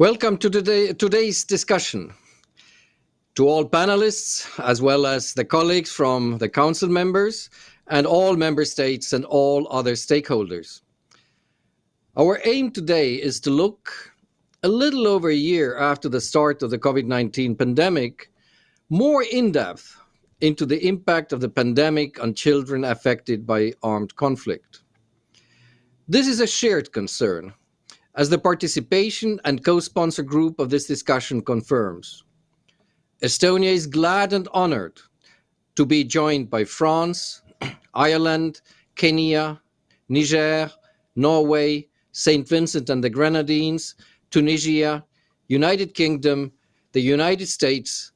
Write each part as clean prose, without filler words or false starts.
Welcome to today's discussion. To all panelists, as well as the colleagues from the Council members and all member states and all other stakeholders. Our aim today is to look a little over a year after the start of the COVID-19 pandemic, more in depth into the impact of the pandemic on children affected by armed conflict. This is a shared concern, as the participation and co-sponsor group of this discussion confirms. Estonia is glad and honored to be joined by France, Ireland, Kenya, Niger, Norway, St. Vincent and the Grenadines, Tunisia, United Kingdom, the United States,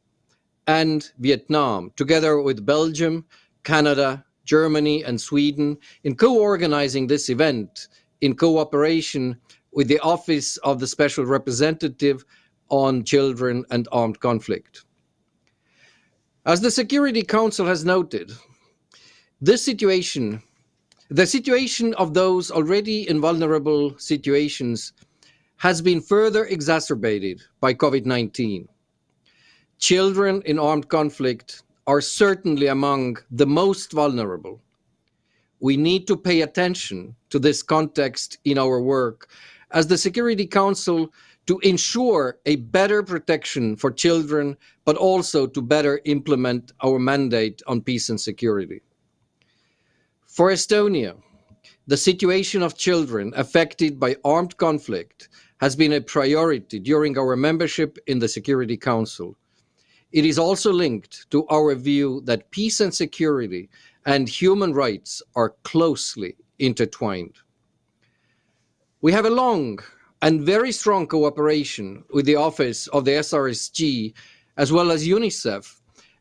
and Vietnam, together with Belgium, Canada, Germany, and Sweden, in co-organizing this event in cooperation with the Office of the Special Representative on Children and Armed Conflict. As the Security Council has noted, the situation of those already in vulnerable situations has been further exacerbated by COVID-19. Children in armed conflict are certainly among the most vulnerable. We need to pay attention to this context in our work as the Security Council to ensure a better protection for children, but also to better implement our mandate on peace and security. For Estonia, the situation of children affected by armed conflict has been a priority during our membership in the Security Council. It is also linked to our view that peace and security and human rights are closely intertwined. We have a long and very strong cooperation with the Office of the SRSG, as well as UNICEF,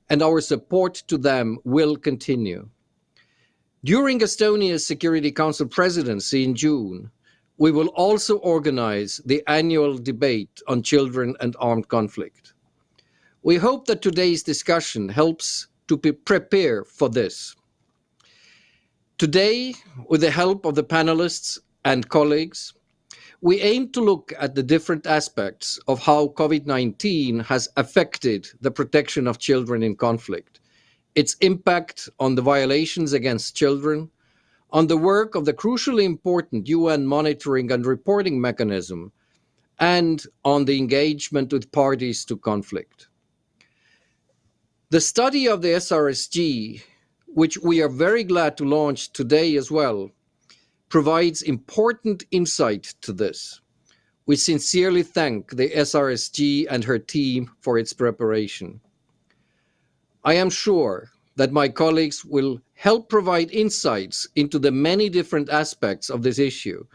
and our support to them will continue. During Estonia's Security Council presidency in June, we will also organize the annual debate on children and armed conflict. We hope that today's discussion helps to prepare for this. Today, with the help of the panelists and colleagues, we aim to look at the different aspects of how COVID-19 has affected the protection of children in conflict, its impact on the violations against children, on the work of the crucially important UN monitoring and reporting mechanism, and on the engagement with parties to conflict. The study of the SRSG, which we are very glad to launch today as well, provides important insight to this. We sincerely thank the SRSG and her team for its preparation. I am sure that my colleagues will help provide insights into the many different aspects of this issue,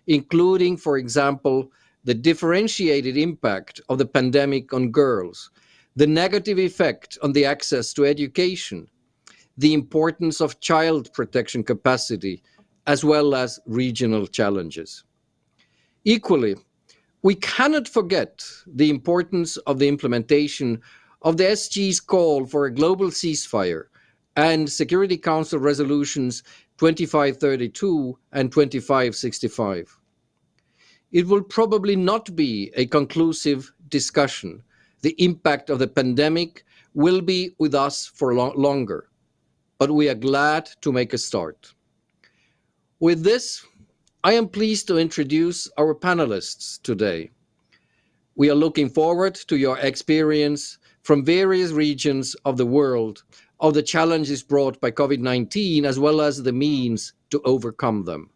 including, for example, the differentiated impact of the pandemic on girls, the negative effect on the access to education, the importance of child protection capacity, as well as regional challenges. Equally, we cannot forget the importance of the implementation of the SG's call for a global ceasefire and Security Council resolutions 2532 and 2565. It will probably not be a conclusive discussion. The impact of the pandemic will be with us for longer, but we are glad to make a start. With this, I am pleased to introduce our panelists today. We are looking forward to your experience from various regions of the world of the challenges brought by COVID-19, as well as the means to overcome them.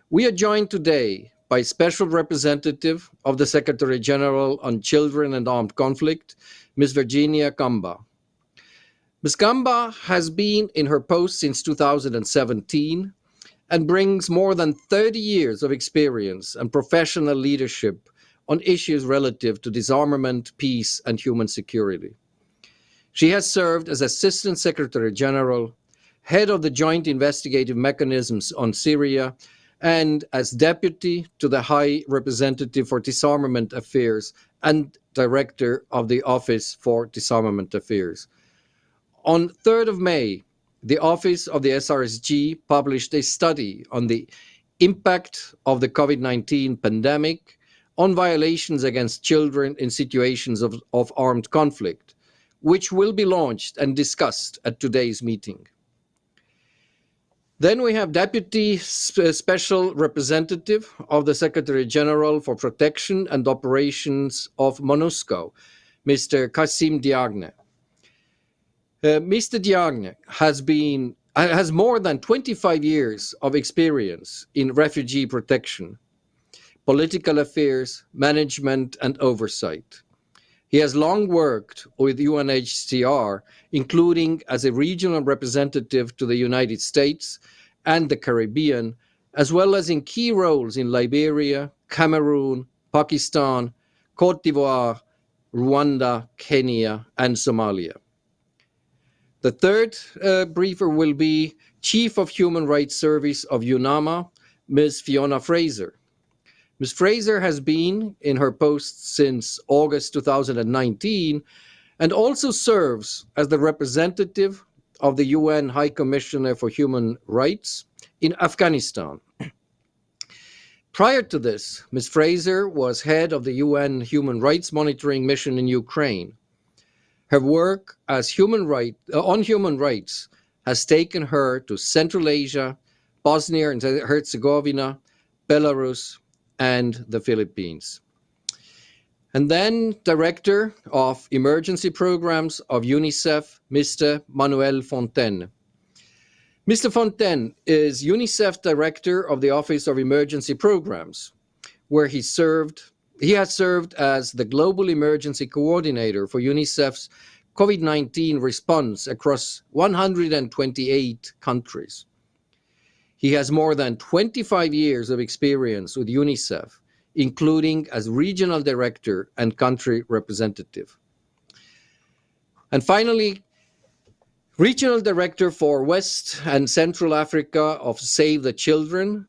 We are joined today by Special Representative of the Secretary General on Children and Armed Conflict, Ms. Virginia Gamba. Ms. Gamba has been in her post since 2017 and brings more than 30 years of experience and professional leadership on issues relative to disarmament, peace, and human security. She has served as Assistant Secretary General, head of the Joint Investigative Mechanisms on Syria, and as Deputy to the High Representative for Disarmament Affairs and Director of the Office for Disarmament Affairs. On 3rd of May, the Office of the SRSG published a study on the impact of the COVID-19 pandemic on violations against children in situations of armed conflict, which will be launched and discussed at today's meeting. Then we have Deputy Special Representative of the Secretary General for Protection and Operations of MONUSCO, Mr. Kassim Diagne. Mr. Diagne has more than 25 years of experience in refugee protection, political affairs, management, and oversight. He has long worked with UNHCR, including as a regional representative to the United States and the Caribbean, as well as in key roles in Liberia, Cameroon, Pakistan, Cote d'Ivoire, Rwanda, Kenya, and Somalia. The third briefer will be Chief of Human Rights Service of UNAMA, Ms. Fiona Fraser. Ms. Fraser has been in her post since August 2019 and also serves as the representative of the UN High Commissioner for Human Rights in Afghanistan. Prior to this, Ms. Fraser was head of the UN Human Rights Monitoring Mission in Ukraine. Her work as on human rights has taken her to Central Asia, Bosnia and Herzegovina, Belarus, and the Philippines. And then Director of Emergency Programs of UNICEF, Mr. Manuel Fontaine. Mr. Fontaine is UNICEF Director of the Office of Emergency Programs, where he has served as the Global Emergency Coordinator for UNICEF's COVID-19 response across 128 countries. He has more than 25 years of experience with UNICEF, including as Regional Director and Country Representative. And finally, Regional Director for West and Central Africa of Save the Children,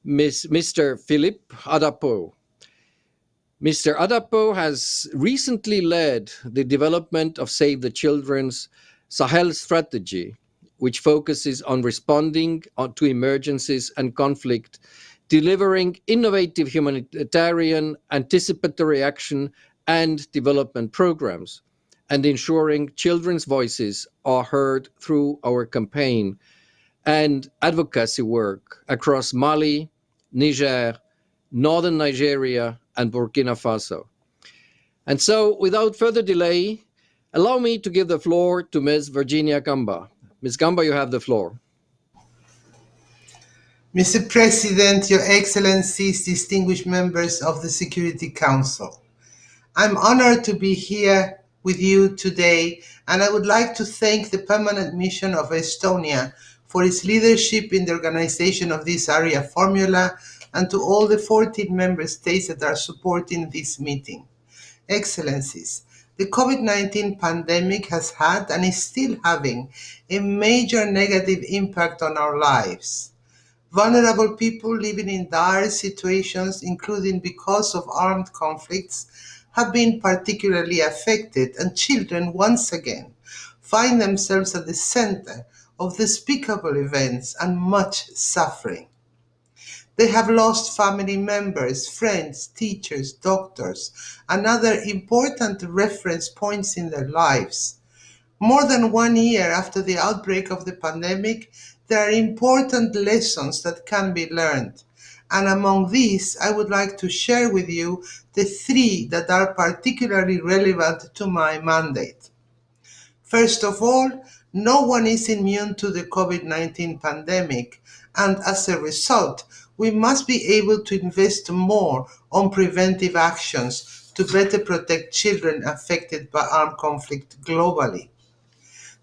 Mr. Philippe Adapo. Mr. Adapo has recently led the development of Save the Children's Sahel strategy, which focuses on responding to emergencies and conflict, delivering innovative humanitarian, anticipatory action and development programs, and ensuring children's voices are heard through our campaign and advocacy work across Mali, Niger, northern Nigeria, and Burkina Faso. And so, without further delay, allow me to give the floor to Ms. Virginia Gamba. Ms. Gamba, you have the floor. Mr. President, Your Excellencies, distinguished members of the Security Council, I'm honored to be here with you today, and I would like to thank the Permanent Mission of Estonia for its leadership in the organization of this Arria-formula, and to all the 14 member states that are supporting this meeting. Excellencies, the COVID-19 pandemic has had and is still having a major negative impact on our lives. Vulnerable people living in dire situations, including because of armed conflicts, have been particularly affected, and children once again find themselves at the center of despicable events and much suffering. They have lost family members, friends, teachers, doctors, and other important reference points in their lives. More than 1 year after the outbreak of the pandemic, there are important lessons that can be learned. And among these, I would like to share with you the 3 that are particularly relevant to my mandate. First of all, no one is immune to the COVID-19 pandemic, and as a result, we must be able to invest more on preventive actions to better protect children affected by armed conflict globally.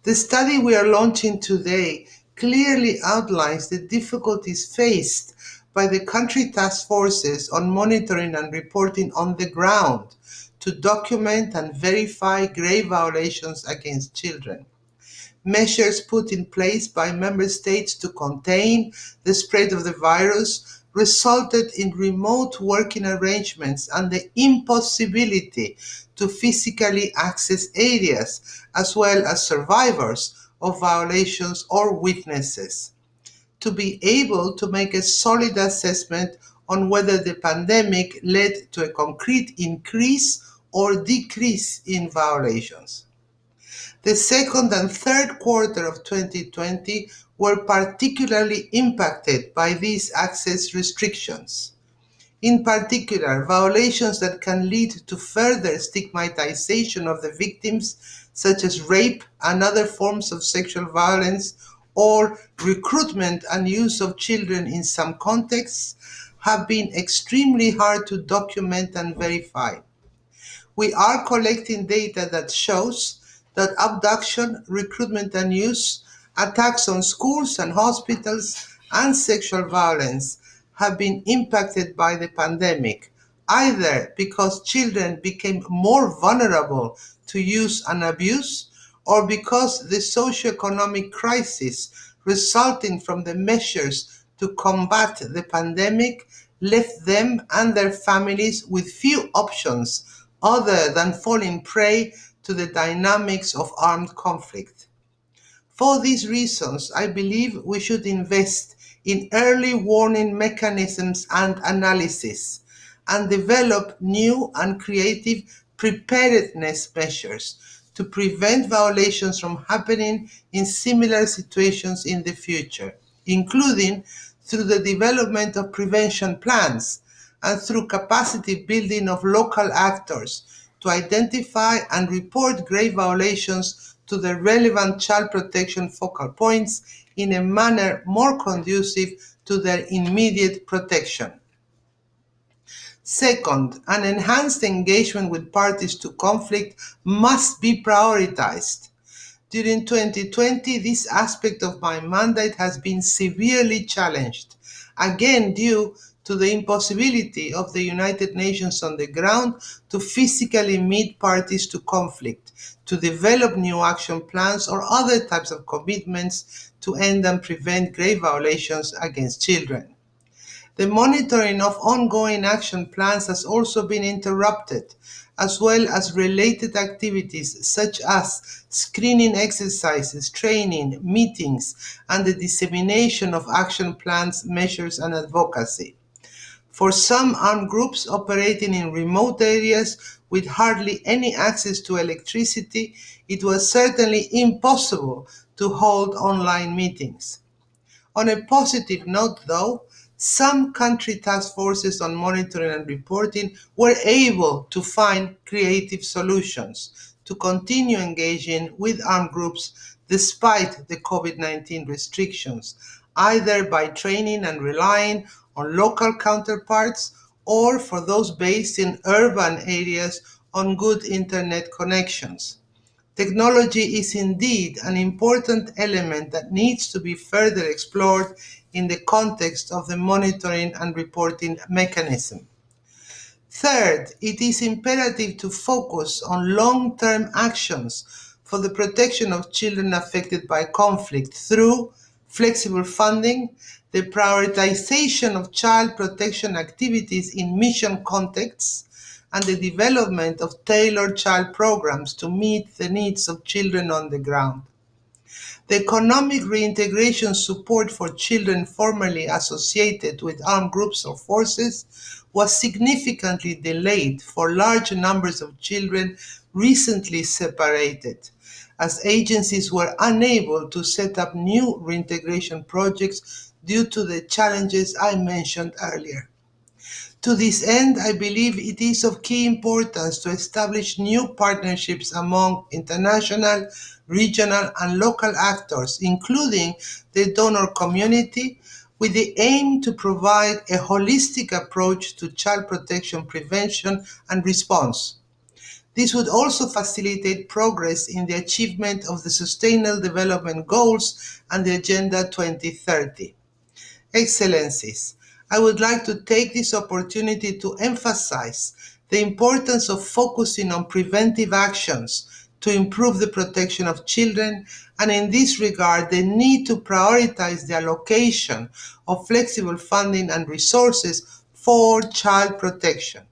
The study we are launching today clearly outlines the difficulties faced by the country task forces on monitoring and reporting on the ground to document and verify grave violations against children. Measures put in place by member states to contain the spread of the virus resulted in remote working arrangements and the impossibility to physically access areas, as well as survivors of violations or witnesses. To be able to make a solid assessment on whether the pandemic led to a concrete increase or decrease in violations. The second and third quarter of 2020 were particularly impacted by these access restrictions. In particular, violations that can lead to further stigmatization of the victims, such as rape and other forms of sexual violence, or recruitment and use of children in some contexts, have been extremely hard to document and verify. We are collecting data that shows that abduction, recruitment and use, attacks on schools and hospitals, and sexual violence have been impacted by the pandemic, either because children became more vulnerable to use and abuse, or because the socioeconomic crisis resulting from the measures to combat the pandemic left them and their families with few options other than falling prey to the dynamics of armed conflict. For these reasons, I believe we should invest in early warning mechanisms and analysis, and develop new and creative preparedness measures to prevent violations from happening in similar situations in the future, including through the development of prevention plans and through capacity building of local actors to identify and report grave violations to the relevant child protection focal points in a manner more conducive to their immediate protection. Second, an enhanced engagement with parties to conflict must be prioritized. During 2020, this aspect of my mandate has been severely challenged, again due to the impossibility of the United Nations on the ground to physically meet parties to conflict, to develop new action plans or other types of commitments to end and prevent grave violations against children. The monitoring of ongoing action plans has also been interrupted, as well as related activities such as screening exercises, training, meetings, and the dissemination of action plans, measures, and advocacy. For some armed groups operating in remote areas with hardly any access to electricity, it was certainly impossible to hold online meetings. On a positive note, though, some country task forces on monitoring and reporting were able to find creative solutions to continue engaging with armed groups despite the COVID-19 restrictions, either by training and relying on local counterparts or, for those based in urban areas, on good internet connections. Technology is indeed an important element that needs to be further explored in the context of the monitoring and reporting mechanism. Third, it is imperative to focus on long-term actions for the protection of children affected by conflict through flexible funding, the prioritization of child protection activities in mission contexts, and the development of tailored child programs to meet the needs of children on the ground. The economic reintegration support for children formerly associated with armed groups or forces was significantly delayed for large numbers of children recently separated, as agencies were unable to set up new reintegration projects due to the challenges I mentioned earlier. To this end, I believe it is of key importance to establish new partnerships among international, regional, and local actors, including the donor community, with the aim to provide a holistic approach to child protection prevention and response. This would also facilitate progress in the achievement of the Sustainable Development Goals and the Agenda 2030. Excellencies, I would like to take this opportunity to emphasize the importance of focusing on preventive actions to improve the protection of children, and in this regard, the need to prioritize the allocation of flexible funding and resources for child protection.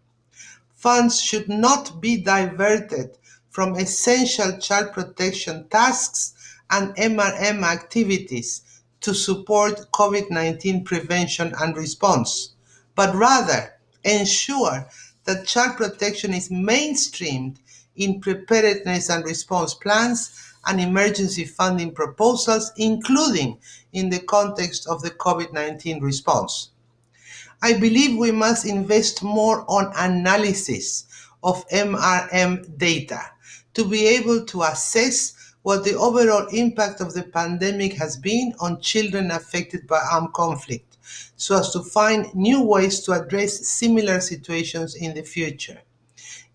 Funds should not be diverted from essential child protection tasks and MRM activities to support COVID-19 prevention and response. but rather ensure that child protection is mainstreamed in preparedness and response plans and emergency funding proposals, including in the context of the COVID-19 response. I believe we must invest more on analysis of MRM data to be able to assess what the overall impact of the pandemic has been on children affected by armed conflict, so as to find new ways to address similar situations in the future.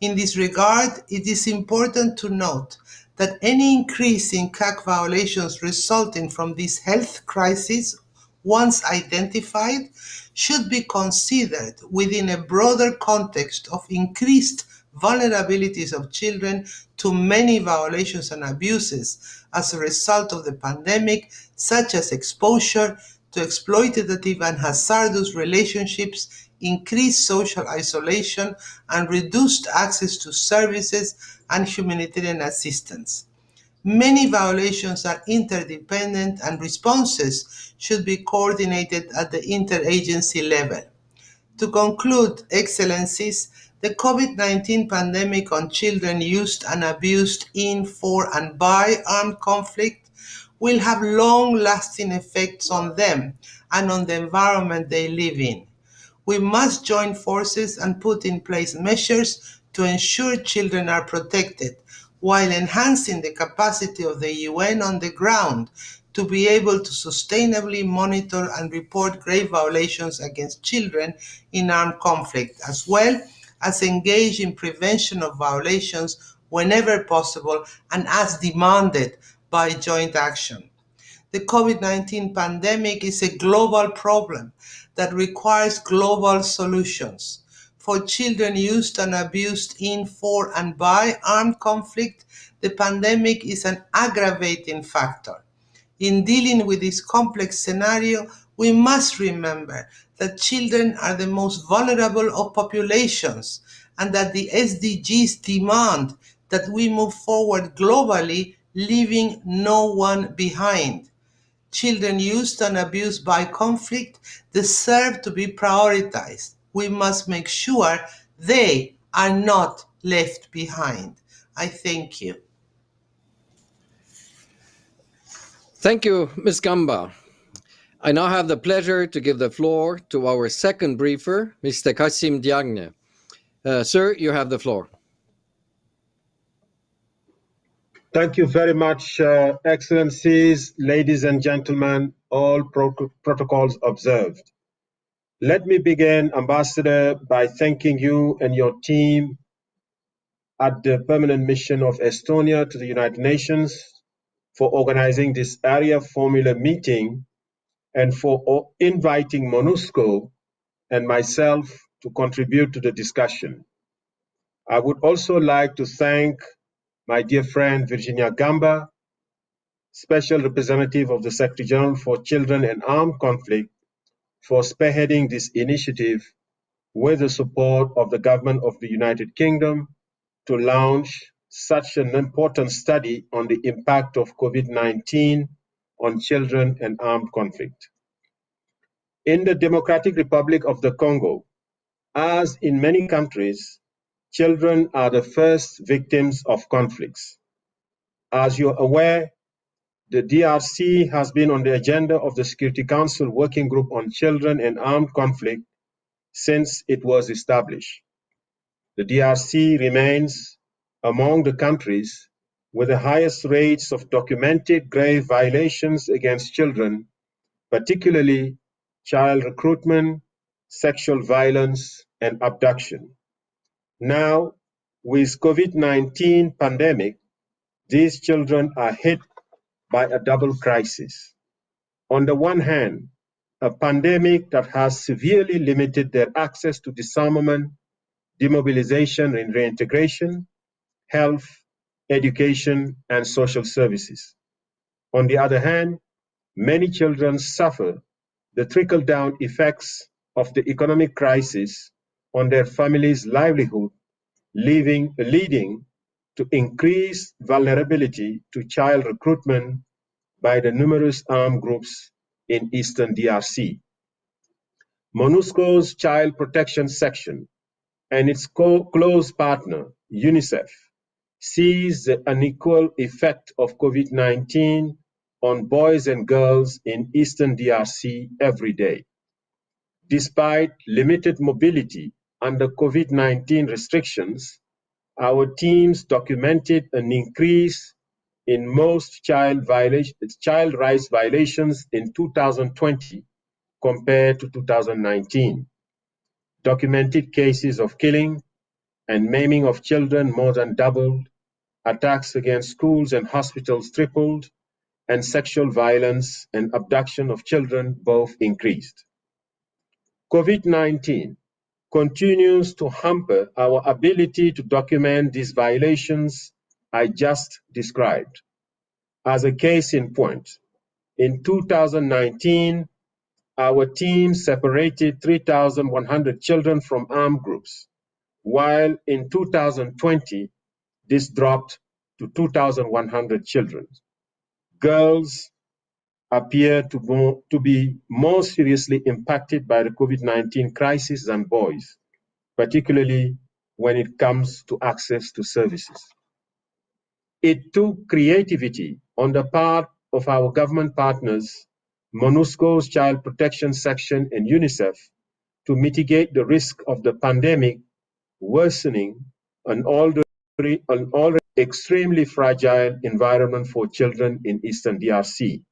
In this regard, it is important to note that any increase in CAC violations resulting from this health crisis, once identified, should be considered within a broader context of increased vulnerabilities of children to many violations and abuses as a result of the pandemic, such as exposure to exploitative and hazardous relationships, increased social isolation, and reduced access to services and humanitarian assistance. Many violations are interdependent and responses should be coordinated at the interagency level. To conclude, Excellencies, the COVID-19 pandemic on children used and abused in, for, and by armed conflict will have long-lasting effects on them and on the environment they live in. We must join forces and put in place measures to ensure children are protected, while enhancing the capacity of the UN on the ground to be able to sustainably monitor and report grave violations against children in armed conflict, as well as engage in prevention of violations whenever possible and as demanded by joint action. The COVID-19 pandemic is a global problem that requires global solutions. For children used and abused in, for, and by armed conflict, the pandemic is an aggravating factor. In dealing with this complex scenario, we must remember that children are the most vulnerable of populations and that the SDGs demand that we move forward globally, leaving no one behind. Children used and abused by conflict deserve to be prioritized. We must make sure they are not left behind. I thank you. Thank you, Ms. Gamba. I now have the pleasure to give the floor to our second briefer, Mr. Kasim Diagne. Sir, you have the floor. Thank you very much, Excellencies, ladies and gentlemen, all protocols observed. Let me begin, Ambassador, by thanking you and your team at the Permanent Mission of Estonia to the United Nations for organizing this Arria-formula meeting and for inviting MONUSCO and myself to contribute to the discussion. I would also like to thank my dear friend Virginia Gamba, Special Representative of the Secretary General for Children and Armed Conflict, for spearheading this initiative with the support of the Government of the United Kingdom to launch such an important study on the impact of COVID-19 on children and armed conflict. In the Democratic Republic of the Congo, as in many countries, children are the first victims of conflicts. As you're aware, the DRC has been on the agenda of the Security Council Working Group on Children and Armed Conflict since it was established. The DRC remains among the countries with the highest rates of documented grave violations against children, particularly child recruitment, sexual violence, and abduction. Now, with COVID-19 pandemic, these children are hit by a double crisis. On the one hand, a pandemic that has severely limited their access to disarmament, demobilization and reintegration, health, education, and social services. On the other hand, many children suffer the trickle-down effects of the economic crisis on their families' livelihood, leading to increased vulnerability to child recruitment by the numerous armed groups in Eastern DRC. MONUSCO's Child Protection Section and its close partner, UNICEF, sees the unequal effect of COVID-19 on boys and girls in Eastern DRC every day. Despite limited mobility under COVID-19 restrictions, our teams documented an increase in most child rights violations in 2020 compared to 2019. Documented cases of killing and maiming of children more than doubled, attacks against schools and hospitals tripled, and sexual violence and abduction of children both increased. COVID-19 continues to hamper our ability to document these violations I just described. As a case in point, in 2019, our team separated 3,100 children from armed groups, while in 2020, this dropped to 2,100 children. Girls appear to be more seriously impacted by the COVID-19 crisis than boys, particularly when it comes to access to services. It took creativity on the part of our government partners, MONUSCO's Child Protection Section and UNICEF, to mitigate the risk of the pandemic worsening an already extremely fragile environment for children in Eastern DRC.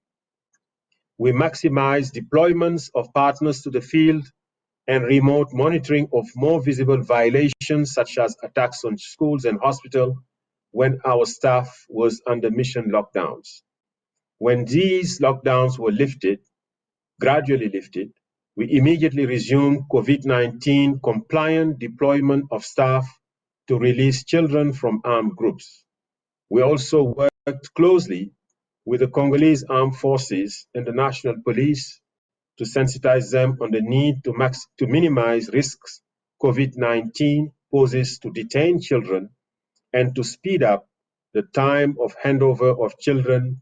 We maximize deployments of partners to the field and remote monitoring of more visible violations such as attacks on schools and hospitals when our staff was under mission lockdowns. When these lockdowns were gradually lifted, we immediately resumed COVID-19 compliant deployment of staff to release children from armed groups. We also worked closely with the Congolese Armed Forces and the National Police to sensitize them on the need to minimize risks COVID-19 poses to detained children and to speed up the time of handover of children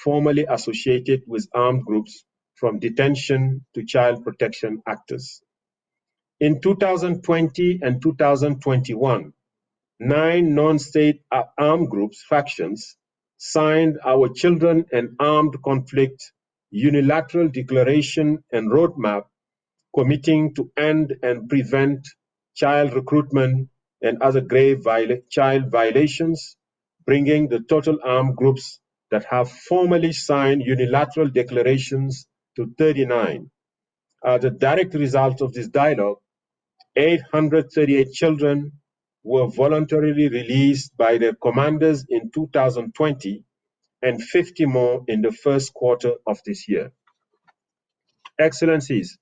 formerly associated with armed groups from detention to child protection actors. In 2020 and 2021, 9 non-state armed groups, factions, signed our Children and Armed Conflict Unilateral Declaration and Roadmap committing to end and prevent child recruitment and other grave child violations, bringing the total armed groups that have formally signed unilateral declarations to 39. As a direct result of this dialogue, 838 children were voluntarily released by their commanders in 2020 and 50 more in the first quarter of this year. Excellencies,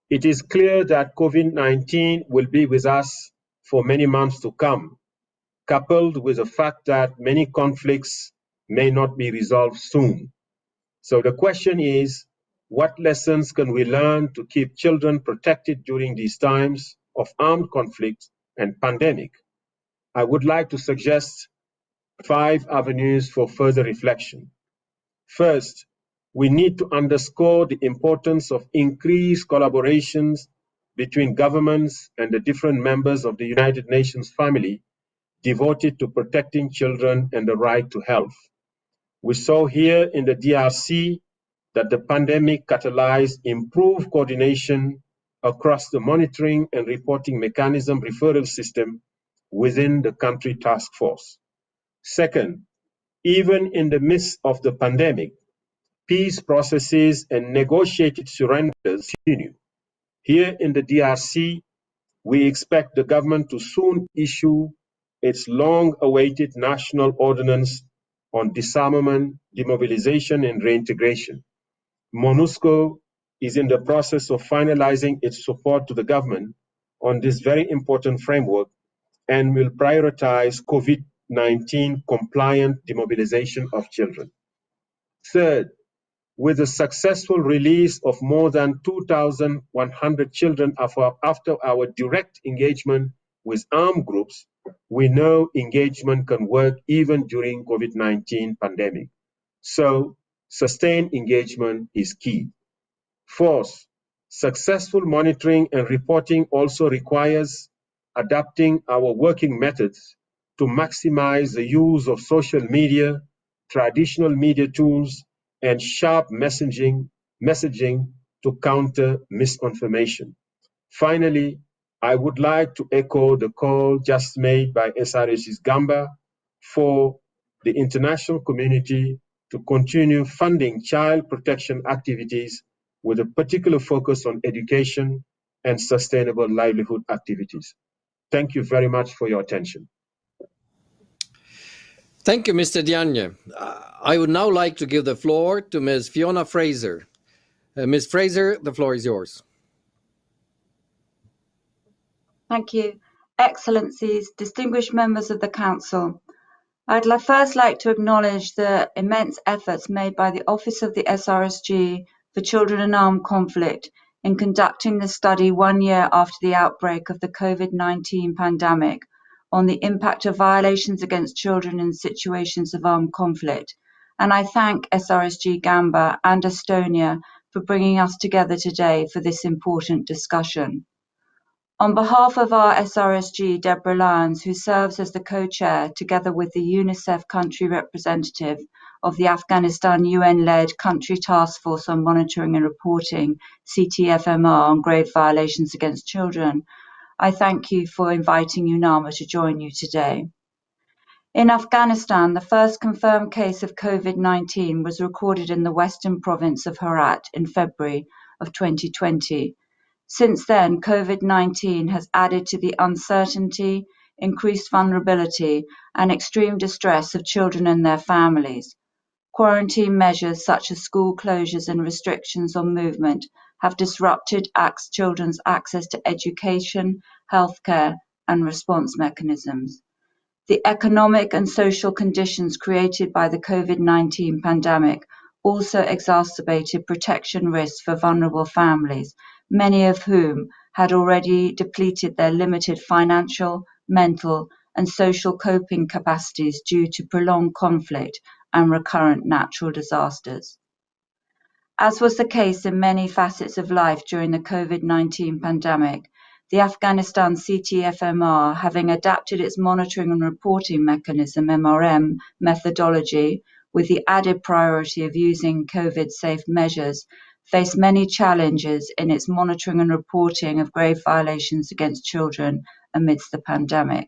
it is clear that COVID-19 will be with us for many months to come, coupled with the fact that many conflicts may not be resolved soon. So the question is, what lessons can we learn to keep children protected during these times of armed conflict and pandemic? I would like to suggest 5 avenues for further reflection. First, we need to underscore the importance of increased collaborations between governments and the different members of the United Nations family devoted to protecting children and the right to health. We saw here in the DRC that the pandemic catalyzed improved coordination across the monitoring and reporting mechanism referral system within the country task force. Second, even in the midst of the pandemic, peace processes and negotiated surrenders continue. Here in the DRC, we expect the government to soon issue its long-awaited national ordinance on disarmament, demobilization, and reintegration. MONUSCO is in the process of finalizing its support to the government on this very important framework and will prioritize COVID-19 compliant demobilization of children. Third, with the successful release of more than 2,100 children after our direct engagement with armed groups, we know engagement can work even during COVID-19 pandemic. So, sustained engagement is key. Fourth, Successful monitoring and reporting also requires adapting our working methods to maximize the use of social media, traditional media tools, and sharp messaging to counter misinformation. Finally, I would like to echo the call just made by SRH's Gamba for the international community to continue funding child protection activities with a particular focus on education and sustainable livelihood activities. Thank you very much for your attention. Thank you, Mr. Diagne. I would now like to give the floor to Ms. Fiona Fraser. Ms. Fraser, the floor is yours. Thank you. Excellencies, distinguished members of the Council, I'd first like to acknowledge the immense efforts made by the Office of the SRSG for Children in Armed Conflict in conducting the study 1 year after the outbreak of the COVID-19 pandemic on the impact of violations against children in situations of armed conflict. And I thank SRSG Gamba and Estonia for bringing us together today for this important discussion. On behalf of our SRSG, Deborah Lyons, who serves as the co-chair together with the UNICEF country representative of the Afghanistan UN-led Country Task Force on Monitoring and Reporting, CTFMR, on grave violations against children, I thank you for inviting UNAMA to join you today. In Afghanistan, the first confirmed case of COVID-19 was recorded in the western province of Herat in February of 2020. Since then, COVID-19 has added to the uncertainty, increased vulnerability, and extreme distress of children and their families. Quarantine measures such as school closures and restrictions on movement have disrupted children's access to education, healthcare, and response mechanisms. The economic and social conditions created by the COVID-19 pandemic also exacerbated protection risks for vulnerable families, many of whom had already depleted their limited financial, mental, and social coping capacities due to prolonged conflict and recurrent natural disasters. As was the case in many facets of life during the COVID-19 pandemic, the Afghanistan CTFMR, having adapted its monitoring and reporting mechanism, MRM, methodology, with the added priority of using COVID-safe measures, faced many challenges in its monitoring and reporting of grave violations against children amidst the pandemic.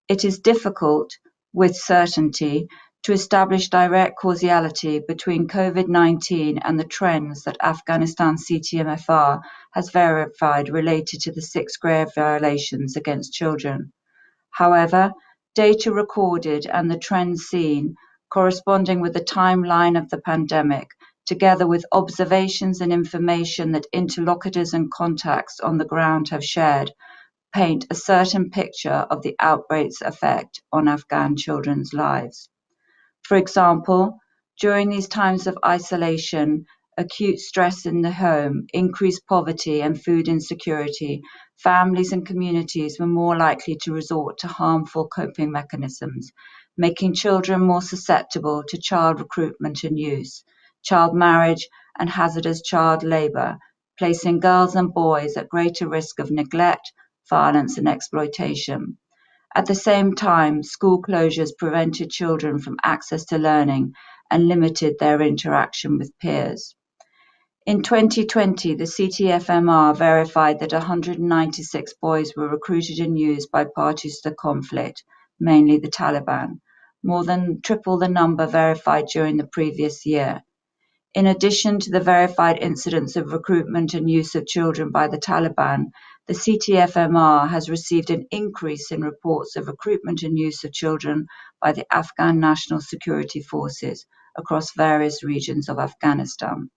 It is difficult, with certainty, to establish direct causality between COVID-19 and the trends that Afghanistan CTMFR has verified related to the 6 grave violations against children. However, data recorded and the trends seen, corresponding with the timeline of the pandemic, together with observations and information that interlocutors and contacts on the ground have shared, paint a certain picture of the outbreak's effect on Afghan children's lives. For example, during these times of isolation, acute stress in the home, increased poverty and food insecurity, families and communities were more likely to resort to harmful coping mechanisms, making children more susceptible to child recruitment and use, child marriage and hazardous child labour, placing girls and boys at greater risk of neglect, violence and exploitation. At the same time, school closures prevented children from access to learning and limited their interaction with peers. In 2020, the CTFMR verified that 196 boys were recruited and used by parties to the conflict, mainly the Taliban, more than triple the number verified during the previous year. In addition to the verified incidents of recruitment and use of children by the Taliban, the CTFMR has received an increase in reports of recruitment and use of children by the Afghan National Security Forces across various regions of Afghanistan.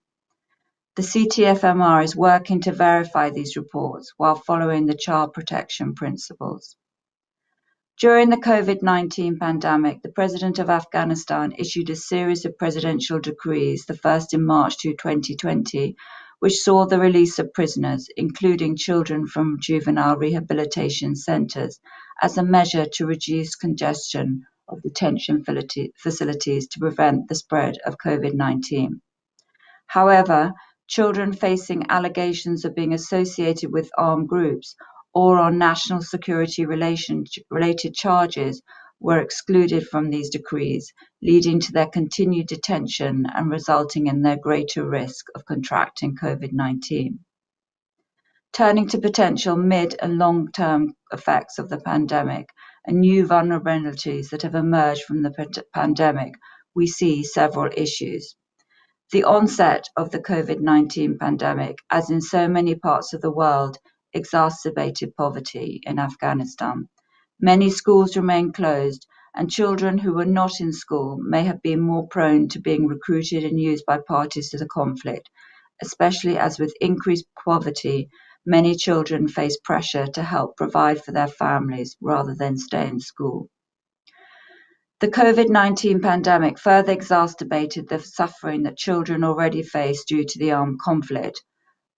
The CTFMR is working to verify these reports while following the child protection principles. During the COVID-19 pandemic, the President of Afghanistan issued a series of presidential decrees, the first in March 2020, which saw the release of prisoners, including children from juvenile rehabilitation centres, as a measure to reduce congestion of detention facilities to prevent the spread of COVID-19. However, children facing allegations of being associated with armed groups or on national security related charges were excluded from these decrees, leading to their continued detention and resulting in their greater risk of contracting COVID-19. Turning to potential mid and long-term effects of the pandemic and new vulnerabilities that have emerged from the pandemic, we see several issues. The onset of the COVID-19 pandemic, as in so many parts of the world, exacerbated poverty in Afghanistan. Many schools remain closed, and children who were not in school may have been more prone to being recruited and used by parties to the conflict, especially as with increased poverty, many children face pressure to help provide for their families rather than stay in school. The COVID-19 pandemic further exacerbated the suffering that children already face due to the armed conflict,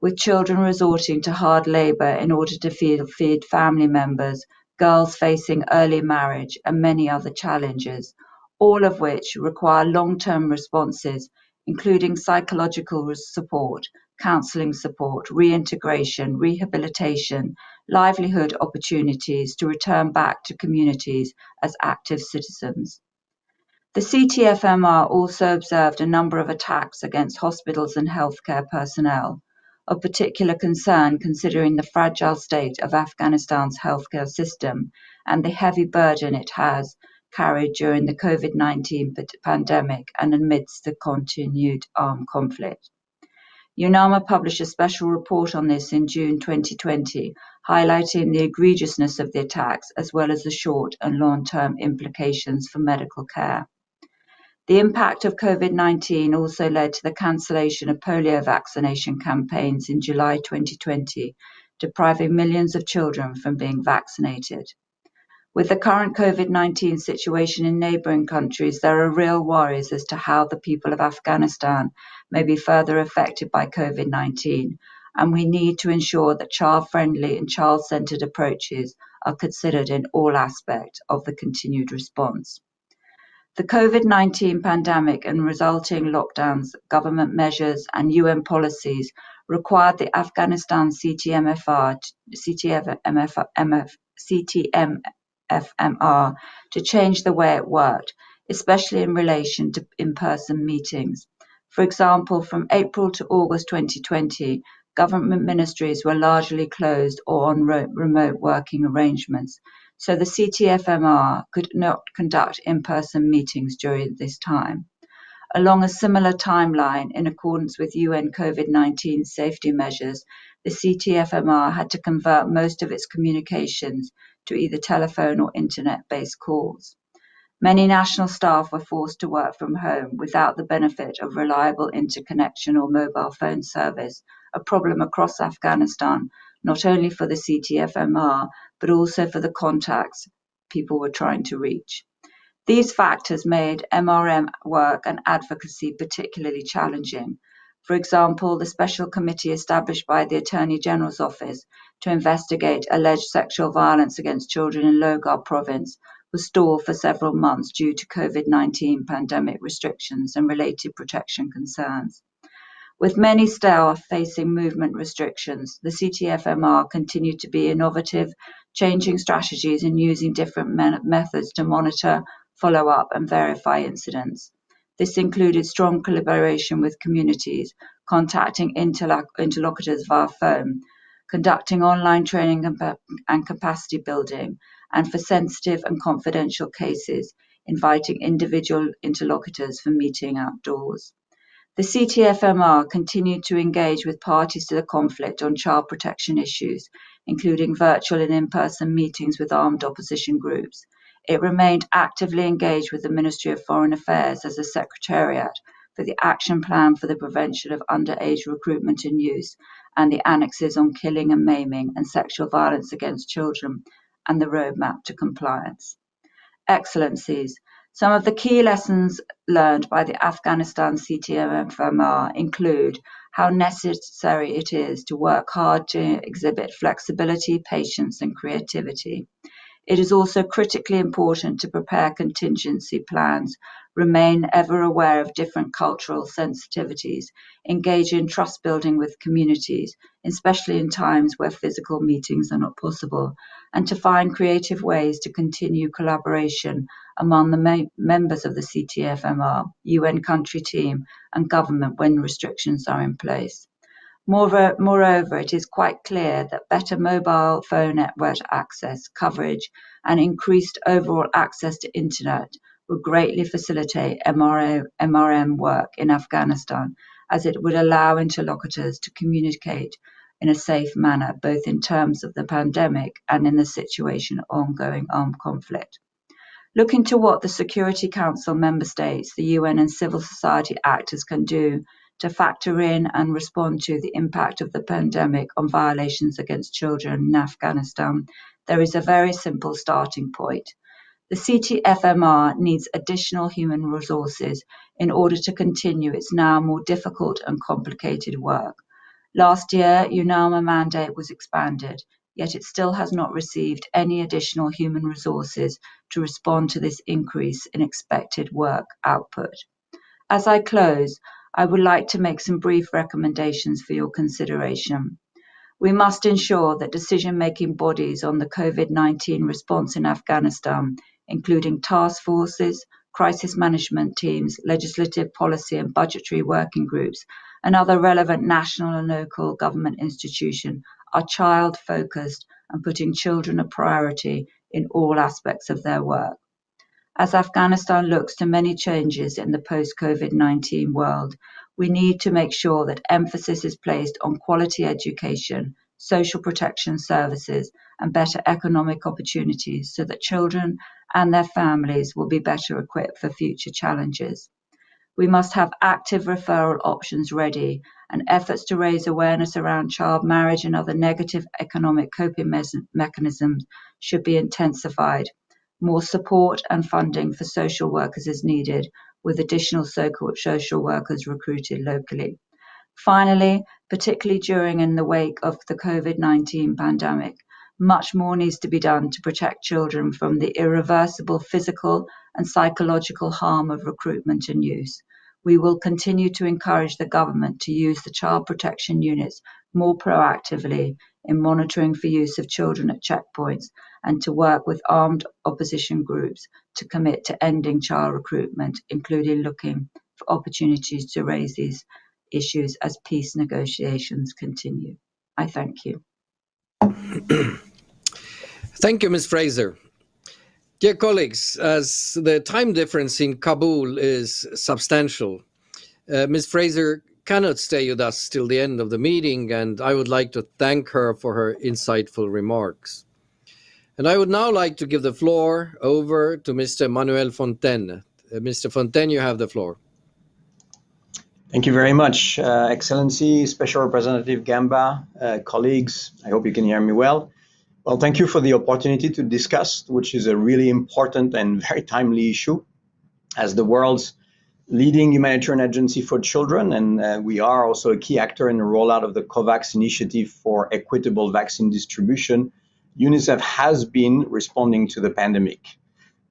with children resorting to hard labor in order to feed family members, girls facing early marriage, and many other challenges, all of which require long-term responses, including psychological support, counseling support, reintegration, rehabilitation, livelihood opportunities to return back to communities as active citizens. The CTFMR also observed a number of attacks against hospitals and healthcare personnel, of particular concern considering the fragile state of Afghanistan's healthcare system and the heavy burden it has carried during the COVID-19 pandemic and amidst the continued armed conflict. UNAMA published a special report on this in June 2020, highlighting the egregiousness of the attacks as well as the short and long-term implications for medical care. The impact of COVID-19 also led to the cancellation of polio vaccination campaigns in July 2020, depriving millions of children from being vaccinated. With the current COVID-19 situation in neighbouring countries, there are real worries as to how the people of Afghanistan may be further affected by COVID-19, and we need to ensure that child-friendly and child-centred approaches are considered in all aspects of the continued response. The COVID-19 pandemic and resulting lockdowns, government measures and UN policies required the Afghanistan CTFMR to change the way it worked, especially in relation to in-person meetings. For example, from April to August 2020, government ministries were largely closed or on remote working arrangements, so the CTFMR could not conduct in-person meetings during this time. Along a similar timeline, in accordance with UN COVID-19 safety measures, the CTFMR had to convert most of its communications to either telephone or internet-based calls. Many national staff were forced to work from home without the benefit of reliable interconnection or mobile phone service, a problem across Afghanistan, not only for the CTFMR, but also for the contacts people were trying to reach. These factors made MRM work and advocacy particularly challenging. For example, the special committee established by the Attorney General's Office to investigate alleged sexual violence against children in Logar province was stalled for several months due to COVID-19 pandemic restrictions and related protection concerns. With many staff facing movement restrictions, the CTFMR continued to be innovative, changing strategies and using different methods to monitor, follow up and verify incidents. This included strong collaboration with communities, contacting interlocutors via phone, conducting online training and capacity building, and for sensitive and confidential cases, inviting individual interlocutors for meeting outdoors. The CTFMR continued to engage with parties to the conflict on child protection issues, including virtual and in-person meetings with armed opposition groups. It remained actively engaged with the Ministry of Foreign Affairs as a secretariat for the Action Plan for the Prevention of Underage Recruitment and Use and the annexes on killing and maiming and sexual violence against children and the roadmap to compliance. Excellencies, some of the key lessons learned by the Afghanistan CTFMR include how necessary it is to work hard to exhibit flexibility, patience and creativity. It is also critically important to prepare contingency plans, remain ever aware of different cultural sensitivities, engage in trust building with communities, especially in times where physical meetings are not possible, and to find creative ways to continue collaboration among the members of the CTFMR, UN country team, and government when restrictions are in place. Moreover, it is quite clear that better mobile phone network access, coverage, and increased overall access to internet would greatly facilitate MRM work in Afghanistan, as it would allow interlocutors to communicate in a safe manner, both in terms of the pandemic and in the situation of ongoing armed conflict. Looking to what the Security Council member states, the UN and civil society actors can do to factor in and respond to the impact of the pandemic on violations against children in Afghanistan, there is a very simple starting point. The CTFMR needs additional human resources in order to continue its now more difficult and complicated work. Last year, UNAMA mandate was expanded, yet it still has not received any additional human resources to respond to this increase in expected work output. As I close, I would like to make some brief recommendations for your consideration. We must ensure that decision-making bodies on the COVID-19 response in Afghanistan, including task forces, crisis management teams, legislative policy and budgetary working groups, and other relevant national and local government institutions, are child-focused and putting children a priority in all aspects of their work. As Afghanistan looks to many changes in the post-COVID-19 world, we need to make sure that emphasis is placed on quality education, social protection services, and better economic opportunities so that children and their families will be better equipped for future challenges. We must have active referral options ready, and efforts to raise awareness around child marriage and other negative economic coping mechanisms should be intensified. More support and funding for social workers is needed, with additional social workers recruited locally. Finally, particularly during and in the wake of the COVID-19 pandemic, much more needs to be done to protect children from the irreversible physical and psychological harm of recruitment and use. We will continue to encourage the government to use the child protection units more proactively in monitoring for use of children at checkpoints and to work with armed opposition groups to commit to ending child recruitment, including looking for opportunities to raise these issues as peace negotiations continue. I thank you. Thank you, Ms. Fraser. Dear colleagues, as the time difference in Kabul is substantial, Ms. Fraser cannot stay with us till the end of the meeting, and I would like to thank her for her insightful remarks. And I would now like to give the floor over to Mr. Manuel Fontaine. Mr. Fontaine, you have the floor. Thank you very much, Excellency, Special Representative Gamba, colleagues. I hope you can hear me well. Well, thank you for the opportunity to discuss, which is a really important and very timely issue. As the world's leading humanitarian agency for children, and we are also a key actor in the rollout of the COVAX initiative for equitable vaccine distribution, UNICEF has been responding to the pandemic.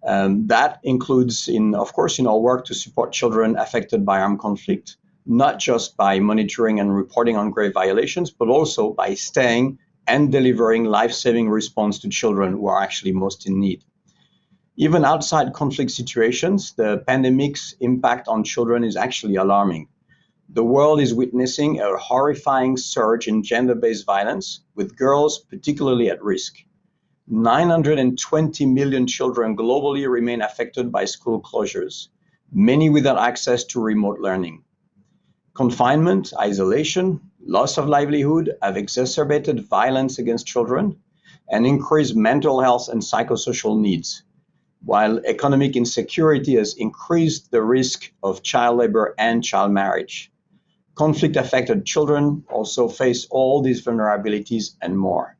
That includes, of course, in our work to support children affected by armed conflict, not just by monitoring and reporting on grave violations, but also by staying and delivering life-saving response to children who are actually most in need. Even outside conflict situations, the pandemic's impact on children is actually alarming. The world is witnessing a horrifying surge in gender-based violence, with girls particularly at risk. 920 million children globally remain affected by school closures, many without access to remote learning. Confinement, isolation, loss of livelihood have exacerbated violence against children and increased mental health and psychosocial needs, while economic insecurity has increased the risk of child labor and child marriage. Conflict-affected children also face all these vulnerabilities and more.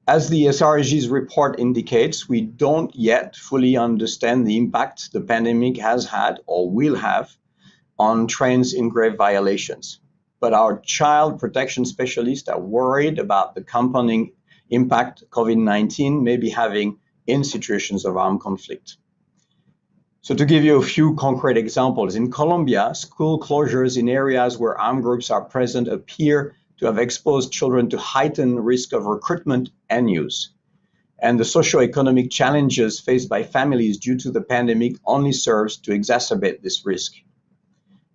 As the SRG's report indicates, we don't yet fully understand the impact the pandemic has had or will have on trends in grave violations. But our child protection specialists are worried about the compounding impact COVID-19 may be having in situations of armed conflict. So to give you a few concrete examples, in Colombia, school closures in areas where armed groups are present appear to have exposed children to heightened risk of recruitment and use. And the socioeconomic challenges faced by families due to the pandemic only serves to exacerbate this risk.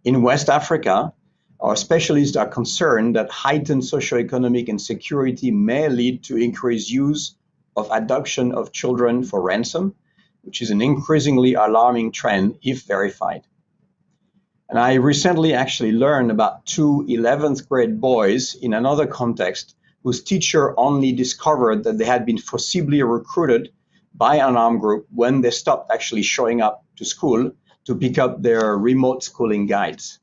In West Africa, our specialists are concerned that heightened socioeconomic insecurity may lead to increased use of adoption of children for ransom, which is an increasingly alarming trend if verified. And I recently actually learned about two 11th grade boys in another context whose teacher only discovered that they had been forcibly recruited by an armed group when they stopped actually showing up to school to pick up their remote schooling guides.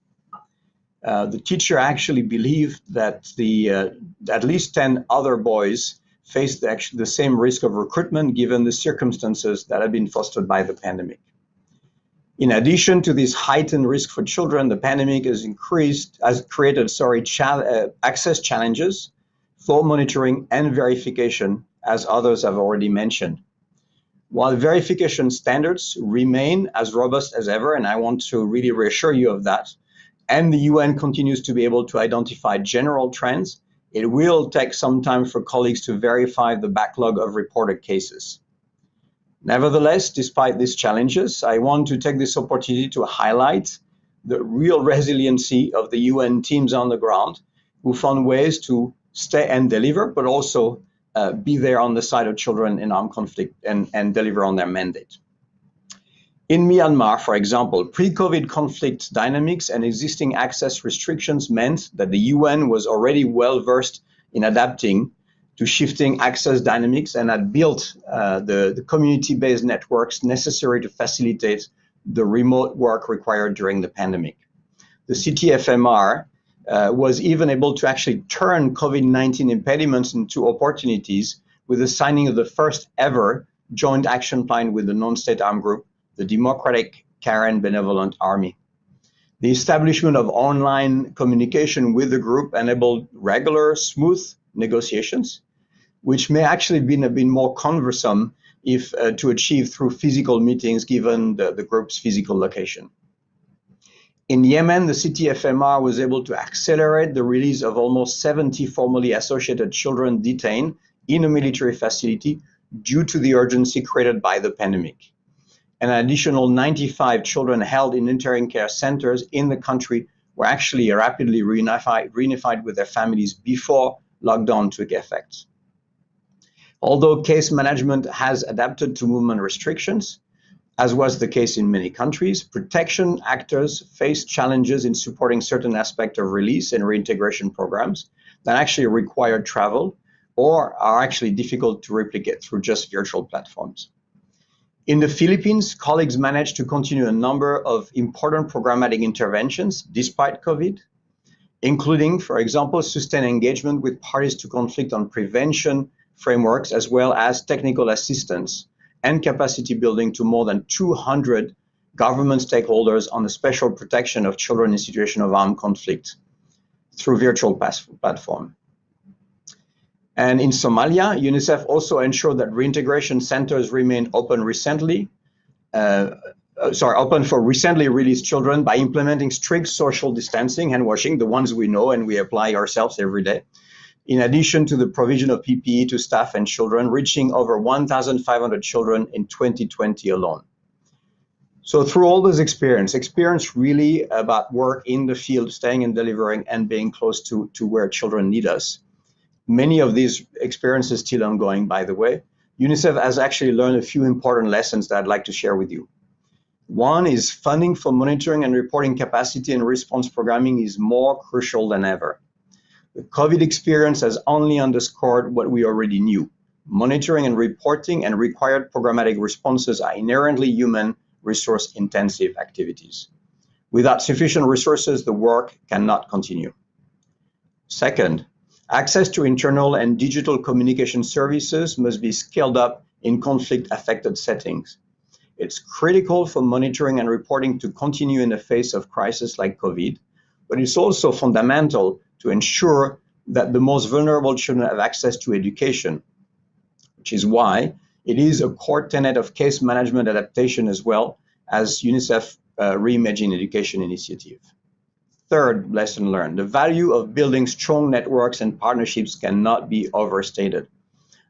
The teacher actually believed that at least 10 other boys faced the same risk of recruitment given the circumstances that have been fostered by the pandemic. In addition to this heightened risk for children, the pandemic has created access challenges for monitoring and verification, as others have already mentioned. While verification standards remain as robust as ever, and I want to really reassure you of that, and the UN continues to be able to identify general trends, it will take some time for colleagues to verify the backlog of reported cases. Nevertheless, despite these challenges, I want to take this opportunity to highlight the real resiliency of the UN teams on the ground who found ways to stay and deliver, but also be there on the side of children in armed conflict and deliver on their mandate. In Myanmar, for example, pre-COVID conflict dynamics and existing access restrictions meant that the UN was already well-versed in adapting to shifting access dynamics and had built the community-based networks necessary to facilitate the remote work required during the pandemic. The CTFMR was even able to actually turn COVID-19 impediments into opportunities with the signing of the first ever joint action plan with the non-state armed group, the Democratic Karen Benevolent Army. The establishment of online communication with the group enabled regular, smooth negotiations, which may actually have been more cumbersome if to achieve through physical meetings given the group's physical location. In Yemen, the CTFMR was able to accelerate the release of almost 70 formerly associated children detained in a military facility due to the urgency created by the pandemic. An additional 95 children held in interim care centers in the country were actually rapidly reunified with their families before lockdown took effect. Although case management has adapted to movement restrictions, as was the case in many countries, protection actors face challenges in supporting certain aspects of release and reintegration programs that actually require travel or are actually difficult to replicate through just virtual platforms. In the Philippines, colleagues managed to continue a number of important programmatic interventions despite COVID, including, for example, sustained engagement with parties to conflict on prevention frameworks, as well as technical assistance and capacity building to more than 200 government stakeholders on the special protection of children in situation of armed conflict through virtual platform. And in Somalia, UNICEF also ensured that reintegration centers remain open for recently released children by implementing strict social distancing, hand washing, the ones we know and we apply ourselves every day, in addition to the provision of PPE to staff and children, reaching over 1,500 children in 2020 alone. So through all this experience really about work in the field, staying and delivering and being close to where children need us. Many of these experiences still ongoing, by the way. UNICEF has actually learned a few important lessons that I'd like to share with you. One is funding for monitoring and reporting capacity and response programming is more crucial than ever. The COVID experience has only underscored what we already knew. Monitoring and reporting and required programmatic responses are inherently human, resource-intensive activities. Without sufficient resources, the work cannot continue. Second, access to internal and digital communication services must be scaled up in conflict-affected settings. It's critical for monitoring and reporting to continue in the face of crises like COVID, but it's also fundamental to ensure that the most vulnerable children have access to education, which is why it is a core tenet of case management adaptation as well as UNICEF Reimagine Education Initiative. Third lesson learned, the value of building strong networks and partnerships cannot be overstated.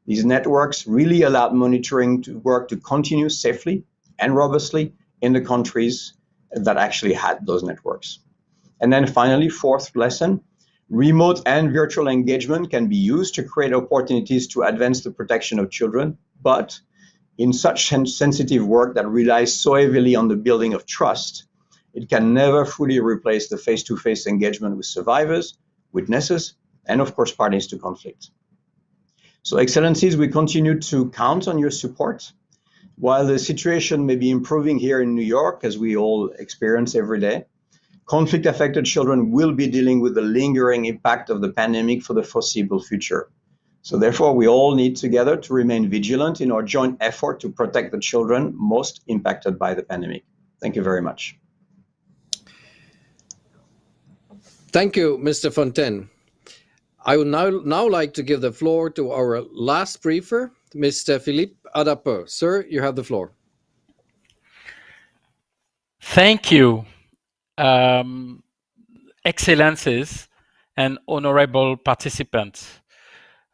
These networks really allowed monitoring to work to continue safely and robustly in the countries that actually had those networks. And then finally, fourth lesson, remote and virtual engagement can be used to create opportunities to advance the protection of children, but in such sensitive work that relies so heavily on the building of trust, it can never fully replace the face-to-face engagement with survivors, witnesses, and of course, parties to conflict. So, Excellencies, we continue to count on your support. While the situation may be improving here in New York, as we all experience every day, conflict-affected children will be dealing with the lingering impact of the pandemic for the foreseeable future. So therefore, we all need together to remain vigilant in our joint effort to protect the children most impacted by the pandemic. Thank you very much. Thank you, Mr. Fontaine. I would now like to give the floor to our last briefer, Mr. Philippe Adapeux. Sir, you have the floor. Thank you, Excellencies and honorable participants.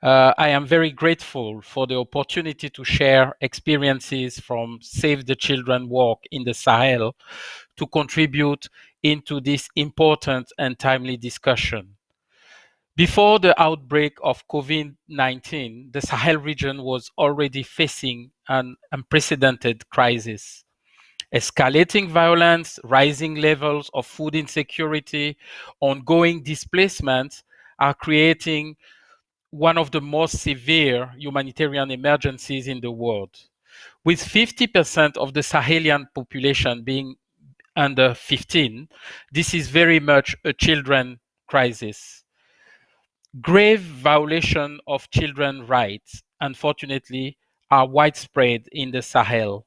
I am very grateful for the opportunity to share experiences from Save the Children work in the Sahel to contribute into this important and timely discussion. Before the outbreak of COVID-19, the Sahel region was already facing an unprecedented crisis. Escalating violence, rising levels of food insecurity, ongoing displacement are creating one of the most severe humanitarian emergencies in the world. With 50% of the Sahelian population being under 15, this is very much a children crisis. Grave violation of children's rights, unfortunately, are widespread in the Sahel.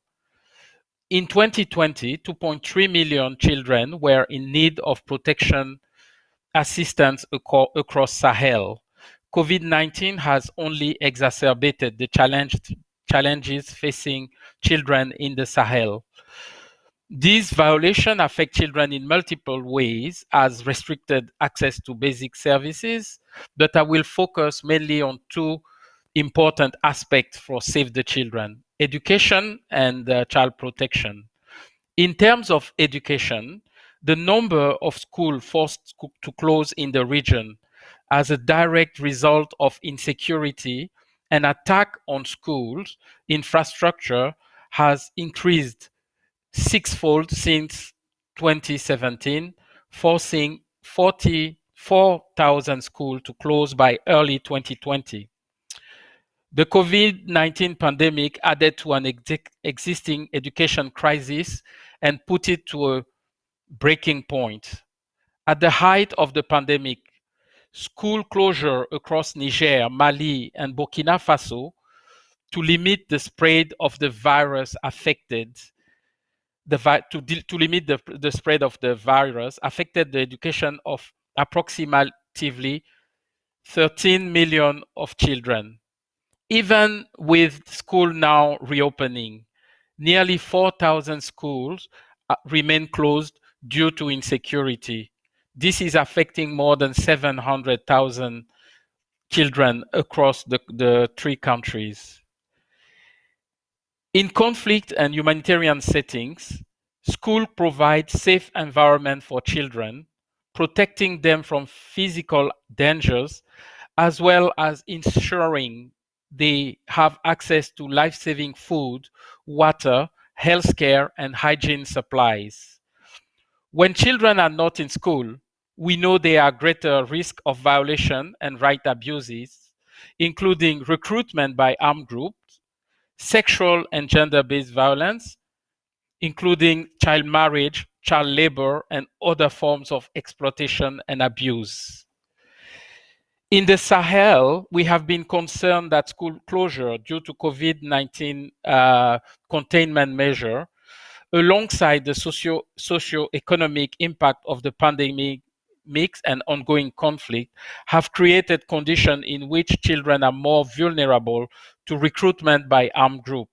In 2020, 2.3 million children were in need of protection assistance across Sahel. COVID-19 has only exacerbated the challenges facing children in the Sahel. These violations affect children in multiple ways, as restricted access to basic services, but I will focus mainly on two important aspects for Save the Children: education and child protection. In terms of education, the number of schools forced to close in the region as a direct result of insecurity and attack on schools infrastructure has increased sixfold since 2017, forcing 44,000 schools to close by early 2020. The COVID-19 pandemic added to an existing education crisis and put it to a breaking point. At the height of the pandemic, school closure across Niger, Mali, and Burkina Faso to limit the spread of the virus affected the spread of the virus affected the education of approximately 13 million of children. Even with school now reopening, nearly 4,000 schools remain closed due to insecurity. This is affecting more than 700,000 children across the three countries. In conflict and humanitarian settings, schools provide safe environment for children, protecting them from physical dangers, as well as ensuring they have access to life-saving food, water, healthcare, and hygiene supplies. When children are not in school, we know they are greater risk of violation and right abuses, including recruitment by armed groups, sexual and gender-based violence, including child marriage, child labor, and other forms of exploitation and abuse. In the Sahel, we have been concerned that school closure due to COVID-19 containment measure, alongside the socio-economic impact of the pandemic, mix and ongoing conflict have created conditions in which children are more vulnerable to recruitment by armed groups.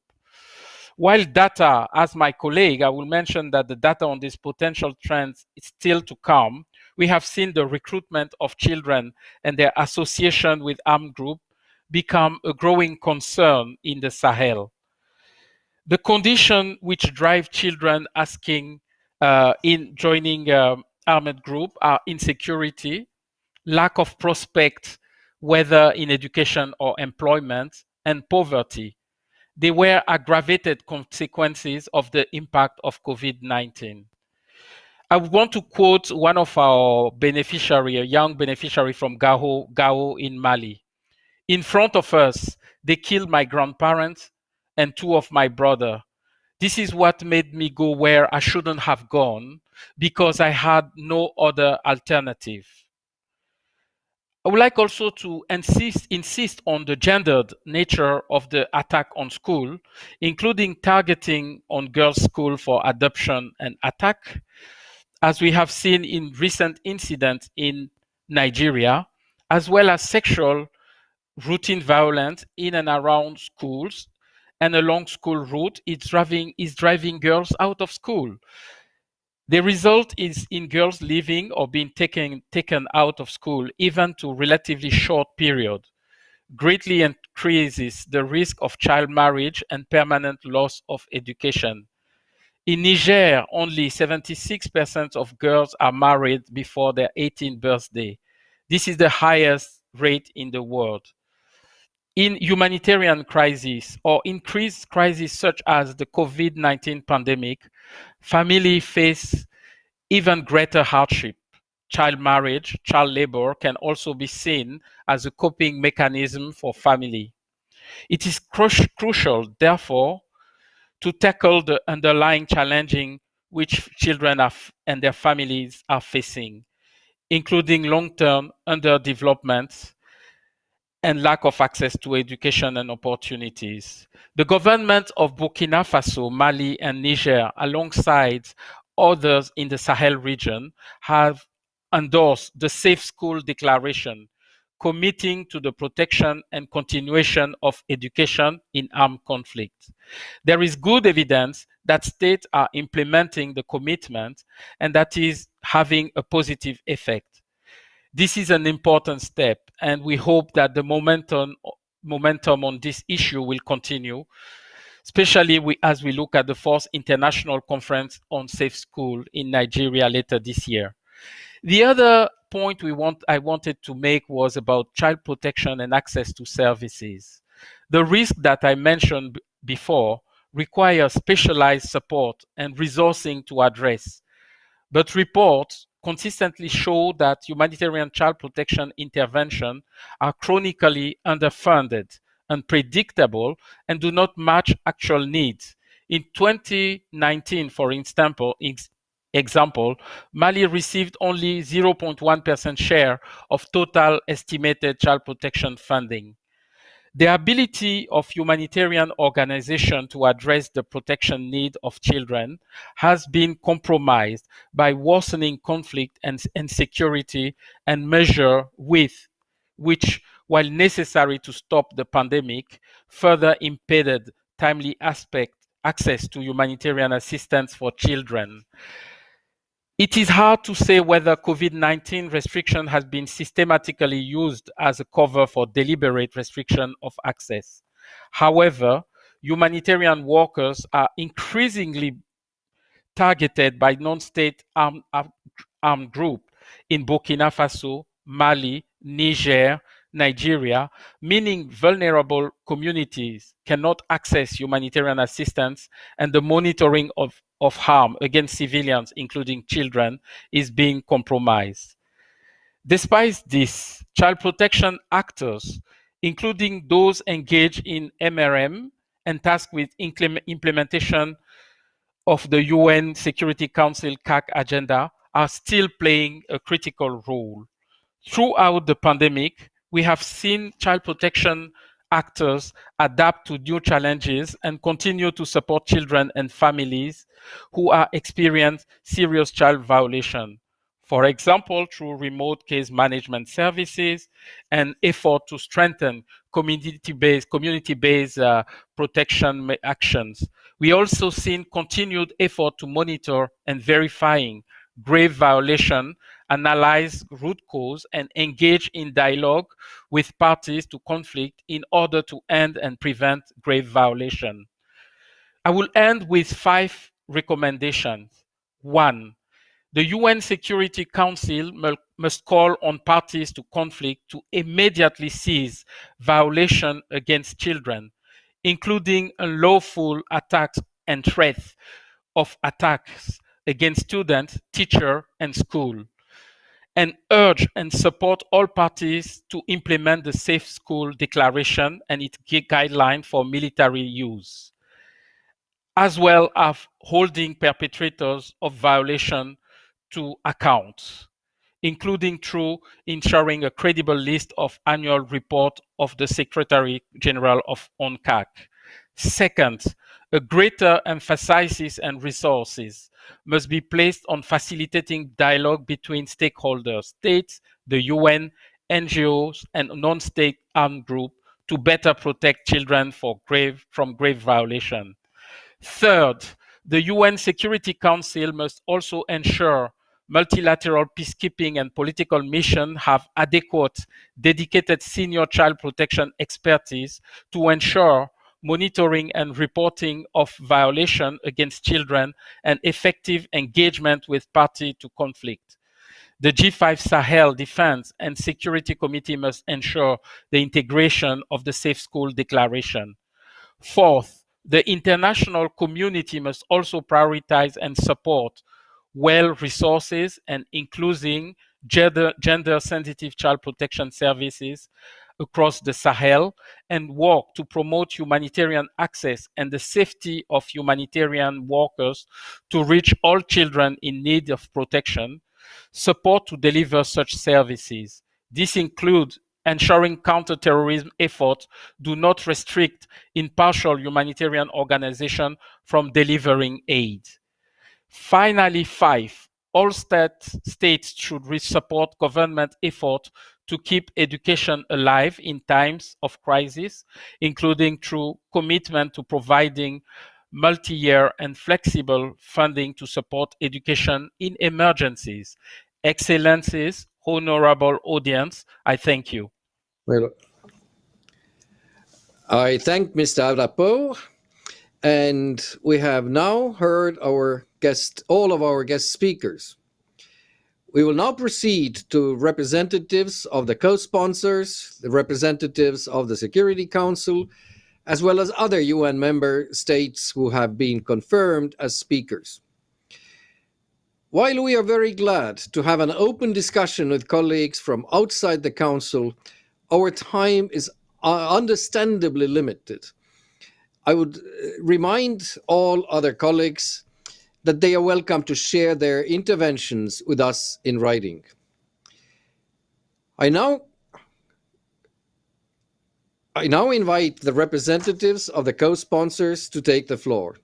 While data, as my colleague, I will mention that the data on these potential trends is still to come, we have seen the recruitment of children and their association with armed groups become a growing concern in the Sahel. The conditions which drive children asking in joining armed group are insecurity, lack of prospect, whether in education or employment, and poverty. They were aggravated consequences of the impact of COVID-19. I want to quote one of our beneficiary, a young beneficiary from Gao in Mali. In front of us, they killed my grandparents and two of my brother. This is what made me go where I shouldn't have gone because I had no other alternative. I would like also to insist on the gendered nature of the attack on school, including targeting on girls' school for adoption and attack, as we have seen in recent incidents in Nigeria, as well as sexual routine violence in and around schools and along school route is driving girls out of school. The result is in girls leaving or being taken out of school, even to relatively short period, greatly increases the risk of child marriage and permanent loss of education. In Niger, only 76% of girls are married before their 18th birthday. This is the highest rate in the world. In humanitarian crises or increased crises such as the COVID-19 pandemic, families face even greater hardship. Child marriage, child labor can also be seen as a coping mechanism for family. It is crucial, therefore, to tackle the underlying challenges which children and their families are facing, including long-term underdevelopment and lack of access to education and opportunities. The government of Burkina Faso, Mali, and Niger, alongside others in the Sahel region, have endorsed the Safe School Declaration, committing to the protection and continuation of education in armed conflict. There is good evidence that states are implementing the commitment and that is having a positive effect. This is an important step, and we hope that the momentum on this issue will continue, especially as we look at the fourth International Conference on Safe School in Nigeria later this year. The other point I wanted to make was about child protection and access to services. The risk that I mentioned before requires specialized support and resourcing to address. But reports consistently show that humanitarian child protection interventions are chronically underfunded, unpredictable, and do not match actual needs. In 2019, for example, Mali received only 0.1% share of total estimated child protection funding. The ability of humanitarian organizations to address the protection need of children has been compromised by worsening conflict and insecurity and measures which, while necessary to stop the pandemic, further impeded timely access to humanitarian assistance for children. It is hard to say whether COVID-19 restriction has been systematically used as a cover for deliberate restriction of access. However, humanitarian workers are increasingly targeted by non-state armed groups in Burkina Faso, Mali, Niger, Nigeria, meaning vulnerable communities cannot access humanitarian assistance, and the monitoring of harm against civilians, including children, is being compromised. Despite this, child protection actors, including those engaged in MRM and tasked with implementation of the UN Security Council CAC agenda, are still playing a critical role. Throughout the pandemic, we have seen child protection actors adapt to new challenges and continue to support children and families who are experiencing serious child violation. For example, through remote case management services and effort to strengthen community-based protection actions. We also seen continued effort to monitor and verifying grave violation, analyze root cause, and engage in dialogue with parties to conflict in order to end and prevent grave violation. I will end with 5 recommendations. 1. The UN Security Council must call on parties to conflict to immediately cease violation against children, including unlawful attacks and threats of attacks against students, teachers, and school, and urge and support all parties to implement the Safe School Declaration and its guideline for military use, as well as holding perpetrators of violation to account, including through ensuring a credible list of annual report of the Secretary General of UNCAC. Second, a greater emphasis and resources must be placed on facilitating dialogue between stakeholders, states, the UN, NGOs, and non-state armed groups to better protect children from grave violation. Third, the UN Security Council must also ensure multilateral peacekeeping and political missions have adequate, dedicated senior child protection expertise to ensure monitoring and reporting of violation against children and effective engagement with parties to conflict. The G5 Sahel Defense and Security Committee must ensure the integration of the Safe School Declaration. Fourth, the international community must also prioritize and support well resources and including gender-sensitive child protection services across the Sahel and work to promote humanitarian access and the safety of humanitarian workers to reach all children in need of protection, support to deliver such services. This includes ensuring counter-terrorism efforts do not restrict impartial humanitarian organizations from delivering aid. Finally, 5, all states should support government effort to keep education alive in times of crisis, including through commitment to providing multi-year and flexible funding to support education in emergencies. Excellencies, honorable audience, I thank you. Well, I thank Mr. Arapo, and we have now heard all of our guest speakers. We will now proceed to representatives of the co-sponsors, the representatives of the Security Council, as well as other UN member states who have been confirmed as speakers. While we are very glad to have an open discussion with colleagues from outside the Council, our time is understandably limited. I would remind all other colleagues that they are welcome to share their interventions with us in writing. I now invite the representatives of the co-sponsors to take the floor.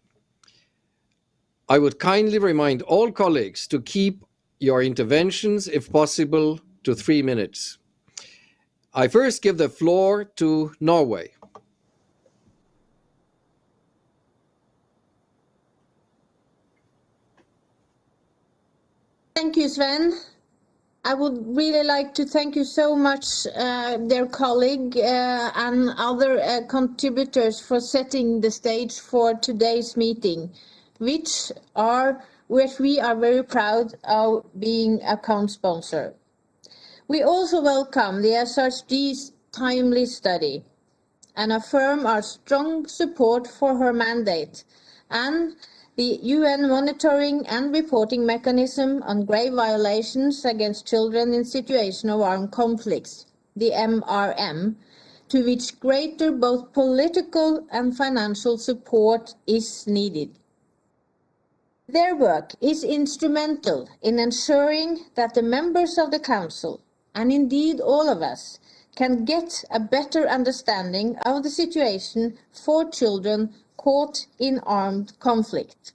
I would kindly remind all colleagues to keep your interventions, if possible, to 3 minutes. I first give the floor to Norway. Thank you, Sven. I would really like to thank you so much, dear colleague, and other contributors for setting the stage for today's meeting, which we are very proud of being a co-sponsor. We also welcome the SRG's timely study and affirm our strong support for her mandate and the UN monitoring and reporting mechanism on grave violations against children in situations of armed conflicts, the MRM, to which greater both political and financial support is needed. Their work is instrumental in ensuring that the members of the Council, and indeed all of us, can get a better understanding of the situation for children caught in armed conflict.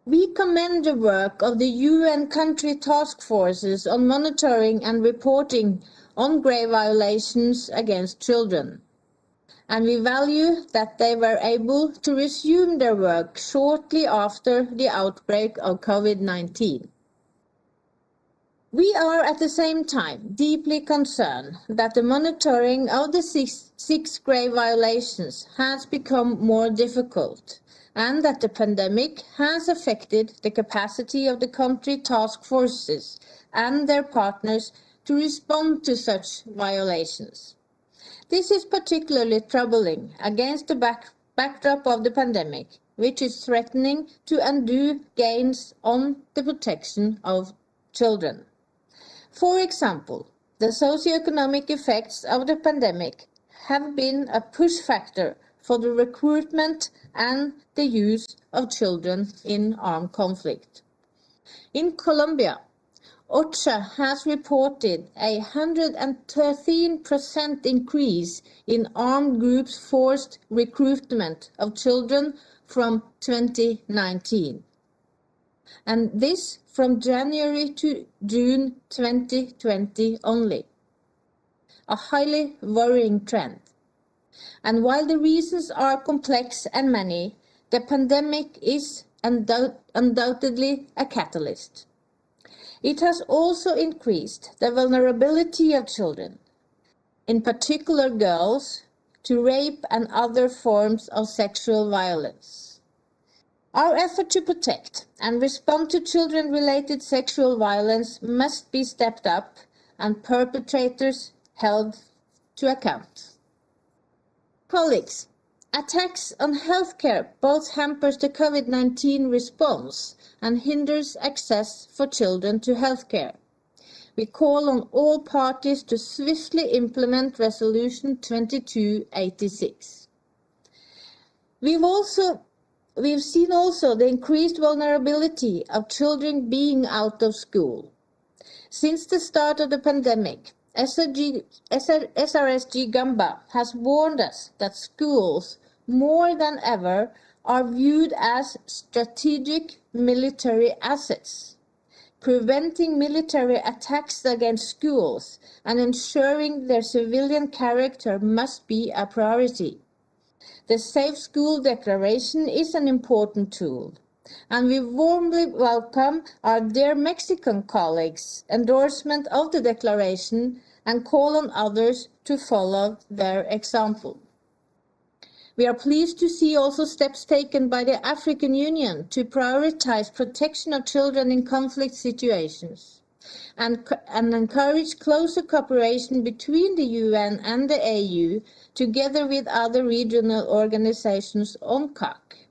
We commend the work of the UN country task forces on monitoring and reporting on grave violations against children, and we value that they were able to resume their work shortly after the outbreak of COVID-19. We are at the same time deeply concerned that the monitoring of the six grave violations has become more difficult, and that the pandemic has affected the capacity of the country task forces and their partners to respond to such violations. This is particularly troubling against the backdrop of the pandemic, which is threatening to undo gains on the protection of children. For example, the socioeconomic effects of the pandemic have been a push factor for the recruitment and the use of children in armed conflict. In Colombia, OCHA has reported a 113% increase in armed groups' forced recruitment of children from 2019. And this from January to June 2020 only. A highly worrying trend. And while the reasons are complex and many, the pandemic is undoubtedly a catalyst. It has also increased the vulnerability of children, in particular girls, to rape and other forms of sexual violence. Our effort to protect and respond to children-related sexual violence must be stepped up and perpetrators held to account. Colleagues, attacks on healthcare both hampers the COVID-19 response and hinders access for children to healthcare. We call on all parties to swiftly implement Resolution 2286. We've seen also the increased vulnerability of children being out of school. Since the start of the pandemic, SRSG Gamba has warned us that schools, more than ever, are viewed as strategic military assets. Preventing military attacks against schools and ensuring their civilian character must be a priority. The Safe School Declaration is an important tool, and we warmly welcome our dear Mexican colleagues' endorsement of the declaration and call on others to follow their example. We are pleased to see also steps taken by the African Union to prioritize protection of children in conflict situations and encourage closer cooperation between the UN and the AU together with other regional organizations on CAC.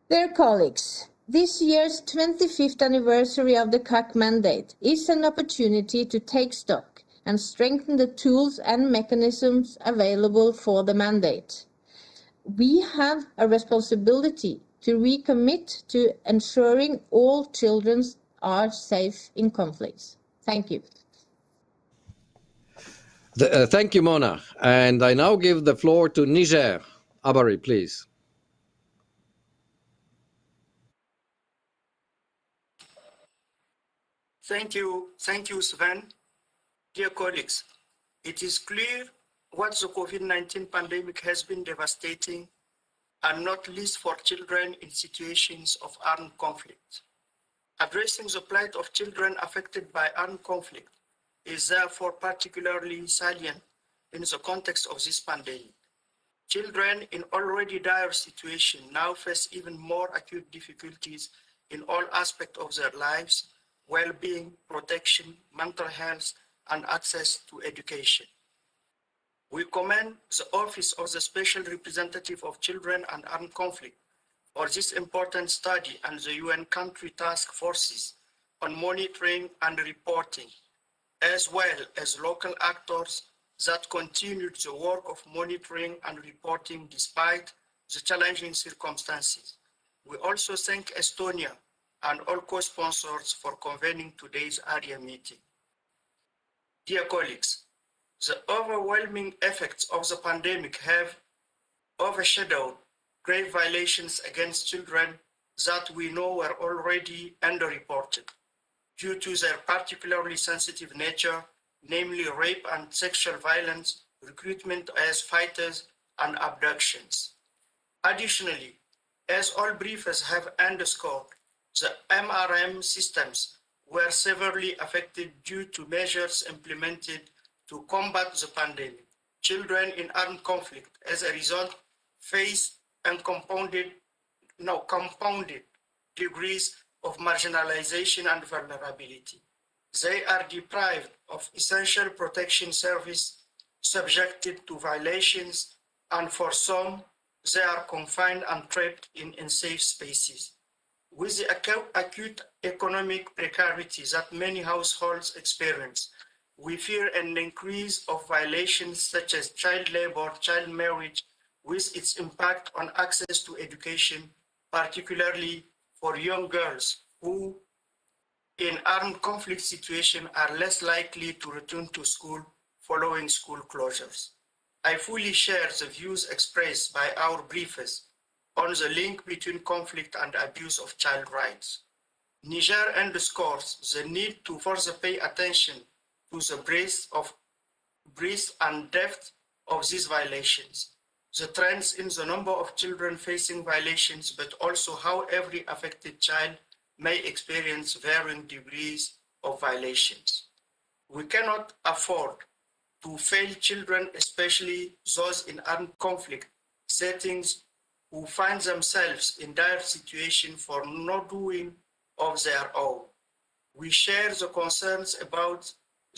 Dear colleagues, this year's 25th anniversary of the CAC mandate is an opportunity to take stock and strengthen the tools and mechanisms available for the mandate. We have a responsibility to recommit to ensuring all children are safe in conflicts. Thank you. Thank you, Mona. And I now give the floor to Niger. Abari, please. Thank you, Sven. Dear colleagues, it is clear what the COVID-19 pandemic has been devastating, and not least for children in situations of armed conflict. Addressing the plight of children affected by armed conflict is therefore particularly salient in the context of this pandemic. Children in already dire situation now face even more acute difficulties in all aspects of their lives, well-being, protection, mental health, and access to education. We commend the Office of the Special Representative of Children and Armed Conflict for this important study and the UN country task forces on monitoring and reporting, as well as local actors that continued the work of monitoring and reporting despite the challenging circumstances. We also thank Estonia and all co-sponsors for convening today's Arria meeting. Dear colleagues, the overwhelming effects of the pandemic have overshadowed grave violations against children that we know were already underreported due to their particularly sensitive nature, namely rape and sexual violence, recruitment as fighters, and abductions. Additionally, as all briefers have underscored, the MRM systems were severely affected due to measures implemented to combat the pandemic. Children in armed conflict, as a result, face compounded degrees of marginalization and vulnerability. They are deprived of essential protection service, subjected to violations, and for some, they are confined and trapped in unsafe spaces. With the acute economic precarity that many households experience, we fear an increase of violations such as child labor, child marriage, with its impact on access to education, particularly for young girls who, in armed conflict situations, are less likely to return to school following school closures. I fully share the views expressed by our briefers on the link between conflict and abuse of child rights. Niger underscores the need to further pay attention to the breadth and depth of these violations, the trends in the number of children facing violations, but also how every affected child may experience varying degrees of violations. We cannot afford to fail children, especially those in armed conflict settings who find themselves in dire situation for no doing of their own. We share the concerns about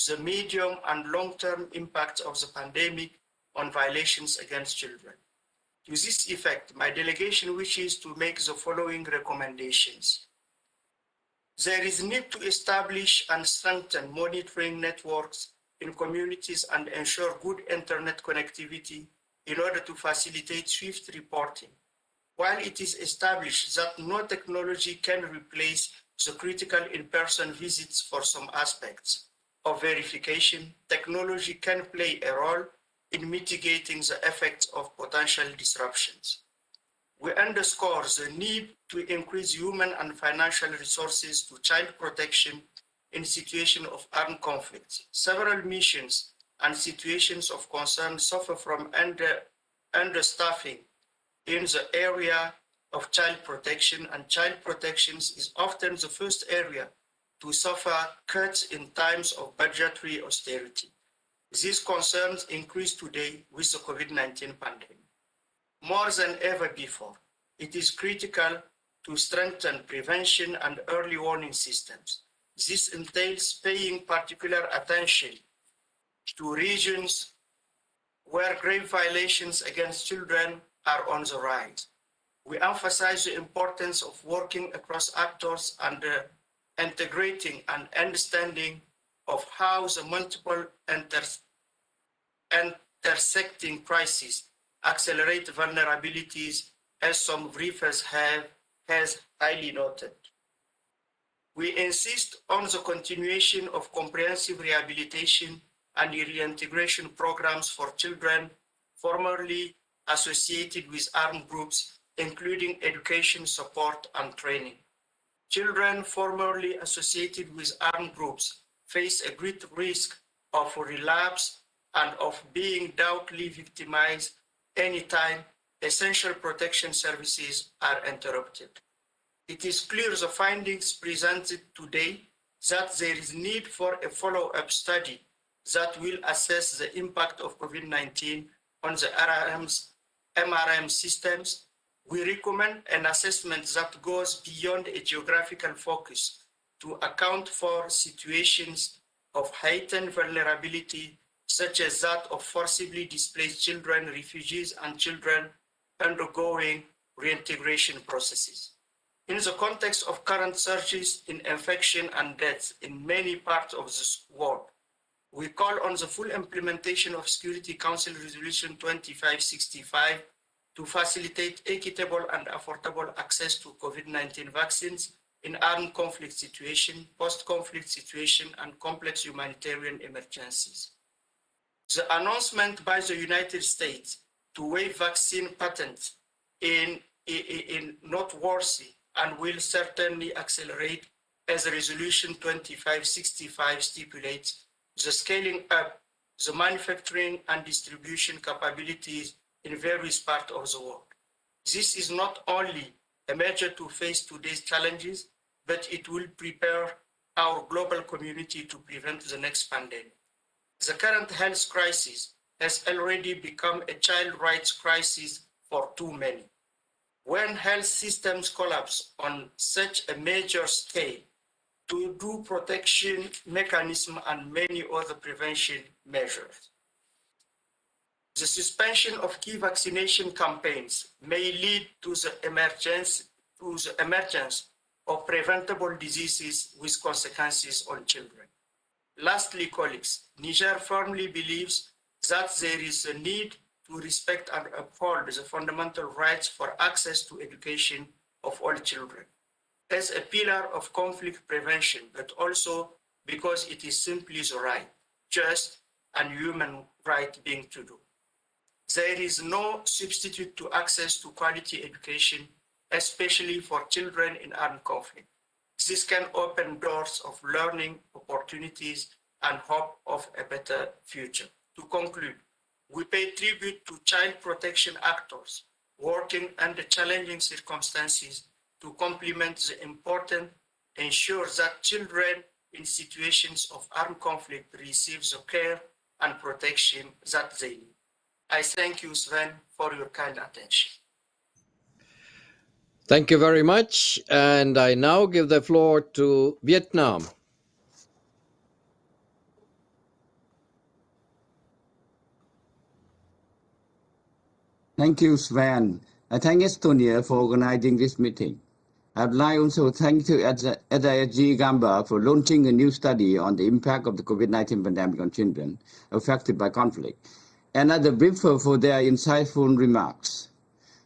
the medium and long-term impact of the pandemic on violations against children. To this effect, my delegation wishes to make the following recommendations. There is need to establish and strengthen monitoring networks in communities and ensure good internet connectivity in order to facilitate swift reporting. While it is established that no technology can replace the critical in-person visits for some aspects of verification, technology can play a role in mitigating the effects of potential disruptions. We underscore the need to increase human and financial resources to child protection in situations of armed conflict. Several missions and situations of concern suffer from understaffing in the area of child protection, and child protection is often the first area to suffer cuts in times of budgetary austerity. These concerns increase today with the COVID-19 pandemic. More than ever before, it is critical to strengthen prevention and early warning systems. This entails paying particular attention to regions where grave violations against children are on the rise. We emphasize the importance of working across actors and integrating an understanding of how the multiple intersecting crises accelerate vulnerabilities, as some briefers has highly noted. We insist on the continuation of comprehensive rehabilitation and reintegration programs for children formerly associated with armed groups, including education, support, and training. Children formerly associated with armed groups face a great risk of relapse and of being doubtfully victimized anytime essential protection services are interrupted. It is clear the findings presented today that there is need for a follow-up study that will assess the impact of COVID-19 on the MRM systems. We recommend an assessment that goes beyond a geographical focus to account for situations of heightened vulnerability, such as that of forcibly displaced children, refugees, and children undergoing reintegration processes. In the context of current surges in infection and deaths in many parts of the world, we call on the full implementation of Security Council Resolution 2565 to facilitate equitable and affordable access to COVID-19 vaccines in armed conflict situation, post-conflict situation, and complex humanitarian emergencies. The announcement by the United States to waive vaccine patents is noteworthy and will certainly accelerate as Resolution 2565 stipulates the scaling up the manufacturing and distribution capabilities in various parts of the world. This is not only a measure to face today's challenges, but it will prepare our global community to prevent the next pandemic. The current health crisis has already become a child rights crisis for too many. When health systems collapse on such a major scale, to do protection mechanism and many other prevention measures. The suspension of key vaccination campaigns may lead to the emergence of preventable diseases with consequences on children. Lastly, colleagues, Niger firmly believes that there is a need to respect and uphold the fundamental rights for access to education of all children, as a pillar of conflict prevention, but also because it is simply the right, just, and human right thing to do. There is no substitute to access to quality education, especially for children in armed conflict. This can open doors of learning, opportunities, and hope of a better future. To conclude, we pay tribute to child protection actors working under challenging circumstances to complement the important ensure that children in situations of armed conflict receive the care and protection that they need. I thank you, Sven, for your kind attention. Thank you very much. And I now give the floor to Vietnam. Thank you, Sven. I thank Estonia for organizing this meeting. I'd like also to thank SISG Gamba for launching a new study on the impact of the COVID-19 pandemic on children affected by conflict, and other briefer for their insightful remarks.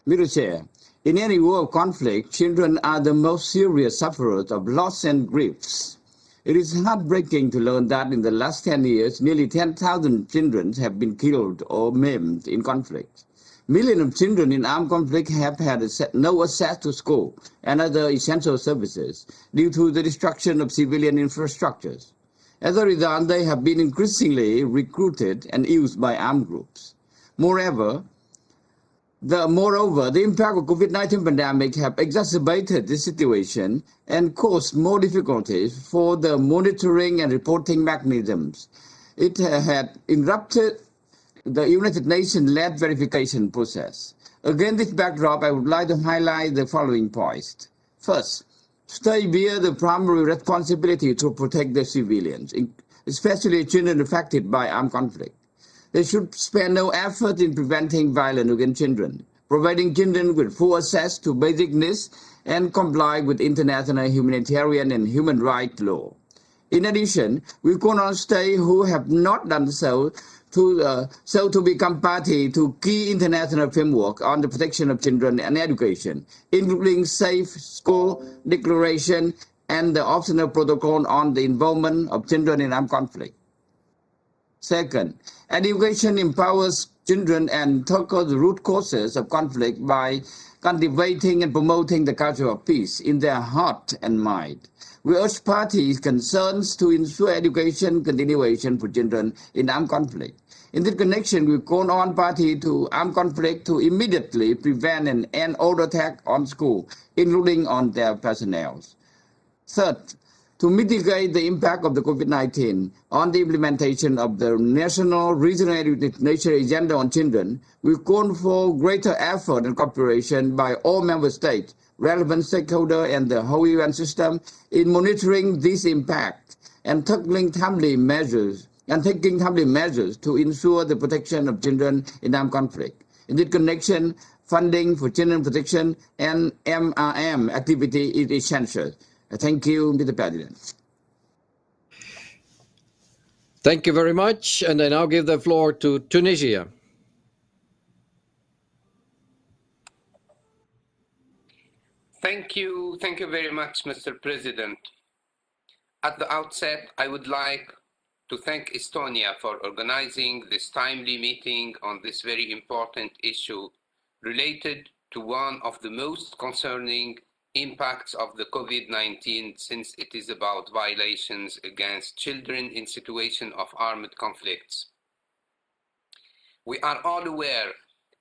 Mr. Chair, in any war of conflict, children are the most serious sufferers of loss and griefs. It is heartbreaking to learn that in the last 10 years, nearly 10,000 children have been killed or maimed in conflict. Millions of children in armed conflict have had no access to school and other essential services due to the destruction of civilian infrastructures. As a result, they have been increasingly recruited and used by armed groups. Moreover, the impact of COVID-19 pandemic have exacerbated this situation and caused more difficulties for the monitoring and reporting mechanisms. It had interrupted the United Nations-led verification process. Against this backdrop, I would like to highlight the following points. First, states bear the primary responsibility to protect the civilians, especially children affected by armed conflict. They should spare no effort in preventing violence against children, providing children with full access to basic needs and comply with international humanitarian and human rights law. In addition, we call on states who have not done so to become party to key international framework on the protection of children and education, including Safe School Declaration and the optional protocol on the involvement of children in armed conflict. Second, education empowers children and tackles the root causes of conflict by cultivating and promoting the culture of peace in their heart and mind. We urge parties concerned to ensure education continuation for children in armed conflict. In this connection, we call on parties to armed conflict to immediately prevent and end all attack on schools, including on their personnel. Third, to mitigate the impact of the COVID-19 on the implementation of the National Regional Education Agenda on Children, we call for greater effort and cooperation by all member states, relevant stakeholders, and the whole UN system in monitoring this impact and taking timely measures to ensure the protection of children in armed conflict. In this connection, funding for children protection and MRM activity is essential. Thank you, Mr. President. Thank you very much. And I now give the floor to Tunisia. Thank you very much, Mr. President. At the outset, I would like to thank Estonia for organizing this timely meeting on this very important issue related to one of the most concerning impacts of the COVID-19, since it is about violations against children in situations of armed conflicts. We are all aware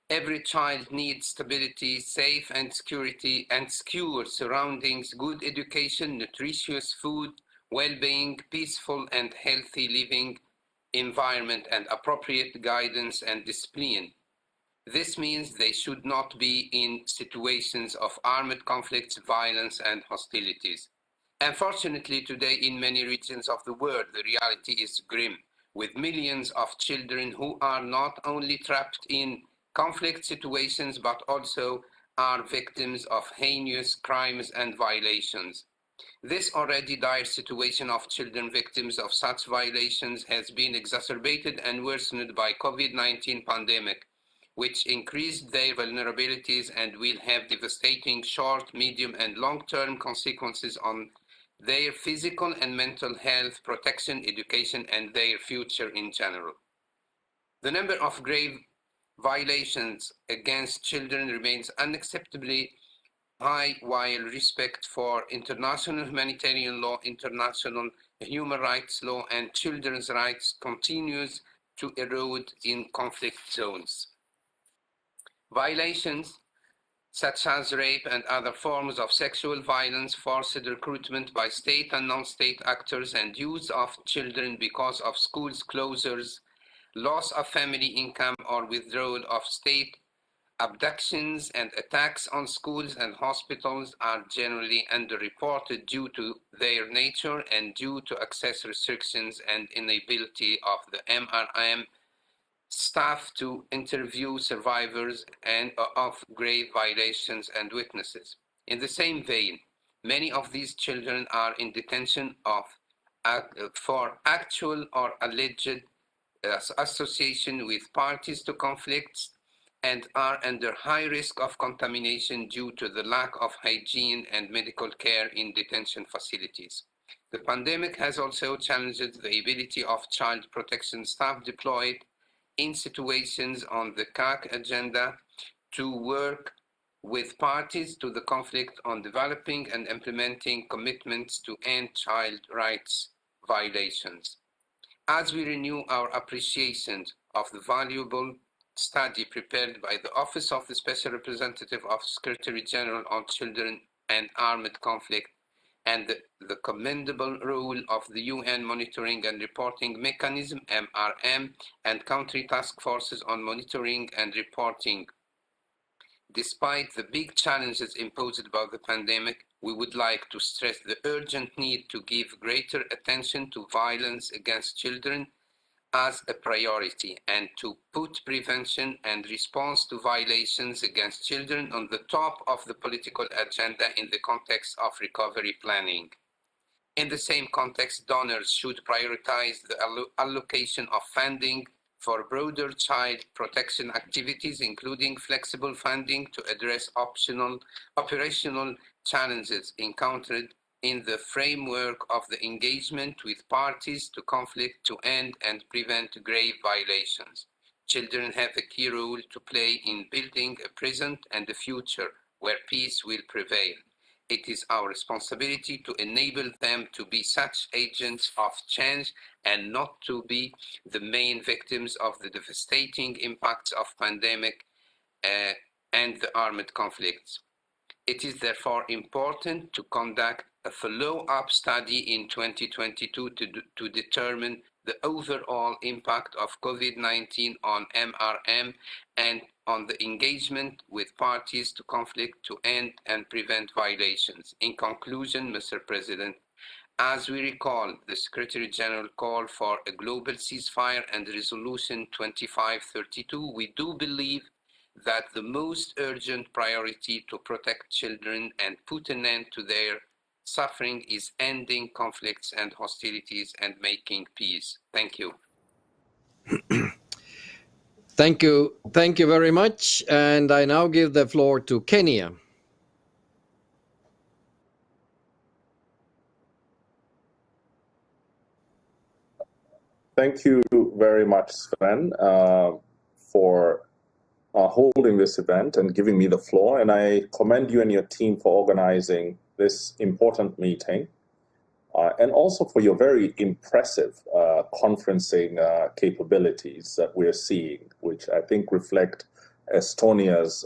every child needs stability, safe and secure surroundings, good education, nutritious food, well-being, peaceful and healthy living environment, and appropriate guidance and discipline. This means they should not be in situations of armed conflicts, violence, and hostilities. Unfortunately, today in many regions of the world, the reality is grim, with millions of children who are not only trapped in conflict situations, but also are victims of heinous crimes and violations. This already dire situation of children victims of such violations has been exacerbated and worsened by COVID-19 pandemic, which increased their vulnerabilities and will have devastating short, medium, and long-term consequences on their physical and mental health, protection, education, and their future in general. The number of grave violations against children remains unacceptably high, while respect for international humanitarian law, international human rights law, and children's rights continues to erode in conflict zones. Violations such as rape and other forms of sexual violence, forced recruitment by state and non-state actors, and use of children because of schools closures, loss of family income, or withdrawal of state, abductions and attacks on schools and hospitals are generally underreported due to their nature and due to access restrictions and inability of the MRM staff to interview survivors and of grave violations and witnesses. In the same vein, many of these children are in detention for actual or alleged association with parties to conflicts and are under high risk of contamination due to the lack of hygiene and medical care in detention facilities. The pandemic has also challenged the ability of child protection staff deployed in situations on the CAC agenda to work with parties to the conflict on developing and implementing commitments to end child rights violations. As we renew our appreciation of the valuable study prepared by the Office of the Special Representative of Secretary General on Children and Armed Conflict and the commendable role of the UN Monitoring and Reporting Mechanism, MRM, and country task forces on monitoring and reporting. Despite the big challenges imposed by the pandemic, we would like to stress the urgent need to give greater attention to violence against children as a priority and to put prevention and response to violations against children on the top of the political agenda in the context of recovery planning. In the same context, donors should prioritize the allocation of funding for broader child protection activities, including flexible funding to address operational challenges encountered in the framework of the engagement with parties to conflict to end and prevent grave violations. Children have a key role to play in building a present and a future where peace will prevail. It is our responsibility to enable them to be such agents of change and not to be the main victims of the devastating impacts of pandemic and the armed conflicts. It is therefore important to conduct a follow-up study in 2022 to determine the overall impact of COVID-19 on MRM and on the engagement with parties to conflict to end and prevent violations. In conclusion, Mr. President, as we recall the Secretary General call for a global ceasefire and Resolution 2532, we do believe that the most urgent priority to protect children and put an end to their suffering is ending conflicts and hostilities and making peace. Thank you. Thank you. Thank you very much. And I now give the floor to Kenya. Thank you very much, Sven, for holding this event and giving me the floor, and I commend you and your team for organizing this important meeting, and also for your very impressive conferencing capabilities that we're seeing, which I think reflect Estonia's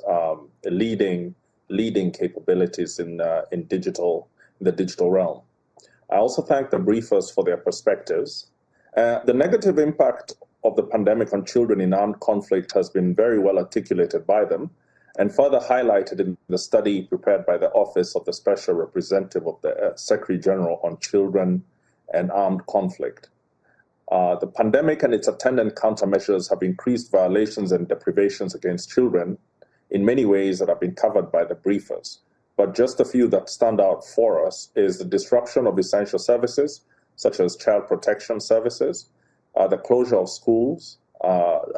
leading capabilities in the digital realm. I also thank the briefers for their perspectives. The negative impact of the pandemic on children in armed conflict has been very well articulated by them and further highlighted in the study prepared by the Office of the Special Representative of the Secretary General on Children and Armed Conflict. The pandemic and its attendant countermeasures have increased violations and deprivations against children in many ways that have been covered by the briefers. But just a few that stand out for us is the disruption of essential services, such as child protection services. The closure of schools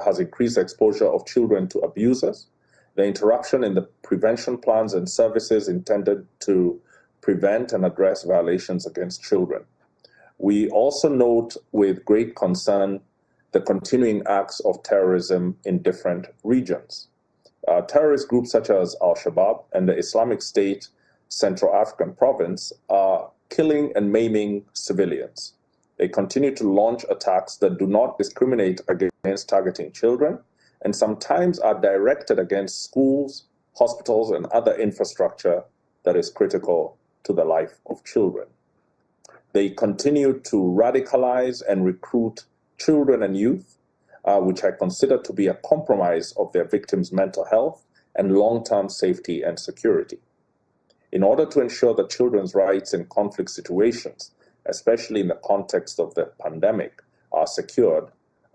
has increased exposure of children to abusers. The interruption in the prevention plans and services intended to prevent and address violations against children. We also note with great concern the continuing acts of terrorism in different regions. Terrorist groups such as Al-Shabaab and the Islamic State Central African Province are killing and maiming civilians. They continue to launch attacks that do not discriminate against targeting children and sometimes are directed against schools, hospitals, and other infrastructure that is critical to the life of children. They continue to radicalize and recruit children and youth, which I consider to be a compromise of their victims' mental health and long-term safety and security. In order to ensure that children's rights in conflict situations, especially in the context of the pandemic, are secured,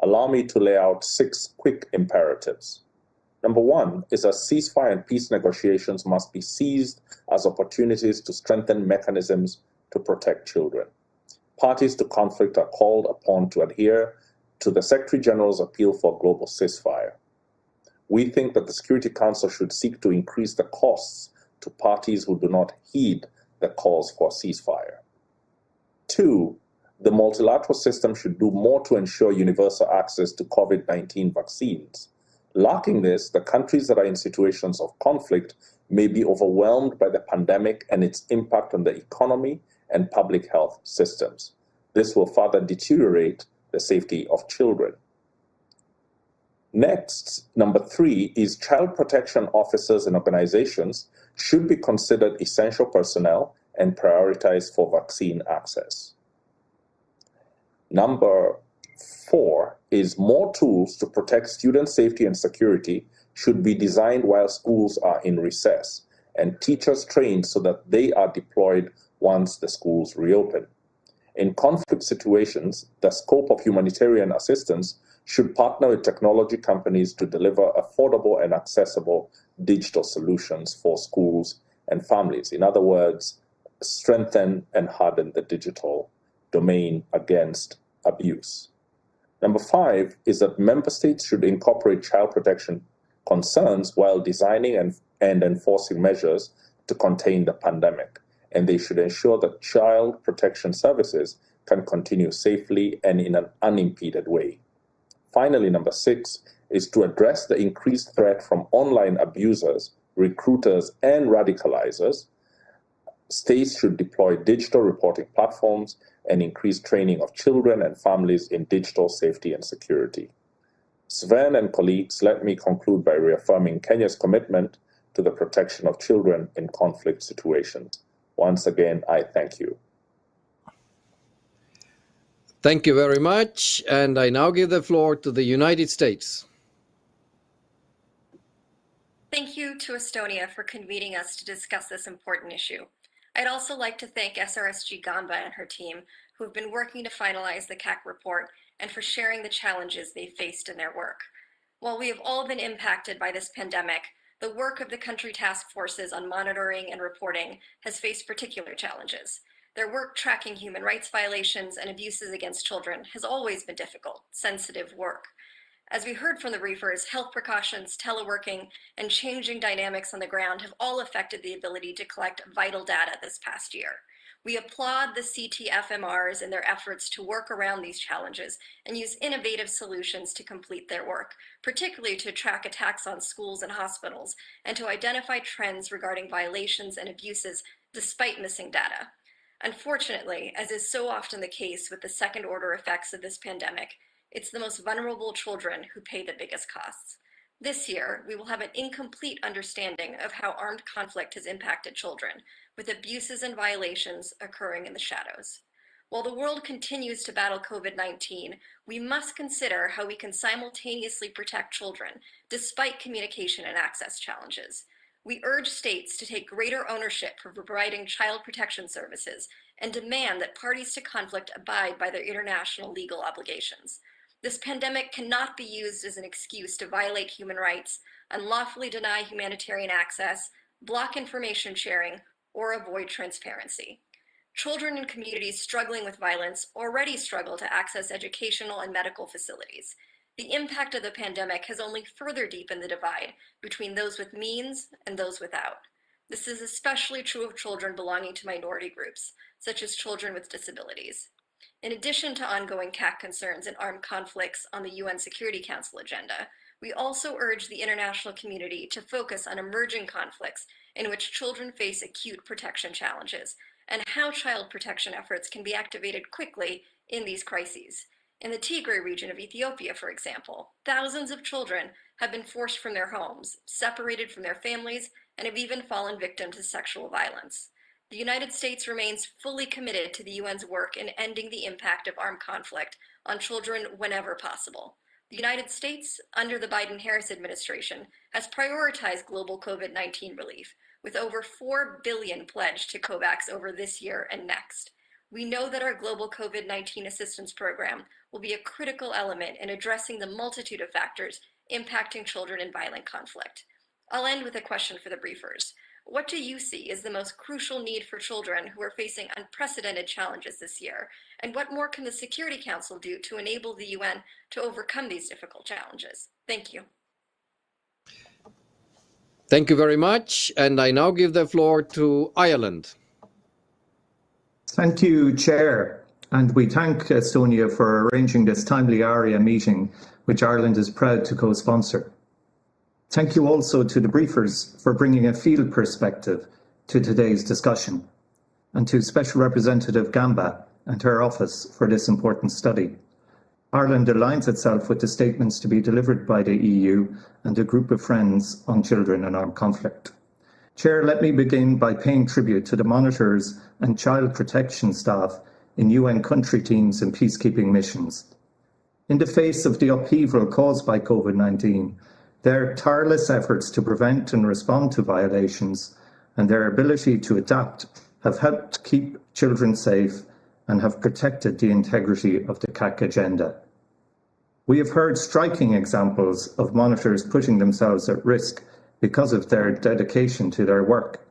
allow me to lay out 6 quick imperatives. Number 1 is that ceasefire and peace negotiations must be seized as opportunities to strengthen mechanisms to protect children. Parties to conflict are called upon to adhere to the Secretary General's appeal for global ceasefire. We think that the Security Council should seek to increase the costs to parties who do not heed the calls for ceasefire. 2, the multilateral system should do more to ensure universal access to COVID-19 vaccines. Lacking this, the countries that are in situations of conflict may be overwhelmed by the pandemic and its impact on the economy and public health systems. This will further deteriorate the safety of children. Next, number 3 is child protection officers and organizations should be considered essential personnel and prioritized for vaccine access. Number 4 is more tools to protect student safety and security should be designed while schools are in recess and teachers trained so that they are deployed once the schools reopen. In conflict situations, the scope of humanitarian assistance should partner with technology companies to deliver affordable and accessible digital solutions for schools and families. In other words, strengthen and harden the digital domain against abuse. Number 5 is that member states should incorporate child protection concerns while designing and enforcing measures to contain the pandemic. And they should ensure that child protection services can continue safely and in an unimpeded way. Finally, number 6 is to address the increased threat from online abusers, recruiters, and radicalizers. States should deploy digital reporting platforms and increase training of children and families in digital safety and security. Sven and colleagues, let me conclude by reaffirming Kenya's commitment to the protection of children in conflict situations. Once again, I thank you. Thank you very much. And I now give the floor to the United States. Thank you to Estonia for convening us to discuss this important issue. I'd also like to thank SRSG Gamba and her team, who have been working to finalize the CAC report and for sharing the challenges they faced in their work. While we have all been impacted by this pandemic, the work of the country task forces on monitoring and reporting has faced particular challenges. Their work tracking human rights violations and abuses against children has always been difficult, sensitive work. As we heard from the briefers, health precautions, teleworking, and changing dynamics on the ground have all affected the ability to collect vital data this past year. We applaud the CTFMRs in their efforts to work around these challenges and use innovative solutions to complete their work, particularly to track attacks on schools and hospitals, and to identify trends regarding violations and abuses despite missing data. Unfortunately, as is so often the case with the second-order effects of this pandemic, it's the most vulnerable children who pay the biggest costs. This year, we will have an incomplete understanding of how armed conflict has impacted children, with abuses and violations occurring in the shadows. While the world continues to battle COVID-19, we must consider how we can simultaneously protect children despite communication and access challenges. We urge states to take greater ownership for providing child protection services and demand that parties to conflict abide by their international legal obligations. This pandemic cannot be used as an excuse to violate human rights, unlawfully deny humanitarian access, block information sharing, or avoid transparency. Children in communities struggling with violence already struggle to access educational and medical facilities. The impact of the pandemic has only further deepened the divide between those with means and those without. This is especially true of children belonging to minority groups, such as children with disabilities. In addition to ongoing CAC concerns and armed conflicts on the UN Security Council agenda, we also urge the international community to focus on emerging conflicts in which children face acute protection challenges and how child protection efforts can be activated quickly in these crises. In the Tigray region of Ethiopia, for example, thousands of children have been forced from their homes, separated from their families, and have even fallen victim to sexual violence. The United States remains fully committed to the UN's work in ending the impact of armed conflict on children whenever possible. The United States, under the Biden-Harris administration, has prioritized global COVID-19 relief, with over $4 billion pledged to COVAX over this year and next. We know that our global COVID-19 assistance program will be a critical element in addressing the multitude of factors impacting children in violent conflict. I'll end with a question for the briefers. What do you see as the most crucial need for children who are facing unprecedented challenges this year? And what more can the Security Council do to enable the UN to overcome these difficult challenges? Thank you. Thank you very much. And I now give the floor to Ireland. Thank you, Chair. And we thank Estonia for arranging this timely Arria meeting, which Ireland is proud to co-sponsor. Thank you also to the briefers for bringing a field perspective to today's discussion, and to Special Representative Gamba and her office for this important study. Ireland aligns itself with the statements to be delivered by the EU and a group of friends on children in armed conflict. Chair, let me begin by paying tribute to the monitors and child protection staff in UN country teams and peacekeeping missions. In the face of the upheaval caused by COVID-19, their tireless efforts to prevent and respond to violations and their ability to adapt have helped keep children safe and have protected the integrity of the CAC agenda. We have heard striking examples of monitors putting themselves at risk because of their dedication to their work.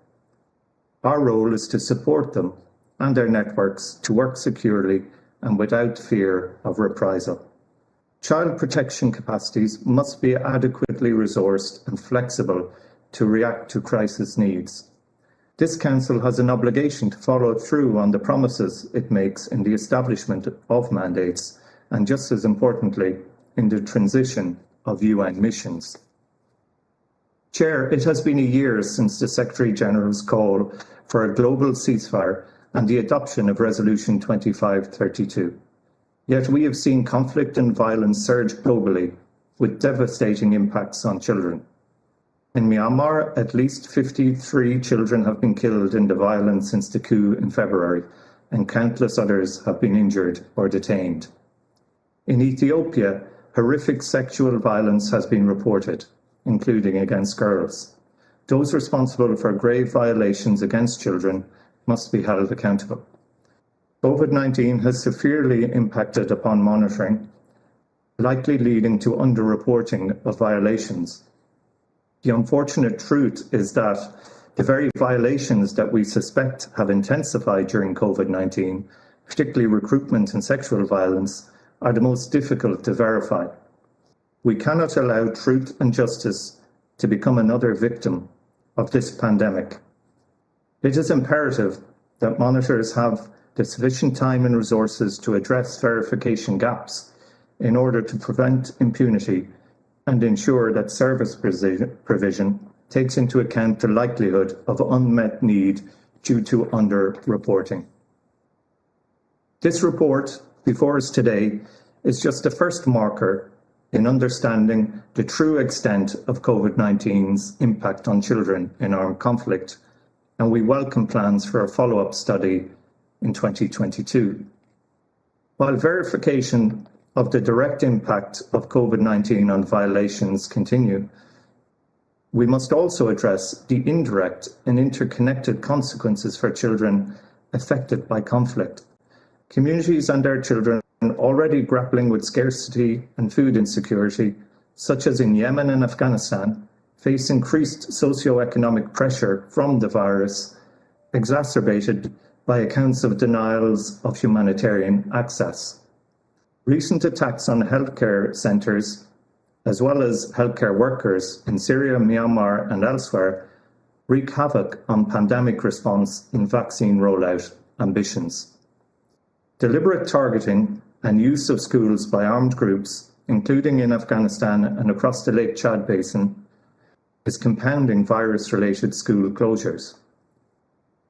Our role is to support them and their networks to work securely and without fear of reprisal. Child protection capacities must be adequately resourced and flexible to react to crisis needs. This Council has an obligation to follow through on the promises it makes in the establishment of mandates and, just as importantly, in the transition of UN missions. Chair, it has been a year since the Secretary-General's call for a global ceasefire and the adoption of Resolution 2532. Yet we have seen conflict and violence surge globally, with devastating impacts on children. In Myanmar, at least 53 children have been killed in the violence since the coup in February, and countless others have been injured or detained. In Ethiopia, horrific sexual violence has been reported, including against girls. Those responsible for grave violations against children must be held accountable. COVID-19 has severely impacted upon monitoring, likely leading to underreporting of violations. The unfortunate truth is that the very violations that we suspect have intensified during COVID-19, particularly recruitment and sexual violence, are the most difficult to verify. We cannot allow truth and justice to become another victim of this pandemic. It is imperative that monitors have the sufficient time and resources to address verification gaps in order to prevent impunity and ensure that service provision takes into account the likelihood of unmet need due to under-reporting. This report before us today is just the first marker in understanding the true extent of COVID-19's impact on children in armed conflict, and we welcome plans for a follow-up study in 2022. While verification of the direct impact of COVID-19 on violations continue, we must also address the indirect and interconnected consequences for children affected by conflict. Communities and their children already grappling with scarcity and food insecurity, such as in Yemen and Afghanistan, face increased socio-economic pressure from the virus, exacerbated by accounts of denials of humanitarian access. Recent attacks on healthcare centres, as well as healthcare workers in Syria, Myanmar and elsewhere, wreak havoc on pandemic response and vaccine rollout ambitions. Deliberate targeting and use of schools by armed groups, including in Afghanistan and across the Lake Chad Basin, is compounding virus-related school closures.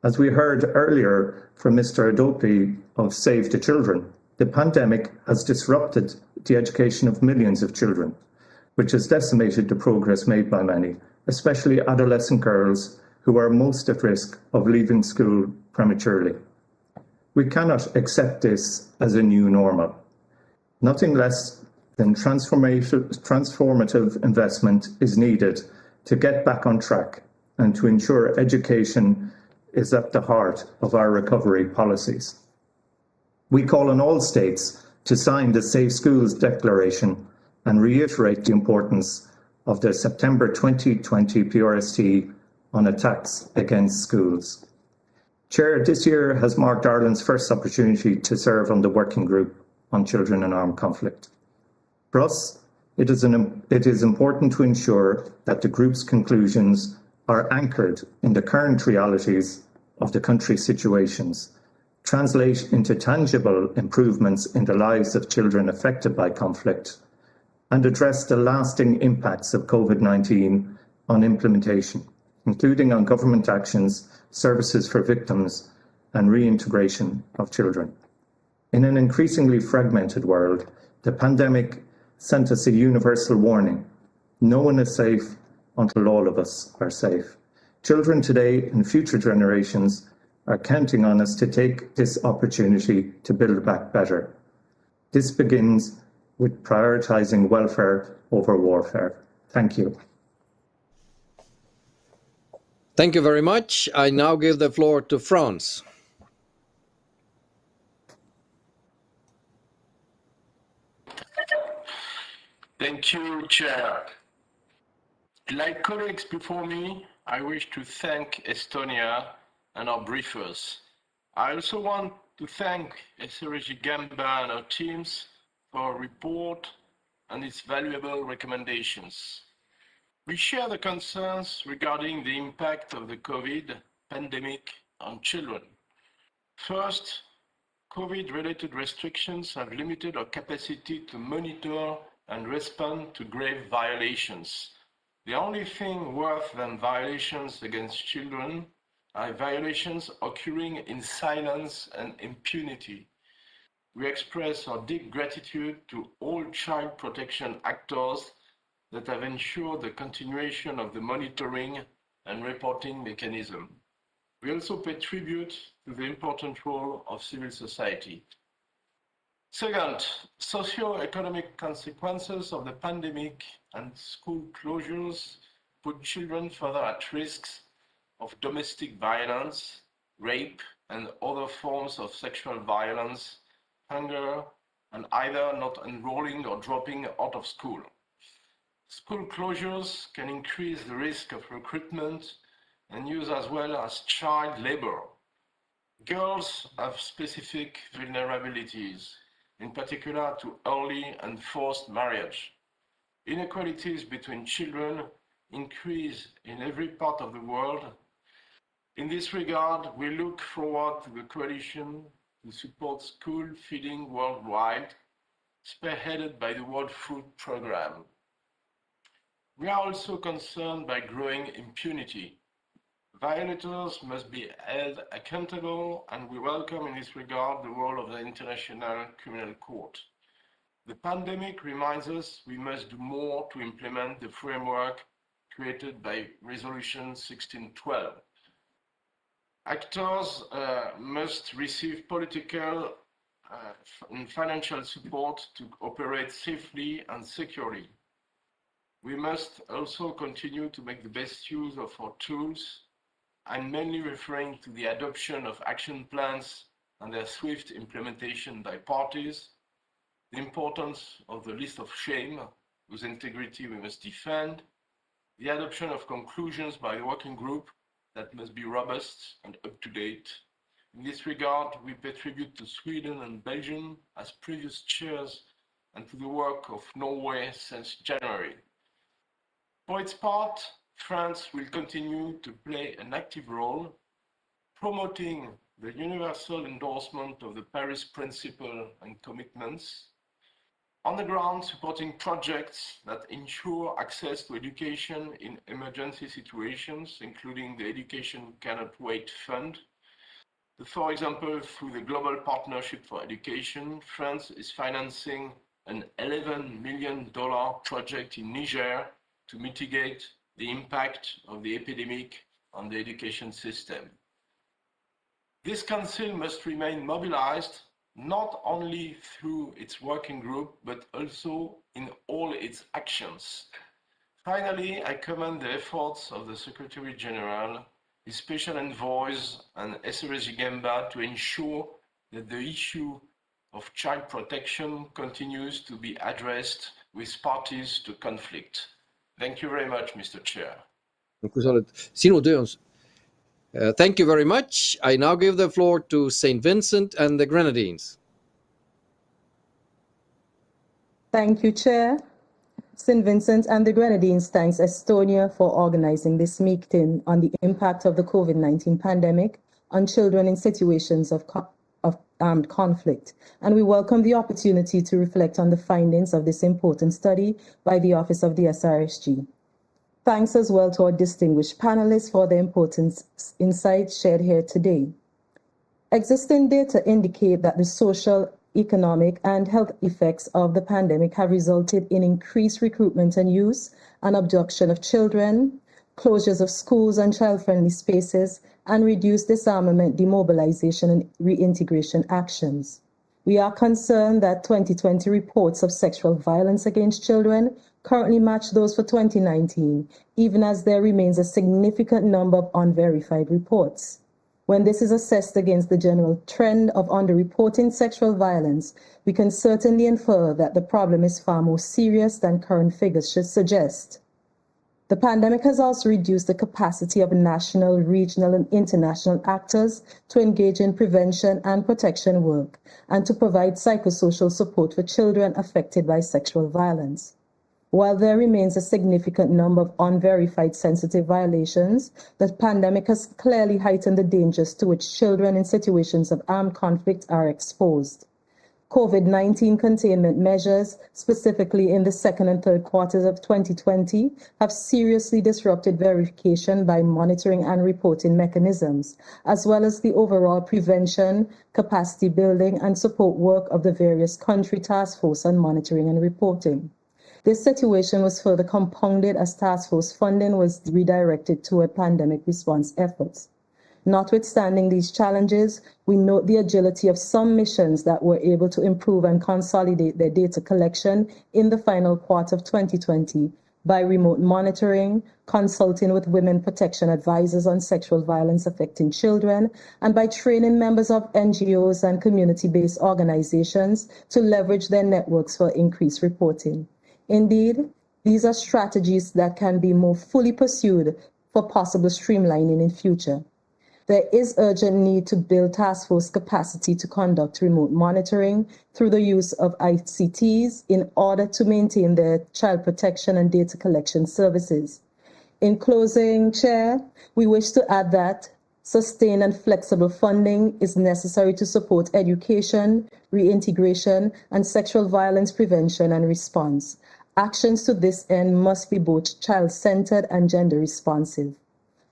As we heard earlier from Mr. Adopi of Save the Children, the pandemic has disrupted the education of millions of children, which has decimated the progress made by many, especially adolescent girls who are most at risk of leaving school prematurely. We cannot accept this as a new normal. Nothing less than transformative investment is needed to get back on track and to ensure education is at the heart of our recovery policies. We call on all states to sign the Safe Schools Declaration and reiterate the importance of the September 2020 PRST on attacks against schools. Chair, this year has marked Ireland's first opportunity to serve on the Working Group on Children in Armed Conflict. For us, it is important to ensure that the group's conclusions are anchored in the current realities of the country's situations, translate into tangible improvements in the lives of children affected by conflict, and address the lasting impacts of COVID-19 on implementation, including on government actions, services for victims, and reintegration of children. In an increasingly fragmented world, the pandemic sent us a universal warning. No one is safe until all of us are safe. Children today and future generations are counting on us to take this opportunity to build back better. This begins with prioritising welfare over warfare. Thank you. Thank you very much. I now give the floor to Frans. Thank you, Chair. Like colleagues before me, I wish to thank Estonia and our briefers. I also want to thank SRG Gamba and our teams for our report and its valuable recommendations. We share the concerns regarding the impact of the COVID pandemic on children. First, COVID-related restrictions have limited our capacity to monitor and respond to grave violations. The only thing worse than violations against children are violations occurring in silence and impunity. We express our deep gratitude to all child protection actors that have ensured the continuation of the monitoring and reporting mechanism. We also pay tribute to the important role of civil society. Second, socio-economic consequences of the pandemic and school closures put children further at risk of domestic violence, rape, and other forms of sexual violence, hunger, and either not enrolling or dropping out of school. School closures can increase the risk of recruitment and use as well as child labor. Girls have specific vulnerabilities, in particular to early and forced marriage. Inequalities between children increase in every part of the world. In this regard, we look forward to the coalition to support school feeding worldwide, spearheaded by the World Food Programme. We are also concerned by growing impunity. Violators must be held accountable, and we welcome in this regard the role of the International Criminal Court. The pandemic reminds us we must do more to implement the framework created by Resolution 1612. Actors must receive political and financial support to operate safely and securely. We must also continue to make the best use of our tools. I'm mainly referring to the adoption of action plans and their swift implementation by parties, the importance of the list of shame, whose integrity we must defend, the adoption of conclusions by the working group that must be robust and up-to-date. In this regard, we pay tribute to Sweden and Belgium as previous chairs and to the work of Norway since January. For its part, France will continue to play an active role, promoting the universal endorsement of the Paris Principle and commitments, on the ground supporting projects that ensure access to education in emergency situations, including the Education Cannot Wait Fund. For example, through the Global Partnership for Education, France is financing an $11 million project in Niger to mitigate the impact of the epidemic on the education system. This Council must remain mobilized not only through its working group, but also in all its actions. Finally, I commend the efforts of the Secretary General, his special envoys, and SRSG Gamba to ensure that the issue of child protection continues to be addressed with parties to conflict. Thank you very much, Mr. Chair. Thank you very much. I now give the floor to St. Vincent and the Grenadines. Thank you, Chair. St. Vincent and the Grenadines thanks Estonia for organizing this meeting on the impact of the COVID-19 pandemic on children in situations of armed conflict. And we welcome the opportunity to reflect on the findings of this important study by the Office of the SRSG. Thanks as well to our distinguished panelists for the important insights shared here today. Existing data indicate that the social, economic, and health effects of the pandemic have resulted in increased recruitment and use and abduction of children, closures of schools and child-friendly spaces, and reduced disarmament, demobilization, and reintegration actions. We are concerned that 2020 reports of sexual violence against children currently match those for 2019, even as there remains a significant number of unverified reports. When this is assessed against the general trend of underreporting sexual violence, we can certainly infer that the problem is far more serious than current figures should suggest. The pandemic has also reduced the capacity of national, regional, and international actors to engage in prevention and protection work and to provide psychosocial support for children affected by sexual violence. While there remains a significant number of unverified sensitive violations, the pandemic has clearly heightened the dangers to which children in situations of armed conflict are exposed. COVID-19 containment measures, specifically in the second and third quarters of 2020, have seriously disrupted verification by monitoring and reporting mechanisms, as well as the overall prevention, capacity building, and support work of the various country task force on monitoring and reporting. This situation was further compounded as task force funding was redirected toward pandemic response efforts. Notwithstanding these challenges, we note the agility of some missions that were able to improve and consolidate their data collection in the final quarter of 2020 by remote monitoring, consulting with women protection advisors on sexual violence affecting children, and by training members of NGOs and community-based organizations to leverage their networks for increased reporting. Indeed, these are strategies that can be more fully pursued for possible streamlining in future. There is urgent need to build task force capacity to conduct remote monitoring through the use of ICTs in order to maintain their child protection and data collection services. In closing, Chair, we wish to add that Sustained and flexible funding is necessary to support education, reintegration, and sexual violence prevention and response. Actions to this end must be both child-centered and gender-responsive.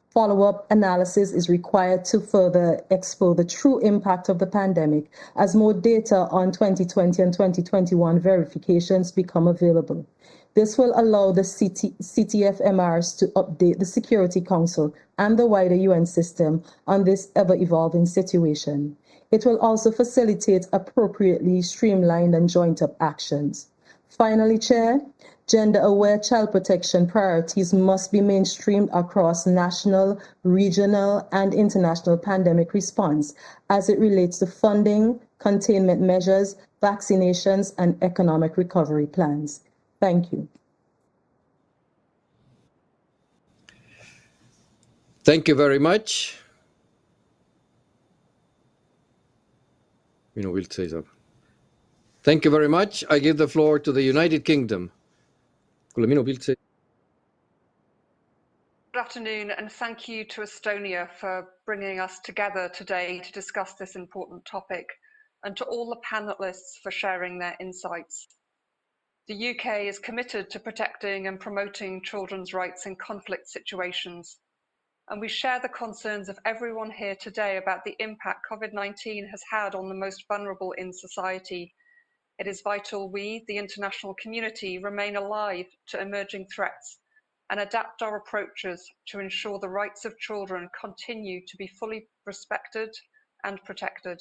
Follow-up analysis is required to further explore the true impact of the pandemic as more data on 2020 and 2021 verifications become available. This will allow the CTF-MRs to update the Security Council and the wider UN system on this ever-evolving situation. It will also facilitate appropriately streamlined and joined-up actions. Finally, Chair, gender-aware child protection priorities must be mainstreamed across national, regional, and international pandemic response as it relates to funding, containment measures, vaccinations, and economic recovery plans. Thank you. Thank you very much. We'll say so. Thank you very much. I give the floor to the United Kingdom. Good afternoon, and thank you to Estonia for bringing us together today to discuss this important topic, and to all the panelists for sharing their insights. The UK is committed to protecting and promoting children's rights in conflict situations, and we share the concerns of everyone here today about the impact COVID-19 has had on the most vulnerable in society. It is vital we, the international community, remain alive to emerging threats and adapt our approaches to ensure the rights of children continue to be fully respected and protected.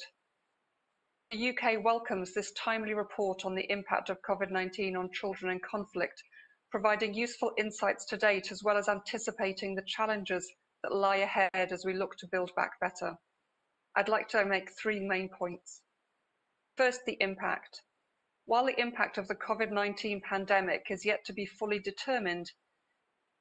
The UK welcomes this timely report on the impact of COVID-19 on children in conflict, providing useful insights to date as well as anticipating the challenges that lie ahead as we look to build back better. I'd like to make three main points. First, the impact. While the impact of the COVID-19 pandemic is yet to be fully determined,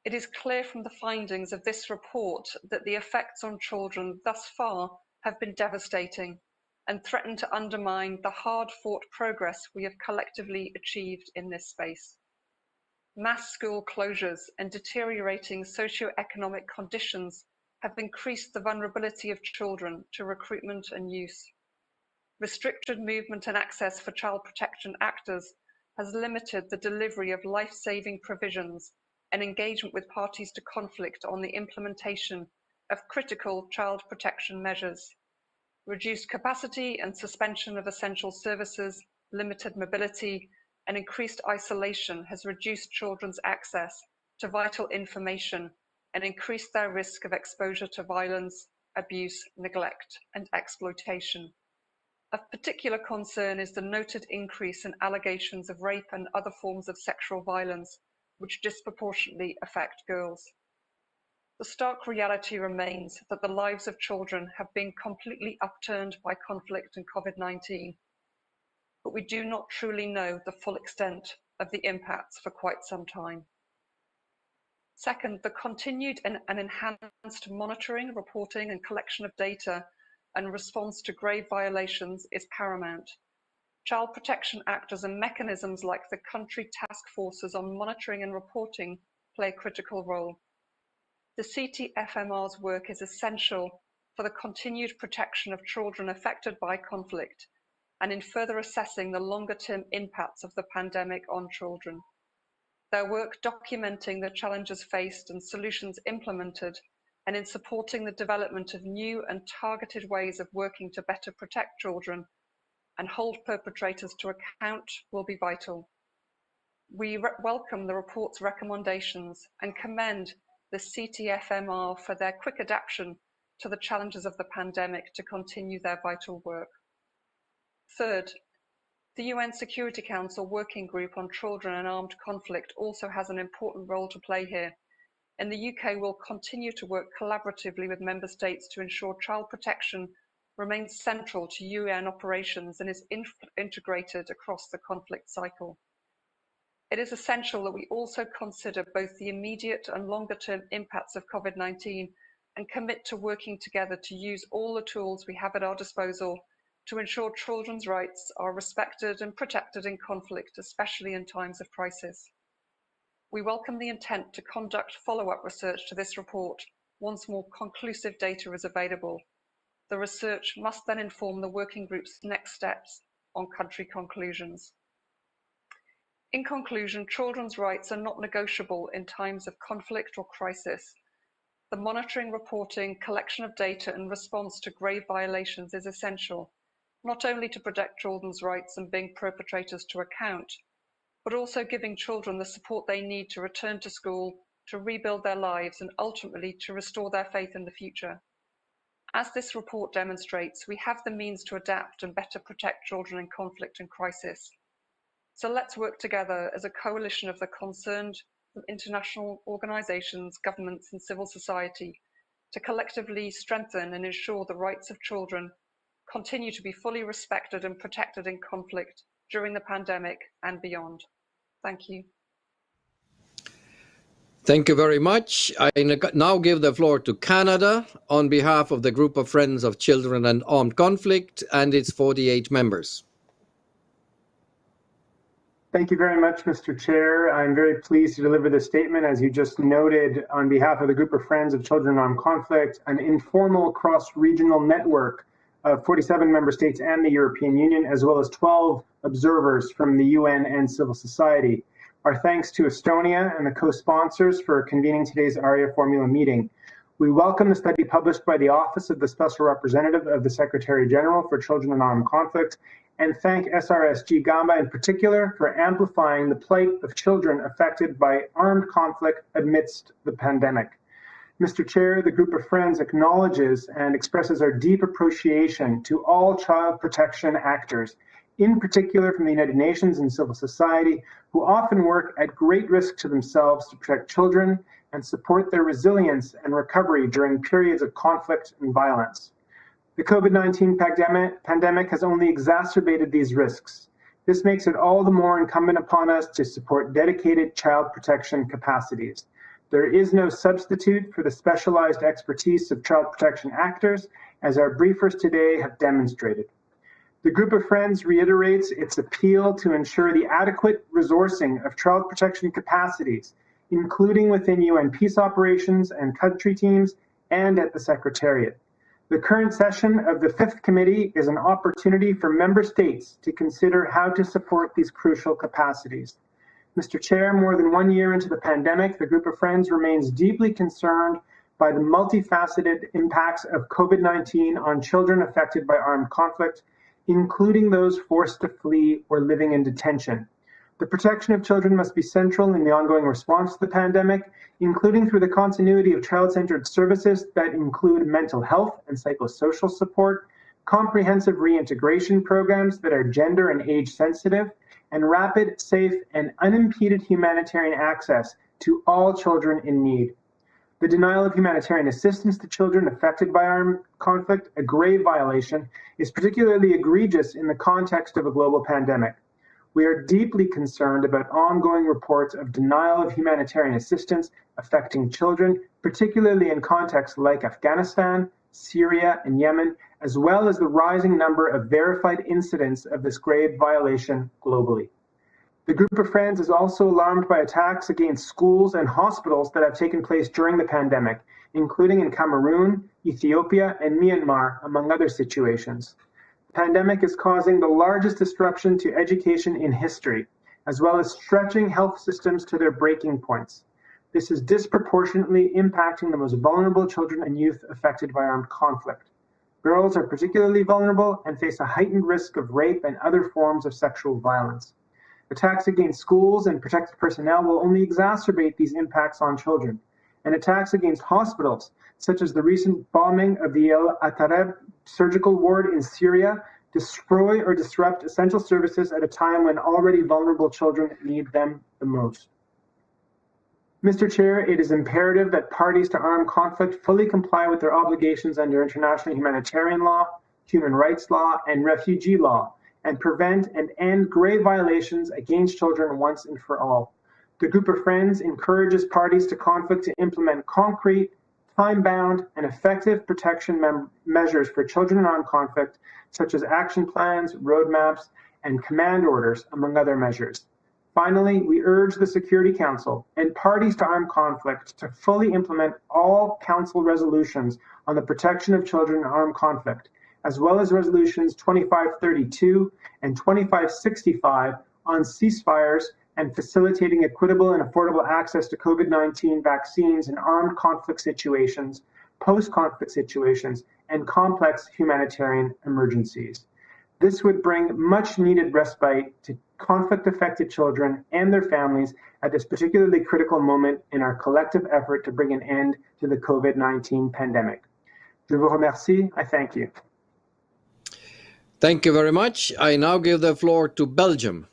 it is clear from the findings of this report that the effects on children thus far have been devastating and threaten to undermine the hard-fought progress we have collectively achieved in this space. Mass school closures and deteriorating socio-economic conditions have increased the vulnerability of children to recruitment and use. Restricted movement and access for child protection actors has limited the delivery of life-saving provisions and engagement with parties to conflict on the implementation of critical child protection measures. Reduced capacity and suspension of essential services, limited mobility, and increased isolation has reduced children's access to vital information and increased their risk of exposure to violence, abuse, neglect, and exploitation. Of particular concern is the noted increase in allegations of rape and other forms of sexual violence, which disproportionately affect girls. The stark reality remains that the lives of children have been completely upturned by conflict and COVID-19, but we do not truly know the full extent of the impacts for quite some time. Second, the continued and enhanced monitoring, reporting, and collection of data and response to grave violations is paramount. Child protection actors and mechanisms like the country task forces on monitoring and reporting play a critical role. The CTF-MR's work is essential for the continued protection of children affected by conflict and in further assessing the longer-term impacts of the pandemic on children. Their work documenting the challenges faced and solutions implemented, and in supporting the development of new and targeted ways of working to better protect children and hold perpetrators to account, will be vital. We welcome the report's recommendations and commend the CTF-MR for their quick adaptation to the challenges of the pandemic to continue their vital work. Third, the UN Security Council Working Group on Children and Armed Conflict also has an important role to play here, and the UK will continue to work collaboratively with Member States to ensure child protection remains central to UN operations and is integrated across the conflict cycle. It is essential that we also consider both the immediate and longer-term impacts of COVID-19 and commit to working together to use all the tools we have at our disposal to ensure children's rights are respected and protected in conflict, especially in times of crisis. We welcome the intent to conduct follow-up research to this report once more conclusive data is available. The research must then inform the working group's next steps on country conclusions. In conclusion, children's rights are not negotiable in times of conflict or crisis. The monitoring, reporting, collection of data and response to grave violations is essential, not only to protect children's rights and bring perpetrators to account, but also giving children the support they need to return to school, to rebuild their lives and ultimately to restore their faith in the future. As this report demonstrates, we have the means to adapt and better protect children in conflict and crisis. So let's work together as a coalition of the concerned international organisations, governments and civil society to collectively strengthen and ensure the rights of children continue to be fully respected and protected in conflict during the pandemic and beyond. Thank you. Thank you very much. I now give the floor to Canada on behalf of the Group of Friends of Children and Armed Conflict and its 48 members. Thank you very much, Mr. Chair. I'm very pleased to deliver this statement, as you just noted, on behalf of the Group of Friends of Children in Armed Conflict, an informal cross-regional network of 47 member states and the European Union, as well as 12 observers from the UN and civil society. Our thanks to Estonia and the co-sponsors for convening today's Arria-formula meeting. We welcome the study published by the Office of the Special Representative of the Secretary General for Children in Armed Conflict, and thank SRSG Gamba in particular for amplifying the plight of children affected by armed conflict amidst the pandemic. Mr. Chair, the Group of Friends acknowledges and expresses our deep appreciation to all child protection actors, in particular from the United Nations and civil society, who often work at great risk to themselves to protect children and support their resilience and recovery during periods of conflict and violence. The COVID-19 pandemic has only exacerbated these risks. This makes it all the more incumbent upon us to support dedicated child protection capacities. There is no substitute for the specialized expertise of child protection actors, as our briefers today have demonstrated. The Group of Friends reiterates its appeal to ensure the adequate resourcing of child protection capacities, including within UN peace operations and country teams and at the Secretariat. The current session of the Fifth Committee is an opportunity for member states to consider how to support these crucial capacities. Mr. Chair, more than 1 year into the pandemic, the Group of Friends remains deeply concerned by the multifaceted impacts of COVID-19 on children affected by armed conflict, including those forced to flee or living in detention. The protection of children must be central in the ongoing response to the pandemic, including through the continuity of child-centered services that include mental health and psychosocial support, comprehensive reintegration programs that are gender and age sensitive, and rapid, safe, and unimpeded humanitarian access to all children in need. The denial of humanitarian assistance to children affected by armed conflict, a grave violation, is particularly egregious in the context of a global pandemic. We are deeply concerned about ongoing reports of denial of humanitarian assistance affecting children, particularly in contexts like Afghanistan, Syria, and Yemen, as well as the rising number of verified incidents of this grave violation globally. The Group of Friends is also alarmed by attacks against schools and hospitals that have taken place during the pandemic, including in Cameroon, Ethiopia, and Myanmar, among other situations. The pandemic is causing the largest disruption to education in history, as well as stretching health systems to their breaking points. This is disproportionately impacting the most vulnerable children and youth affected by armed conflict. Girls are particularly vulnerable and face a heightened risk of rape and other forms of sexual violence. Attacks against schools and protected personnel will only exacerbate these impacts on children. And attacks against hospitals, such as the recent bombing of the El Atareb surgical ward in Syria, destroy or disrupt essential services at a time when already vulnerable children need them the most. Mr. Chair, it is imperative that parties to armed conflict fully comply with their obligations under international humanitarian law, human rights law, and refugee law, and prevent and end grave violations against children once and for all. The Group of Friends encourages parties to conflict to implement concrete, time-bound, and effective protection measures for children in armed conflict, such as action plans, roadmaps, and command orders, among other measures. Finally, we urge the Security Council and parties to armed conflict to fully implement all Council resolutions on the protection of children in armed conflict, as well as resolutions 2532 and 2565 on ceasefires and facilitating equitable and affordable access to COVID-19 vaccines in armed conflict situations, post-conflict situations, and complex humanitarian emergencies. This would bring much needed respite to conflict-affected children and their families at this particularly critical moment in our collective effort to bring an end to the COVID-19 pandemic. Je vous remercie. I thank you. Thank you very much. I now give the floor to Belgium.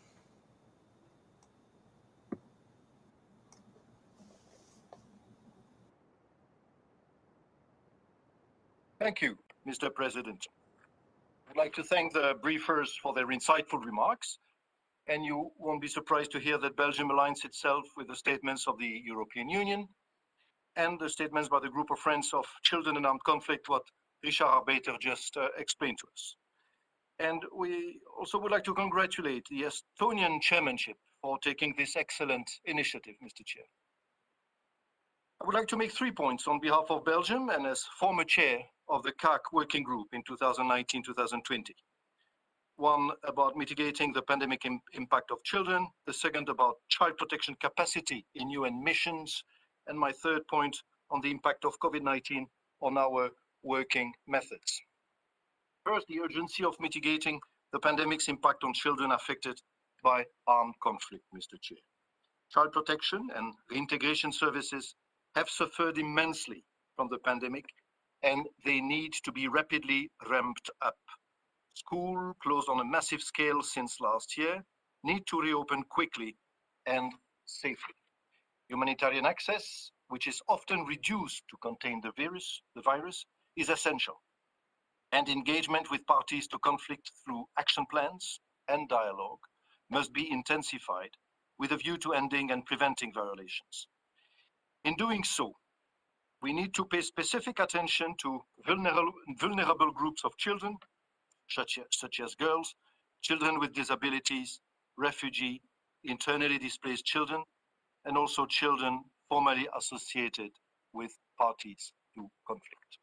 Thank you, Mr. President. I'd like to thank the briefers for their insightful remarks, and you won't be surprised to hear that Belgium aligns itself with the statements of the European Union and the statements by the Group of Friends of Children in Armed Conflict, what Richard Arbeiter just explained to us. And we also would like to congratulate the Estonian chairmanship for taking this excellent initiative, Mr. Chair. I would like to make 3 points on behalf of Belgium and as former chair of the CAC working group in 2019-2020. One about mitigating the pandemic impact of children, the second about child protection capacity in UN missions, and my third point on the impact of COVID-19 on our working methods. First, the urgency of mitigating the pandemic's impact on children affected by armed conflict, Mr. Chair. Child protection and reintegration services have suffered immensely from the pandemic, and they need to be rapidly ramped up. School, closed on a massive scale since last year, need to reopen quickly and safely. Humanitarian access, which is often reduced to contain the virus, is essential. And engagement with parties to conflict through action plans and dialogue must be intensified with a view to ending and preventing violations. In doing so, we need to pay specific attention to vulnerable groups of children, such as girls, children with disabilities, refugee, internally displaced children, and also children formerly associated with parties to conflict.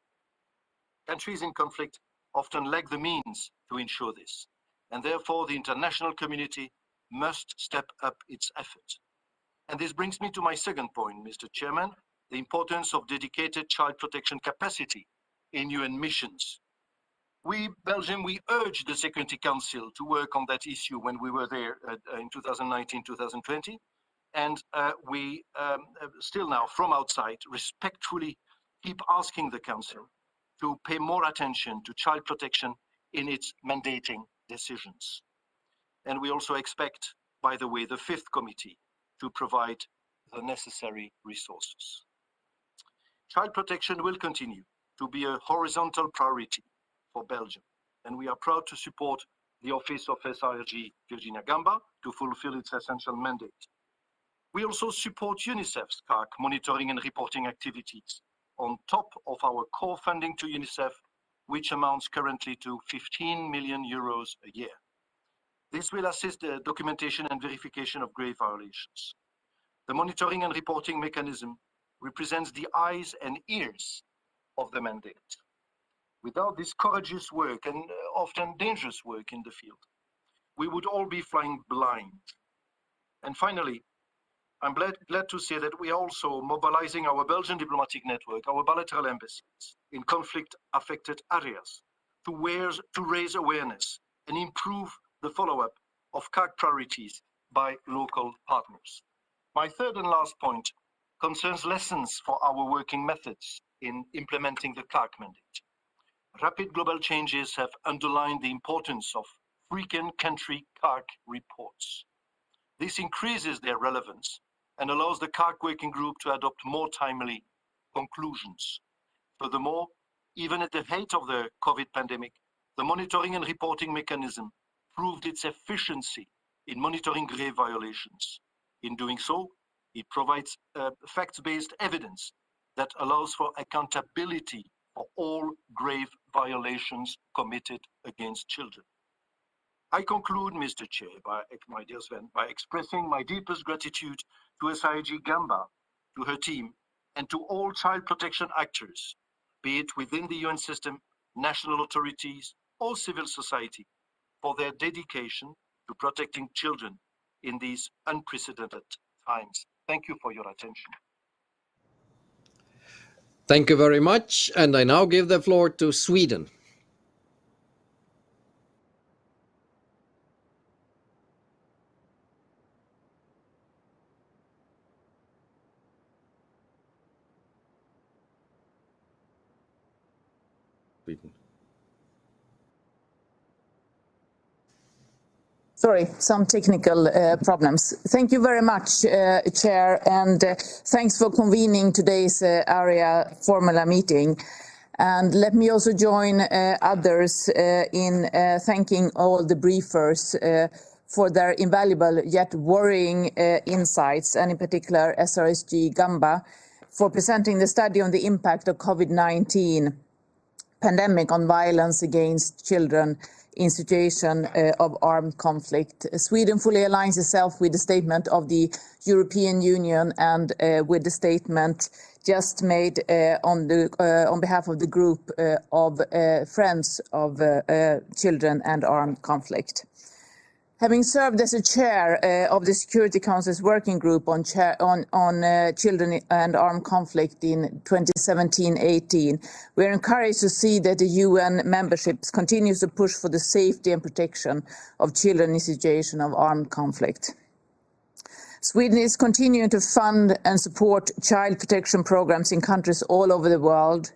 Countries in conflict often lack the means to ensure this, and therefore the international community must step up its effort. And this brings me to my second point, Mr. Chairman, the importance of dedicated child protection capacity in UN missions. We, Belgium, we urged the Security Council to work on that issue when we were there in 2019-2020, and we still now, from outside, respectfully keep asking the Council to pay more attention to child protection in its mandating decisions. And we also expect, by the way, the fifth committee to provide the necessary resources. Child protection will continue to be a horizontal priority for Belgium, and we are proud to support the Office of SRG Virginia Gamba to fulfill its essential mandate. We also support UNICEF's CAC monitoring and reporting activities on top of our core funding to UNICEF, which amounts currently to 15 million euros a year. This will assist the documentation and verification of grave violations. The monitoring and reporting mechanism represents the eyes and ears of the mandate. Without this courageous work and often dangerous work in the field, we would all be flying blind. And finally, I'm glad to say that we are also mobilizing our Belgian diplomatic network, our bilateral embassies in conflict-affected areas to raise awareness and improve the follow-up of CAC priorities by local partners. My third and last point concerns lessons for our working methods in implementing the CAC mandate. Rapid global changes have underlined the importance of frequent country CAC reports. This increases their relevance and allows the CAC working group to adopt more timely conclusions. Furthermore, even at the height of the COVID pandemic, the monitoring and reporting mechanism proved its efficiency in monitoring grave violations. In doing so, it provides facts-based evidence that allows for accountability for all grave violations committed against children. I conclude, Mr. Chair, my dear Sven, by expressing my deepest gratitude to SIG Gamba, to her team, and to all child protection actors, be it within the UN system, national authorities, or civil society, for their dedication to protecting children in these unprecedented times. Thank you for your attention. Thank you very much. And I now give the floor to Sweden. Sorry, some technical problems. Thank you very much, Chair, and thanks for convening today's Arria-formula meeting. And let me also join others in thanking all the briefers for their invaluable yet worrying insights, and in particular SRSG Gamba for presenting the study on the impact of COVID-19 pandemic on violence against children in situation of armed conflict. Sweden fully aligns itself with the statement of the European Union and with the statement just made on behalf of the group of Friends of Children and Armed Conflict. Having served as a chair of the Security Council's working group on children and armed conflict in 2017-18, we are encouraged to see that the UN memberships continues to push for the safety and protection of children in situation of armed conflict. Sweden is continuing to fund and support child protection programs in countries all over the world,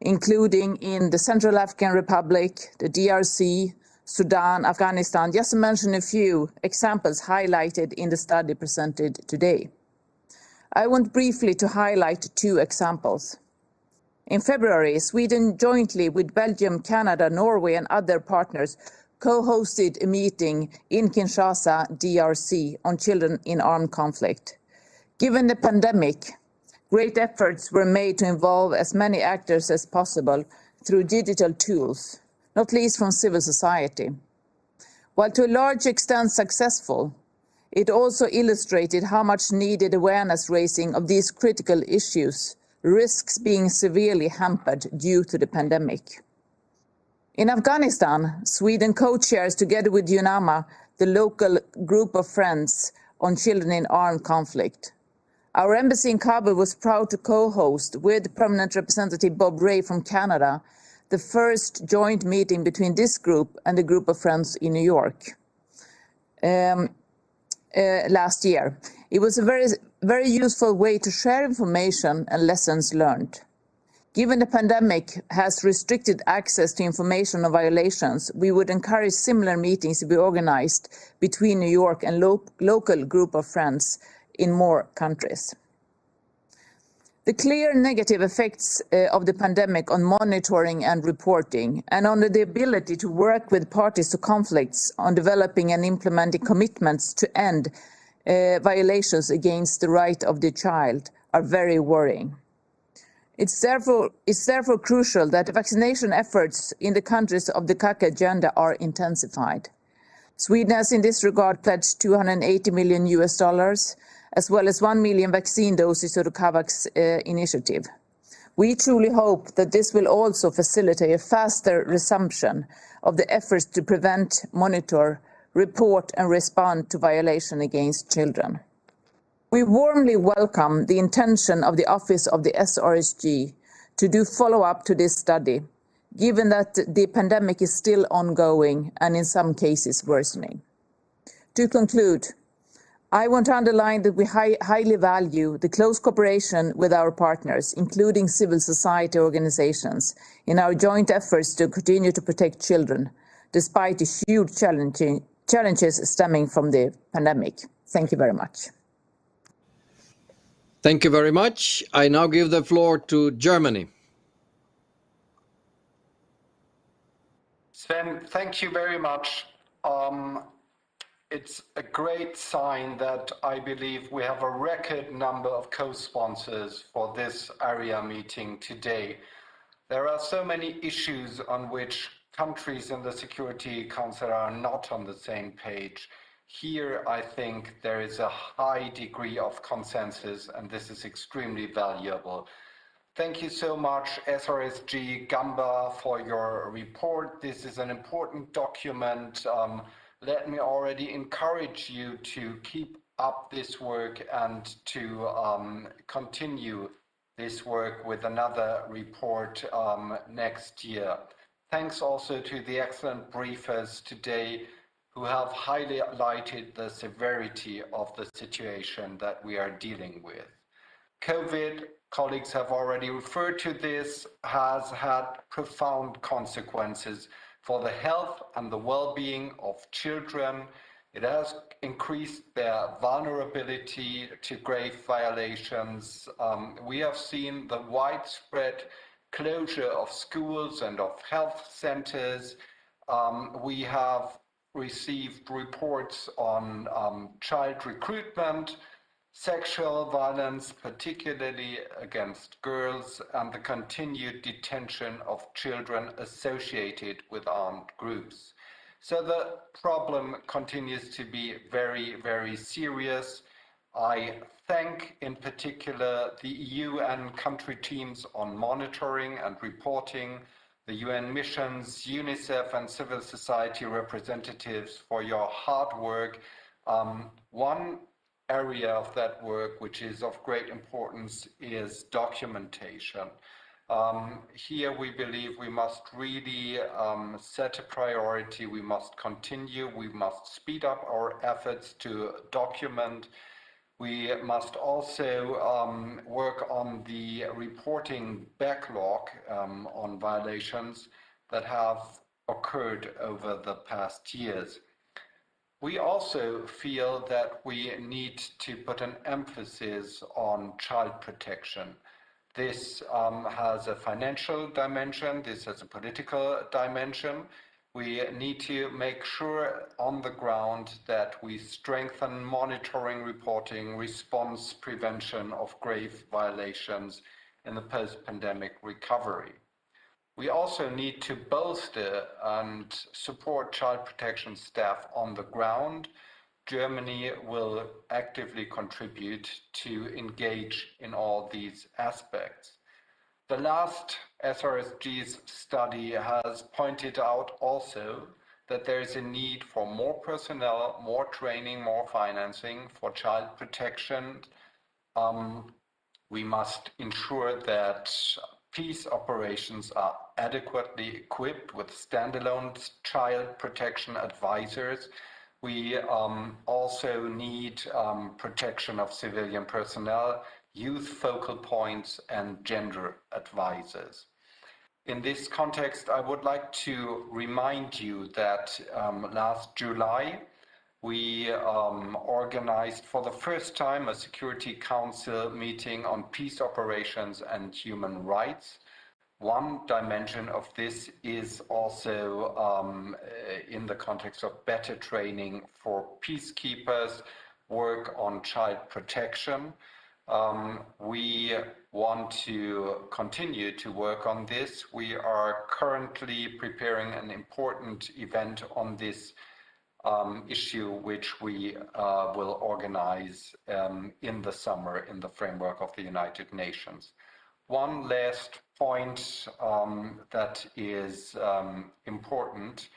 including in the Central African Republic, the DRC, Sudan, Afghanistan, just to mention a few examples highlighted in the study presented today. I want briefly to highlight two examples. In February, Sweden jointly with Belgium, Canada, Norway and other partners co-hosted a meeting in Kinshasa, DRC, on children in armed conflict. Given the pandemic, great efforts were made to involve as many actors as possible through digital tools, not least from civil society. While to a large extent successful, it also illustrated how much needed awareness raising of these critical issues risks being severely hampered due to the pandemic. In Afghanistan, Sweden co-chairs together with UNAMA the local group of friends on children in armed conflict. Our embassy in Kabul was proud to co-host with Permanent Representative Bob Ray from Canada the first joint meeting between this group and a group of friends in New York last year. It was a very useful way to share information and lessons learned. Given the pandemic has restricted access to information on violations, we would encourage similar meetings to be organized between New York and local group of friends in more countries. The clear negative effects of the pandemic on monitoring and reporting, and on the ability to work with parties to conflicts on developing and implementing commitments to end violations against the right of the child are very worrying. It's therefore crucial that the vaccination efforts in the countries of the CAC agenda are intensified. Sweden has in this regard pledged $280 million, as well as 1 million vaccine doses to the COVAX initiative. We truly hope that this will also facilitate a faster resumption of the efforts to prevent, monitor, report and respond to violation against children. We warmly welcome the intention of the Office of the SRSG to do follow-up to this study, given that the pandemic is still ongoing and in some cases worsening. To conclude, I want to underline that we highly value the close cooperation with our partners, including civil society organizations, in our joint efforts to continue to protect children, despite the huge challenges stemming from the pandemic. Thank you very much. Thank you very much. I now give the floor to Germany. Sven, thank you very much. It's a great sign that I believe we have a record number of co-sponsors for this Arria meeting today. There are so many issues on which countries in the Security Council are not on the same page. Here, I think there is a high degree of consensus, and this is extremely valuable. Thank you so much, SRSG Gamba, for your report. This is an important document. Let me already encourage you to keep up this work and to continue this work with another report next year. Thanks also to the excellent briefers today who have highlighted the severity of the situation that we are dealing with. COVID, colleagues have already referred to this, has had profound consequences for the health and the well-being of children. It has increased their vulnerability to grave violations. We have seen the widespread closure of schools and of health centers. We have received reports on child recruitment, sexual violence, particularly against girls, and the continued detention of children associated with armed groups. So the problem continues to be very, very serious. I thank in particular the EU and country teams on monitoring and reporting, the UN missions, UNICEF and civil society representatives for your hard work. One area of that work which is of great importance is documentation. Here we believe we must really set a priority. We must continue. We must speed up our efforts to document. We must also work on the reporting backlog on violations that have occurred over the past years. We also feel that we need to put an emphasis on child protection. This has a financial dimension, this has a political dimension. We need to make sure on the ground that we strengthen monitoring, reporting, response, prevention of grave violations in the post-pandemic recovery. We also need to bolster and support child protection staff on the ground. Germany will actively contribute to engage in all these aspects. The last SRSG's study has pointed out also that there is a need for more personnel, more training, more financing for child protection. We must ensure that peace operations are adequately equipped with standalone child protection advisors. We also need protection of civilian personnel, youth focal points, and gender advisors. In this context, I would like to remind you that last July, we organized for the first time a Security Council meeting on peace operations and human rights. One dimension of this is also in the context of better training for peacekeepers, work on child protection. We want to continue to work on this. We are currently preparing an important event on this issue, which we will organize in the summer in the framework of the United Nations. One last point that is important.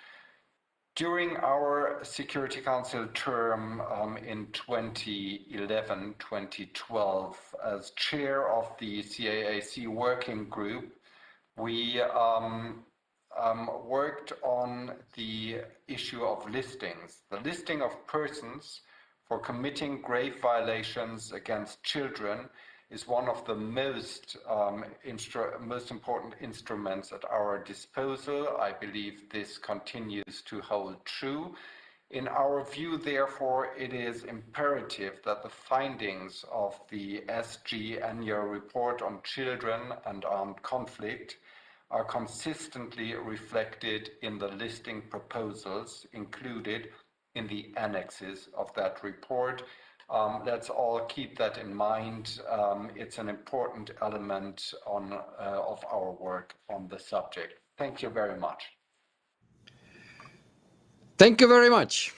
During our Security Council term in 2011-2012, as chair of the CAAC working group, we worked on the issue of listings. The listing of persons for committing grave violations against children is one of the most important instruments at our disposal. I believe this continues to hold true. In our view, therefore, it is imperative that the findings of the SG annual report on children and armed conflict are consistently reflected in the listing proposals included in the annexes of that report. Let's all keep that in mind. It's an important element of our work on the subject. Thank you very much. Thank you very much.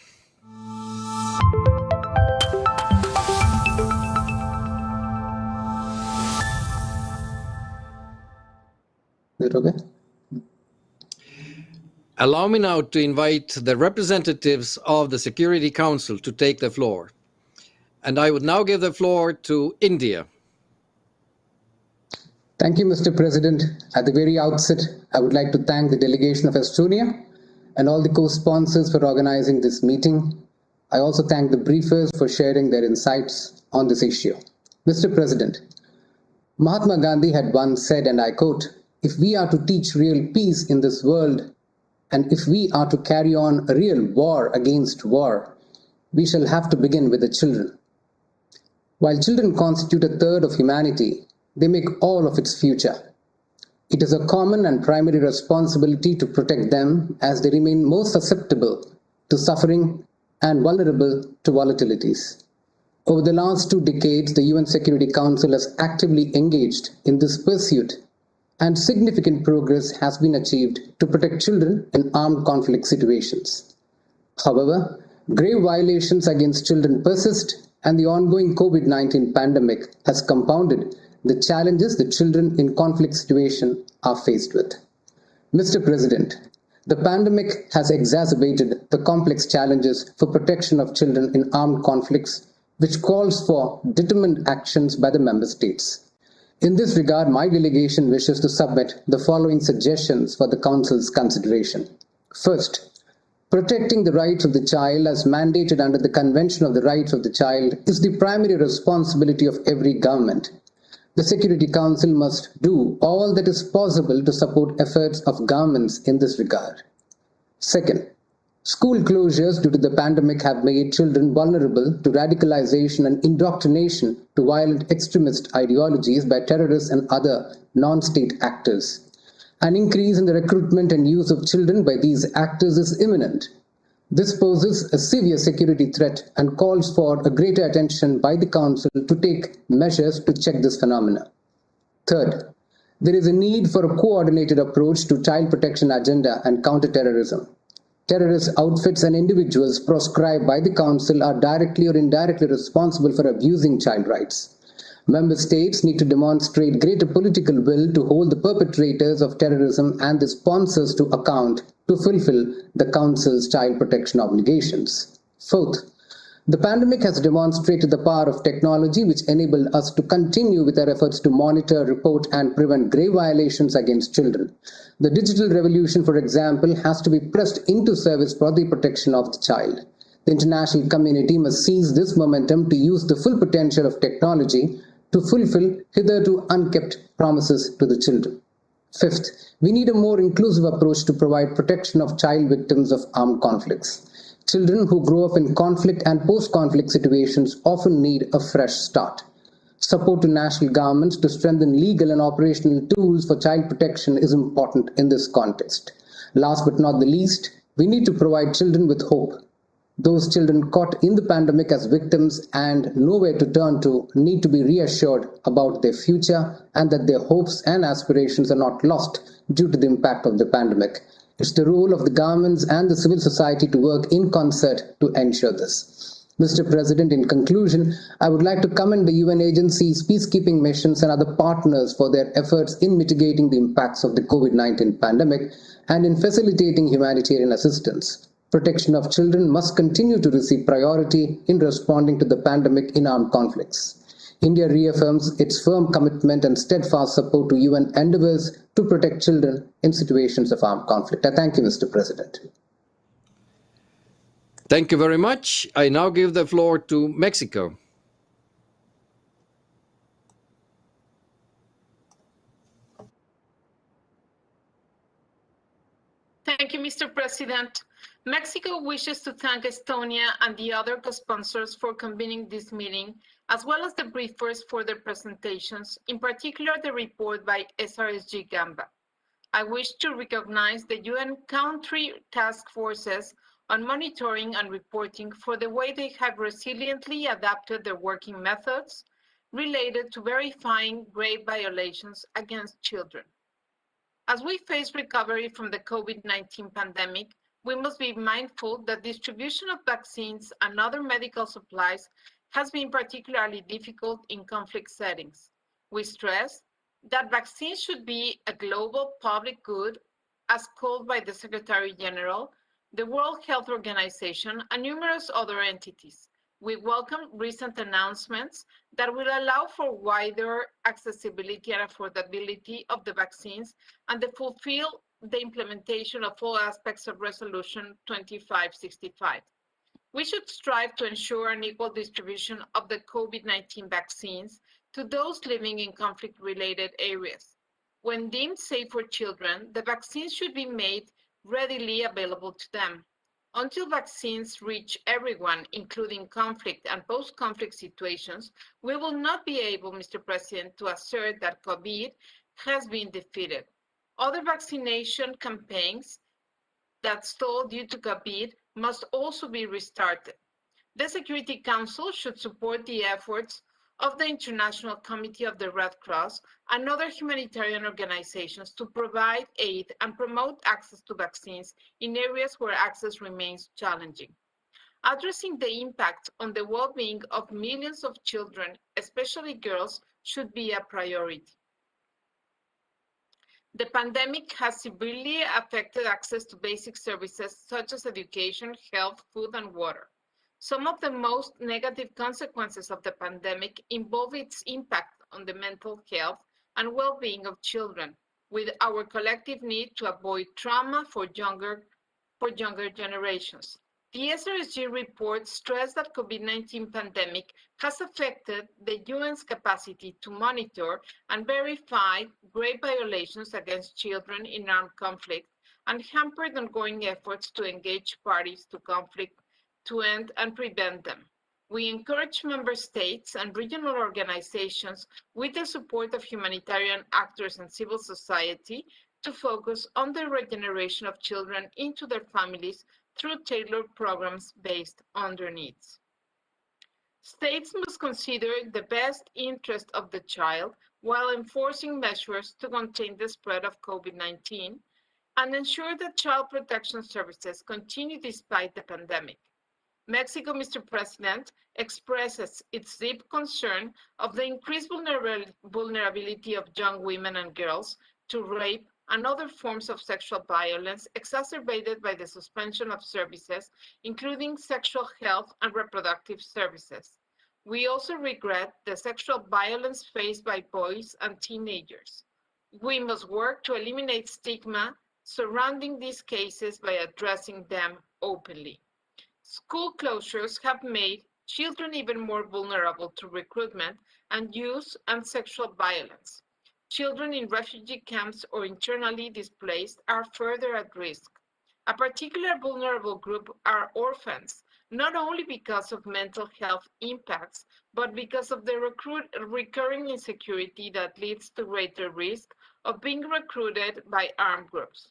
Is it okay? Allow me now to invite the representatives of the Security Council to take the floor. And I would now give the floor to India. Thank you, Mr. President. At the very outset, I would like to thank the delegation of Estonia and all the co-sponsors for organizing this meeting. I also thank the briefers for sharing their insights on this issue. Mr. President, Mahatma Gandhi had once said, and I quote, "If we are to teach real peace in this world, and if we are to carry on a real war against war, we shall have to begin with the children." While children constitute a third of humanity, they make all of its future. It is a common and primary responsibility to protect them as they remain most susceptible to suffering and vulnerable to volatilities. Over the last 2 decades, the UN Security Council has actively engaged in this pursuit, and significant progress has been achieved to protect children in armed conflict situations. However, grave violations against children persist, and the ongoing COVID-19 pandemic has compounded the challenges the children in conflict situations are faced with. Mr. President, the pandemic has exacerbated the complex challenges for protection of children in armed conflicts, which calls for determined actions by the member states. In this regard, my delegation wishes to submit the following suggestions for the Council's consideration. First, protecting the rights of the child as mandated under the Convention of the Rights of the Child is the primary responsibility of every government. The Security Council must do all that is possible to support efforts of governments in this regard. Second, school closures due to the pandemic have made children vulnerable to radicalization and indoctrination to violent extremist ideologies by terrorists and other non-state actors. An increase in the recruitment and use of children by these actors is imminent. This poses a severe security threat and calls for a greater attention by the Council to take measures to check this phenomenon. Third, there is a need for a coordinated approach to child protection agenda and counter-terrorism. Terrorist outfits and individuals proscribed by the Council are directly or indirectly responsible for abusing child rights. Member states need to demonstrate greater political will to hold the perpetrators of terrorism and the sponsors to account to fulfill the Council's child protection obligations. Fourth, the pandemic has demonstrated the power of technology, which enabled us to continue with our efforts to monitor, report, and prevent grave violations against children. The digital revolution, for example, has to be pressed into service for the protection of the child. The international community must seize this momentum to use the full potential of technology to fulfill hitherto unkept promises to the children. Fifth, we need a more inclusive approach to provide protection of child victims of armed conflicts. Children who grow up in conflict and post-conflict situations often need a fresh start. Support to national governments to strengthen legal and operational tools for child protection is important in this context. Last but not the least, we need to provide children with hope. Those children caught in the pandemic as victims and nowhere to turn to need to be reassured about their future and that their hopes and aspirations are not lost due to the impact of the pandemic. It's the role of the governments and the civil society to work in concert to ensure this. Mr. President, in conclusion, I would like to commend the UN agencies, peacekeeping missions, and other partners for their efforts in mitigating the impacts of the COVID-19 pandemic and in facilitating humanitarian assistance. Protection of children must continue to receive priority in responding to the pandemic in armed conflicts. India reaffirms its firm commitment and steadfast support to UN endeavors to protect children in situations of armed conflict. I thank you, Mr. President. Thank you very much. I now give the floor to Mexico. Thank you, Mr. President. Mexico wishes to thank Estonia and the other co-sponsors for convening this meeting, as well as the briefers for their presentations, in particular the report by SRSG Gamba. I wish to recognize the UN country task forces on monitoring and reporting for the way they have resiliently adapted their working methods related to verifying grave violations against children. As we face recovery from the COVID-19 pandemic, We must be mindful that distribution of vaccines and other medical supplies has been particularly difficult in conflict settings. We stress that vaccines should be a global public good as called by the Secretary General, the World Health Organization, and numerous other entities. We welcome recent announcements that will allow for wider accessibility and affordability of the vaccines and to fulfill the implementation of all aspects of Resolution 2565. We should strive to ensure an equal distribution of the COVID-19 vaccines to those living in conflict-related areas. When deemed safe for children, the vaccines should be made readily available to them. Until vaccines reach everyone, including conflict and post-conflict situations, we will not be able, Mr. President, to assert that COVID has been defeated. Other vaccination campaigns that stalled due to COVID must also be restarted. The Security Council should support the efforts of the International Committee of the Red Cross and other humanitarian organizations to provide aid and promote access to vaccines in areas where access remains challenging. Addressing the impact on the well-being of millions of children, especially girls, should be a priority. The pandemic has severely affected access to basic services such as education, health, food, and water. Some of the most negative consequences of the pandemic involve its impact on the mental health and well-being of children, with our collective need to avoid trauma for younger generations. The SRSG report stressed that COVID-19 pandemic has affected the UN's capacity to monitor and verify grave violations against children in armed conflict and hampered ongoing efforts to engage parties to conflict to end and prevent them. We encourage member states and regional organizations with the support of humanitarian actors and civil society to focus on the regeneration of children into their families through tailored programs based on their needs. States must consider the best interest of the child while enforcing measures to contain the spread of COVID-19 and ensure that child protection services continue despite the pandemic. Mexico, Mr. President, expresses its deep concern of the increased vulnerability of young women and girls to rape and other forms of sexual violence exacerbated by the suspension of services, including sexual health and reproductive services. We also regret the sexual violence faced by boys and teenagers. We must work to eliminate stigma surrounding these cases by addressing them openly. School closures have made children even more vulnerable to recruitment and use and sexual violence. Children in refugee camps or internally displaced are further at risk. A particular vulnerable group are orphans, not only because of mental health impacts, but because of the recurring insecurity that leads to greater risk of being recruited by armed groups.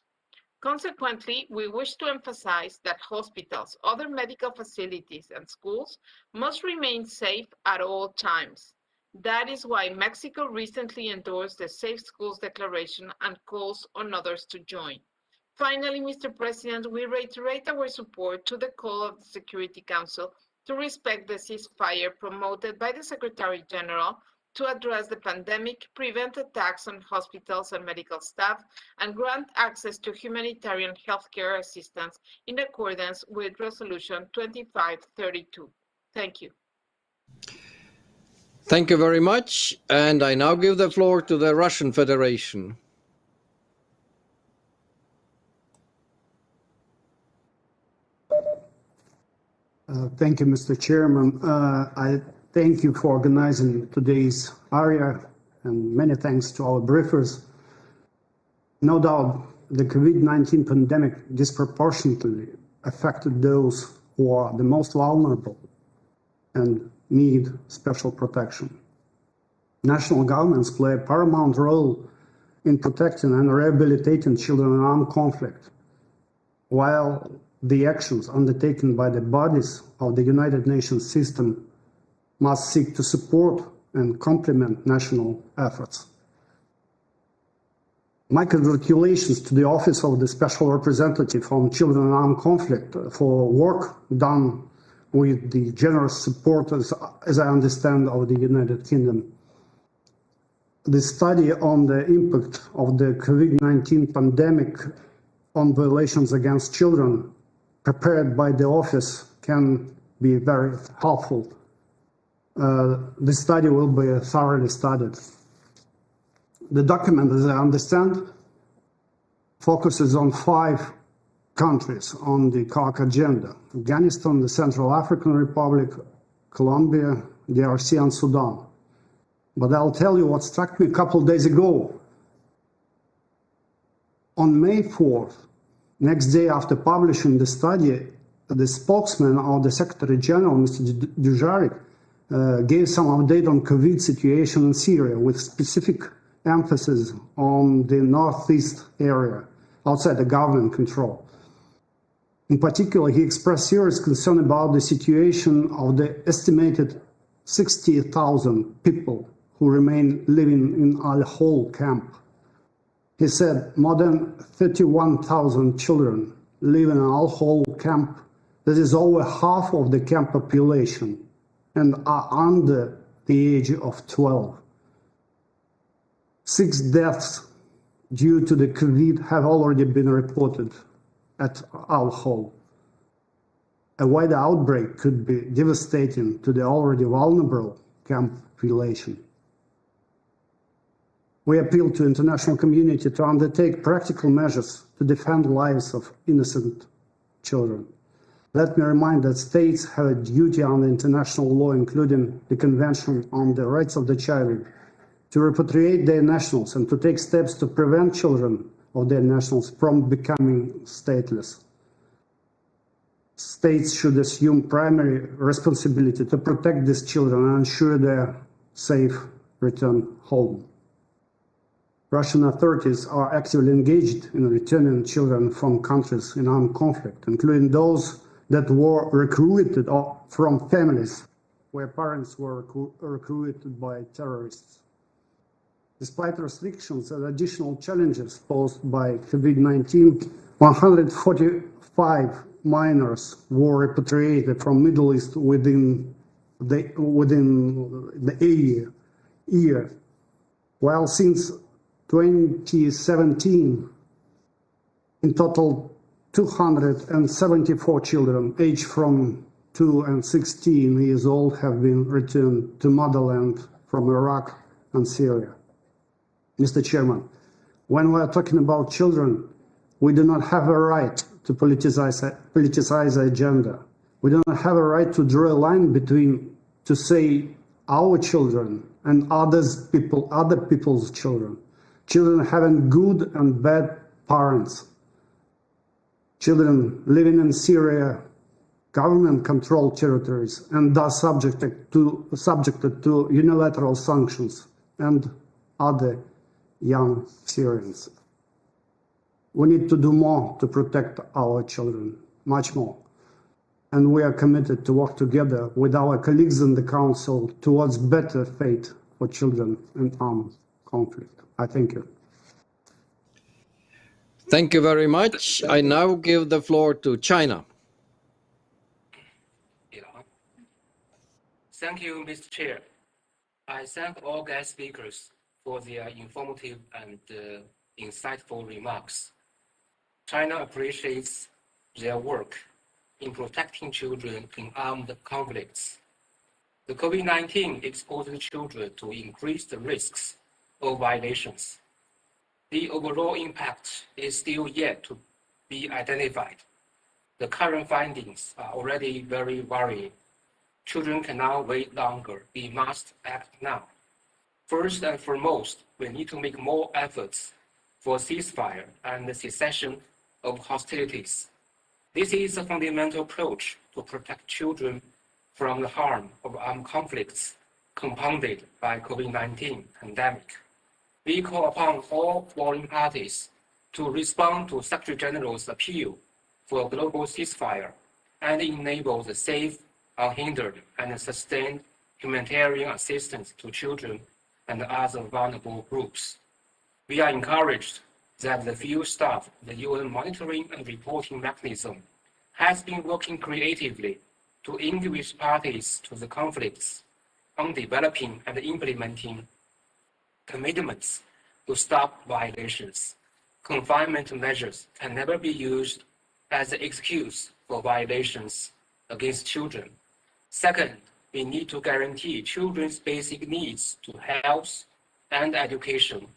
Consequently, we wish to emphasize that hospitals, other medical facilities, and schools must remain safe at all times. That is why Mexico recently endorsed the Safe Schools Declaration and calls on others to join. Finally, Mr. President, we reiterate our support to the call of the Security Council to respect the ceasefire promoted by the Secretary General to address the pandemic, prevent attacks on hospitals and medical staff, and grant access to humanitarian healthcare assistance in accordance with Resolution 2532. Thank you. Thank you very much. And I now give the floor to the Russian Federation. Thank you, Mr. Chairman. I thank you for organizing today's Arria, and many thanks to our briefers. No doubt, the COVID-19 pandemic disproportionately affected those who are the most vulnerable and need special protection. National governments play a paramount role in protecting and rehabilitating children in armed conflict, while the actions undertaken by the bodies of the United Nations system must seek to support and complement national efforts. My congratulations to the Office of the Special Representative on Children in Armed Conflict for work done with the generous support, as I understand, of the United Kingdom. The study on the impact of the COVID-19 pandemic on violations against children prepared by the office can be very helpful. The study will be thoroughly studied. The document, as I understand, focuses on 5 countries on the CARC agenda: Afghanistan, the Central African Republic, Colombia, DRC, and Sudan. But I'll tell you what struck me a couple of days ago. On May 4th, next day after publishing the study, the spokesman of the Secretary General, Mr. Dujarric, gave some update on COVID situation in Syria with specific emphasis on the northeast area outside the government control. In particular, he expressed serious concern about the situation of the estimated 60,000 people who remain living in Al-Hol camp. He said more than 31,000 children live in Al-Hol camp. That is over half of the camp population and are under the age of 12. 6 deaths due to the COVID have already been reported at Al-Hol. A wider outbreak could be devastating to the already vulnerable camp population. We appeal to the international community to undertake practical measures to defend lives of innocent children. Let me remind that states have a duty under international law, including the Convention on the Rights of the Child, to repatriate their nationals and to take steps to prevent children of their nationals from becoming stateless. States should assume primary responsibility to protect these children and ensure their safe return home. Russian authorities are actively engaged in returning children from countries in armed conflict, including those that were recruited from families where parents were recruited by terrorists. Despite restrictions and additional challenges posed by COVID-19, 145 minors were repatriated from Middle East within the year, while since 2017, in total, 274 children aged from 2 and 16 years old have been returned to motherland from Iraq and Syria. Mr. Chairman, when we are talking about children, we do not have a right to politicize the agenda. We do not have a right to draw a line between, to say, our children and other people's children. Children having good and bad parents. Children living in Syria, government-controlled territories, and thus subjected to unilateral sanctions, and other young Syrians. We need to do more to protect our children, much more. And we are committed to work together with our colleagues in the Council towards better fate for children in armed conflict. I thank you. Thank you very much. I now give the floor to China. Thank you, Mr. Chair. I thank all guest speakers for their informative and insightful remarks. China appreciates their work in protecting children in armed conflicts. The COVID-19 exposed children to increased risks of violations. The overall impact is still yet to be identified. The current findings are already very worrying. Children cannot wait longer. We must act now. First and foremost, we need to make more efforts for ceasefire and the cessation of hostilities. This is a fundamental approach to protect children from the harm of armed conflicts compounded by COVID-19 pandemic. We call upon all warring parties to respond to Secretary General's appeal for a global ceasefire and enable the safe, unhindered, and sustained humanitarian assistance to children and other vulnerable groups. We are encouraged that the field staff, the UN monitoring and reporting mechanism, has been working creatively to engage parties to the conflicts on developing and implementing commitments to stop violations. Confinement measures can never be used as an excuse for violations against children. Second, we need to guarantee children's basic needs to health and education,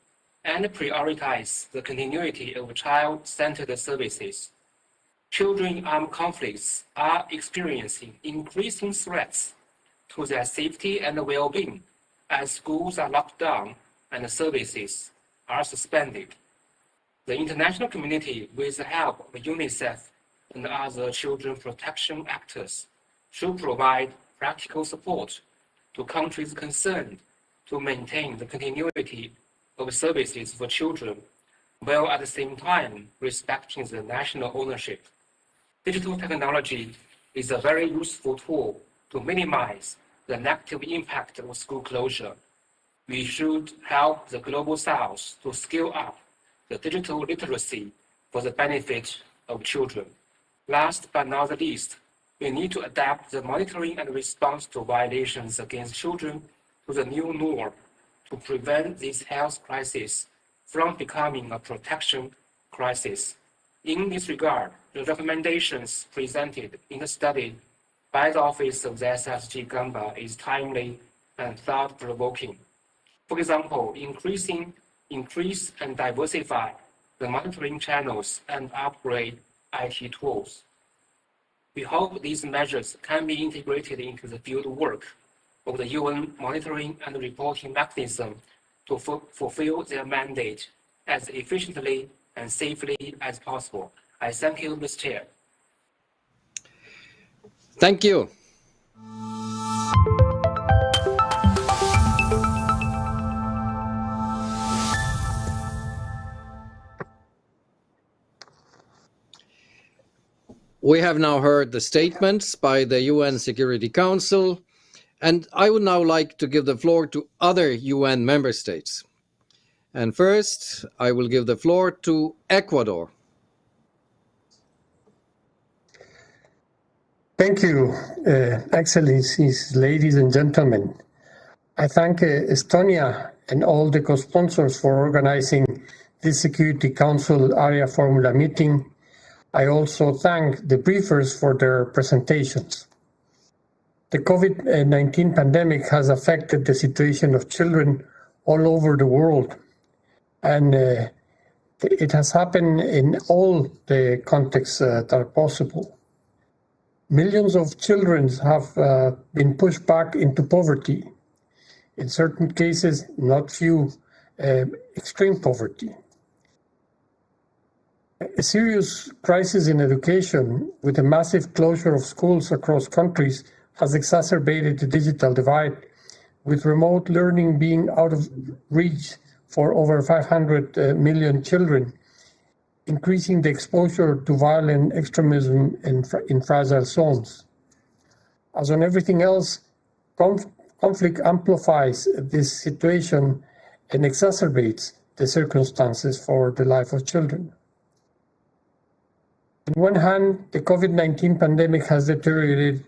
and prioritize the continuity of child-centered services. Children in armed conflicts are experiencing increasing threats to their safety and well-being as schools are locked down and services are suspended. The international community, with the help of UNICEF and other children protection actors, should provide practical support to countries concerned to maintain the continuity of services for children, while at the same time respecting the national ownership. Digital technology is a very useful tool to minimize the negative impact of school closure. We should help the Global South to scale up the digital literacy for the benefit of children. Last but not the least, we need to adapt the monitoring and response to violations against children to the new norm to prevent this health crisis from becoming a protection crisis. In this regard, the recommendations presented in the study by the Office of the SSG Gamba is timely and thought-provoking. For example, increase and diversify the monitoring channels and upgrade IT tools. We hope these measures can be integrated into the field work of the UN monitoring and reporting mechanism to fulfill their mandate as efficiently and safely as possible. I thank you, Mr. Chair. Thank you. We have now heard the statements by the UN Security Council, and I would now like to give the floor to other UN member states. And first, I will give the floor to Ecuador. Thank you, Excellencies, ladies and gentlemen. I thank Estonia and all the co-sponsors for organizing this Security Council Arria-formula meeting. I also thank the briefers for their presentations. The COVID-19 pandemic has affected the situation of children all over the world, and it has happened in all the contexts that are possible. Millions of children have been pushed back into poverty. In certain cases, not few, extreme poverty. A serious crisis in education, with a massive closure of schools across countries, has exacerbated the digital divide, with remote learning being out of reach for over 500 million children, increasing the exposure to violent extremism in fragile zones. As on everything else, conflict amplifies this situation and exacerbates the circumstances for the life of children. On one hand, the COVID-19 pandemic has deteriorated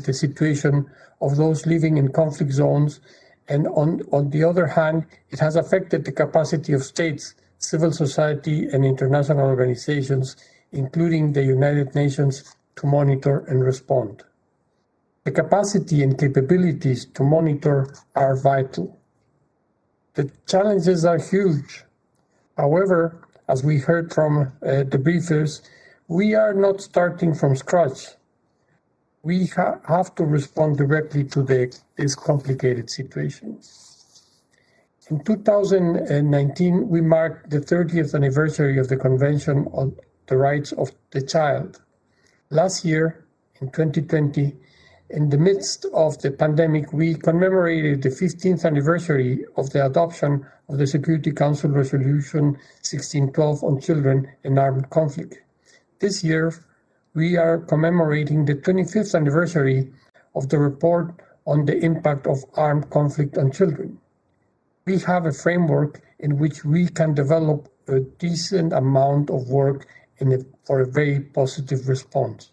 the situation of those living in conflict zones, and on the other hand, it has affected the capacity of states, civil society, and international organizations, including the United Nations, to monitor and respond. The capacity and capabilities to monitor are vital. The challenges are huge. However, as we heard from the briefers, we are not starting from scratch. We have to respond directly to this complicated situation. In 2019, we marked the 30th anniversary of the Convention on the Rights of the Child. Last year, in 2020, in the midst of the pandemic, we commemorated the 15th anniversary of the adoption of the Security Council Resolution 1612 on children in armed conflict. This year, we are commemorating the 25th anniversary of the report on the impact of armed conflict on children. We have a framework in which we can develop a decent amount of work for a very positive response.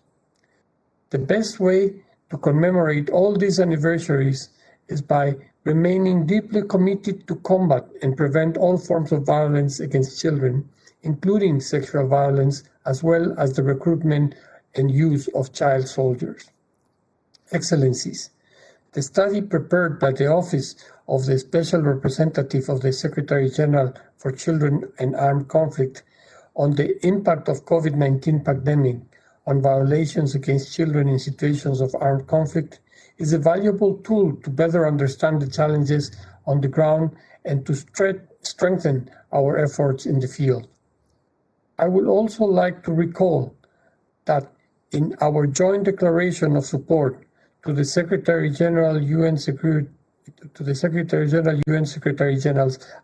The best way to commemorate all these anniversaries is by remaining deeply committed to combat and prevent all forms of violence against children, including sexual violence, as well as the recruitment and use of child soldiers. Excellencies, the study prepared by the Office of the Special Representative of the Secretary General for Children and Armed Conflict on the impact of COVID-19 pandemic on violations against children in situations of armed conflict is a valuable tool to better understand the challenges on the ground and to strengthen our efforts in the field. I would also like to recall that in our joint declaration of support to the Secretary General's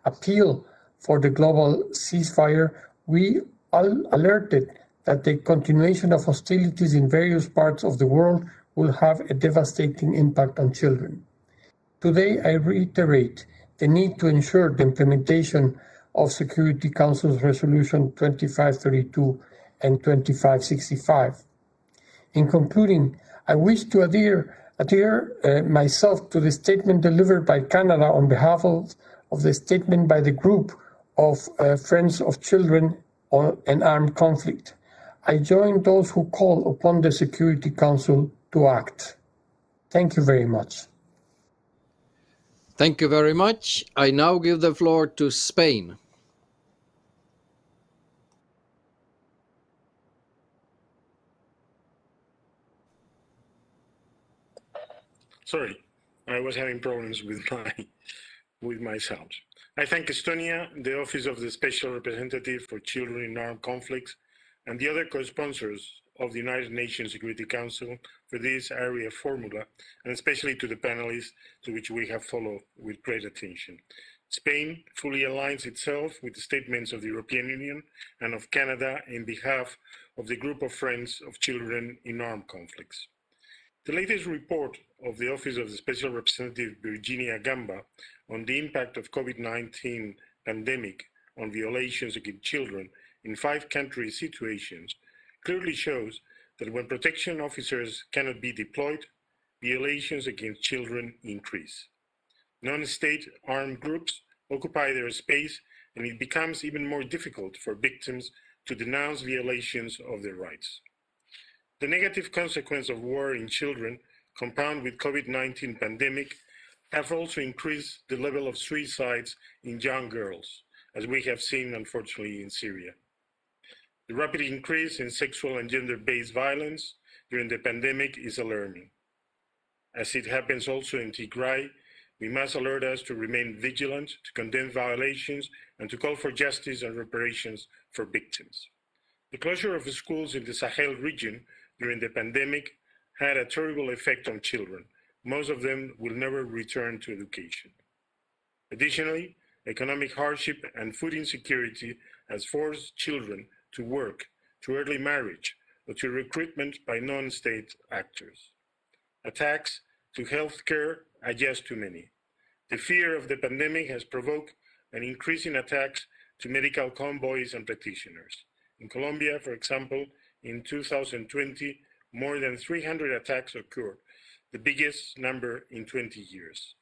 appeal for the global ceasefire, we alerted that the continuation of hostilities in various parts of the world will have a devastating impact on children. Today, I reiterate the need to ensure the implementation of Security Council's Resolution 2532 and 2565. In concluding, I wish to adhere myself to the statement delivered by Canada on behalf of the statement by the group of Friends of Children and Armed Conflict. I join those who call upon the Security Council to act. Thank you very much. Thank you very much. I now give the floor to Spain. Sorry, I was having problems with my sound. I thank Estonia, the Office of the Special Representative for Children in Armed Conflicts, and the other co-sponsors of the United Nations Security Council for this Arria-formula, and especially to the panelists, to which we have followed with great attention. Spain fully aligns itself with the statements of the European Union and of Canada in behalf of the group of Friends of Children in Armed Conflicts. The latest report of the Office of the Special Representative Virginia Gamba on the impact of COVID-19 pandemic on violations against children in 5 country situations clearly shows that when protection officers cannot be deployed, violations against children increase. Non-state armed groups occupy their space, and it becomes even more difficult for victims to denounce violations of their rights. The negative consequence of war in children, compounded with COVID-19 pandemic, have also increased the level of suicides in young girls, as we have seen, unfortunately, in Syria. The rapid increase in sexual and gender-based violence during the pandemic is alarming. As it happens also in Tigray, we must alert us to remain vigilant, to condemn violations, and to call for justice and reparations for victims. The closure of the schools in the Sahel region during the pandemic had a terrible effect on children. Most of them will never return to education. Additionally, economic hardship and food insecurity has forced children to work, to early marriage, or to recruitment by non-state actors. Attacks to healthcare are just too many. The fear of the pandemic has provoked an increase in attacks to medical convoys and practitioners. In Colombia, for example, in 2020, more than 300 attacks occurred, the biggest number in 20 years.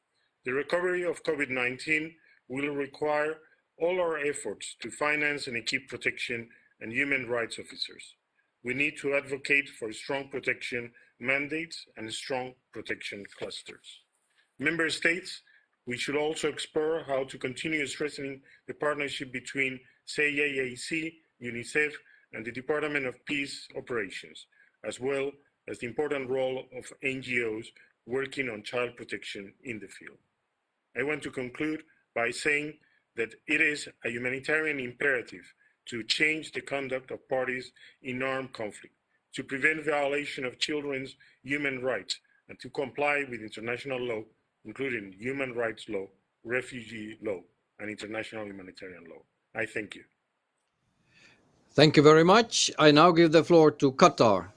The recovery of COVID-19 will require all our efforts to finance and equip protection and human rights officers. We need to advocate for strong protection mandates and strong protection clusters. Member states, we should also explore how to continue strengthening the partnership between CAAC, UNICEF, and the Department of Peace Operations, as well as the important role of NGOs working on child protection in the field. I want to conclude by saying that it is a humanitarian imperative to change the conduct of parties in armed conflict, to prevent violation of children's human rights, and to comply with international law, including human rights law, refugee law, and international humanitarian law. I thank you. Thank you very much. I now give the floor to Qatar.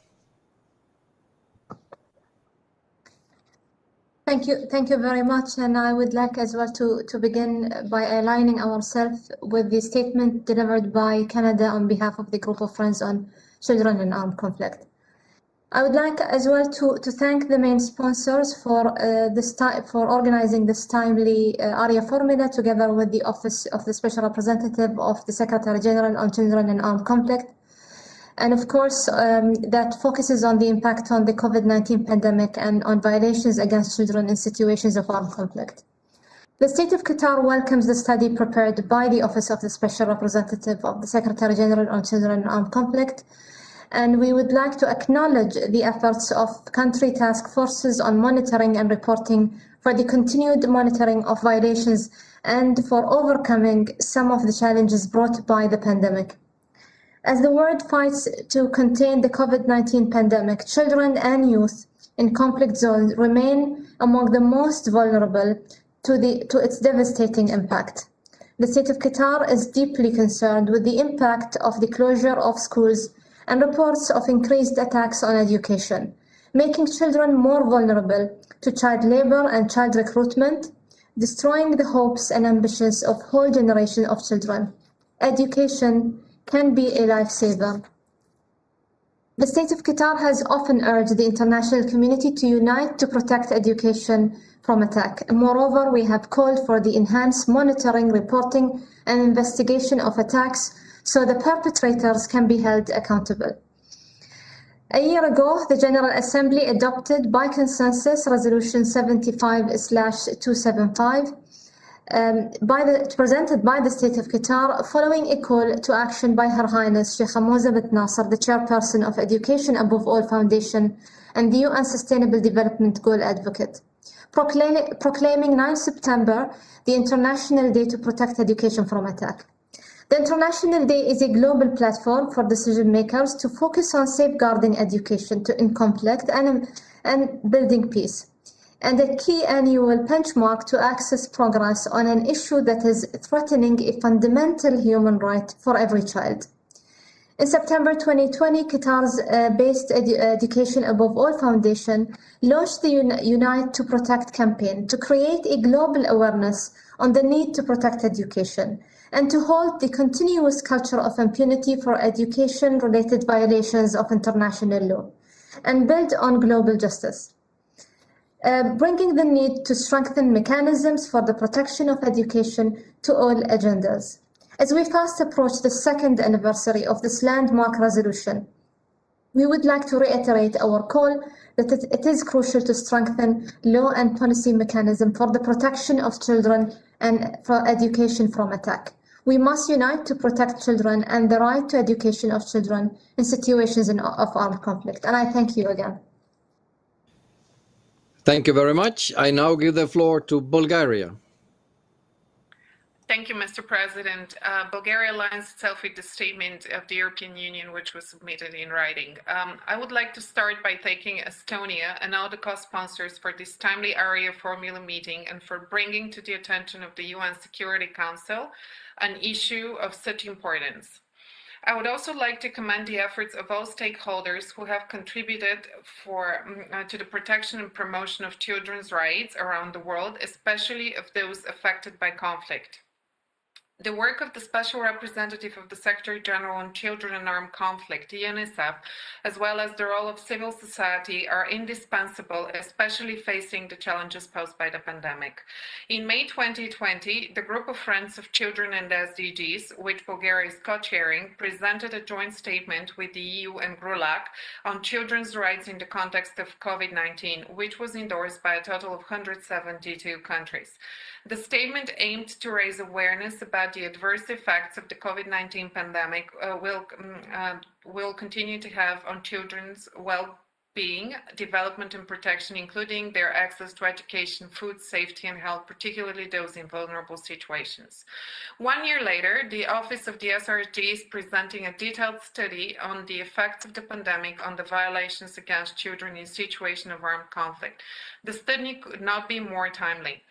Thank you very much. And I would like as well to begin by aligning ourselves with the statement delivered by Canada on behalf of the Group of Friends on Children in Armed Conflict. I would like as well to thank the main sponsors for organizing this timely Arria-formula together with the Office of the Special Representative of the Secretary General on Children in Armed Conflict. And of course, that focuses on the impact on the COVID-19 pandemic and on violations against children in situations of armed conflict. The State of Qatar welcomes the study prepared by the Office of the Special Representative of the Secretary General on Children in Armed Conflict. And we would like to acknowledge the efforts of country task forces on monitoring and reporting for the continued monitoring of violations and for overcoming some of the challenges brought by the pandemic. As the world fights to contain the COVID-19 pandemic, children and youth in conflict zones remain among the most vulnerable to its devastating impact. The State of Qatar is deeply concerned with the impact of the closure of schools and reports of increased attacks on education, making children more vulnerable to child labor and child recruitment, destroying the hopes and ambitions of whole generation of children. Education can be a lifesaver. The State of Qatar has often urged the international community to unite to protect education from attack. Moreover, we have called for the enhanced monitoring, reporting, and investigation of attacks so the perpetrators can be held accountable. A year ago, the General Assembly adopted by consensus Resolution 75/275 presented by the State of Qatar following a call to action by Her Highness Sheikh Moza bint Nasser, the chairperson of Education Above All Foundation and the UN Sustainable Development Goal Advocate, proclaiming 9 September the International Day to Protect Education from Attack. The International Day is a global platform for decision makers to focus on safeguarding education in conflict and building peace, and a key annual benchmark to access progress on an issue that is threatening a fundamental human right for every child. In September 2020, Qatar's based Education Above All Foundation launched the Unite to Protect campaign to create a global awareness on the need to protect education and to halt the continuous culture of impunity for education-related violations of international law and build on global justice. Bringing the need to strengthen mechanisms for the protection of education to all agendas. As we fast approach the second anniversary of this landmark resolution, we would like to reiterate our call that it is crucial to strengthen law and policy mechanisms for the protection of children and for education from attack. We must unite to protect children and the right to education of children in situations of armed conflict. And I thank you again. Thank you very much. I now give the floor to Bulgaria. Thank you, Mr. President. Bulgaria aligns itself with the statement of the European Union, which was submitted in writing. I would like to start by thanking Estonia and all the co-sponsors for this timely Arria-formula meeting and for bringing to the attention of the UN Security Council an issue of such importance. I would also like to commend the efforts of all stakeholders who have contributed to the protection and promotion of children's rights around the world, especially of those affected by conflict. The work of the Special Representative of the Secretary General on Children in Armed Conflict, UNICEF, as well as the role of civil society are indispensable, especially facing the challenges posed by the pandemic. In May 2020, the Group of Friends of Children and SDGs, which Bulgaria is co-chairing, presented a joint statement with the EU and GRULAC on children's rights in the context of COVID-19, which was endorsed by a total of 172 countries. The statement aimed to raise awareness about the adverse effects of the COVID-19 pandemic will continue to have on children's well-being, development and protection, including their access to education, food safety and health, particularly those in vulnerable situations. 1 year later, the Office of the SRG is presenting a detailed study on the effects of the pandemic on the violations against children in situations of armed conflict. The study could not be more timely.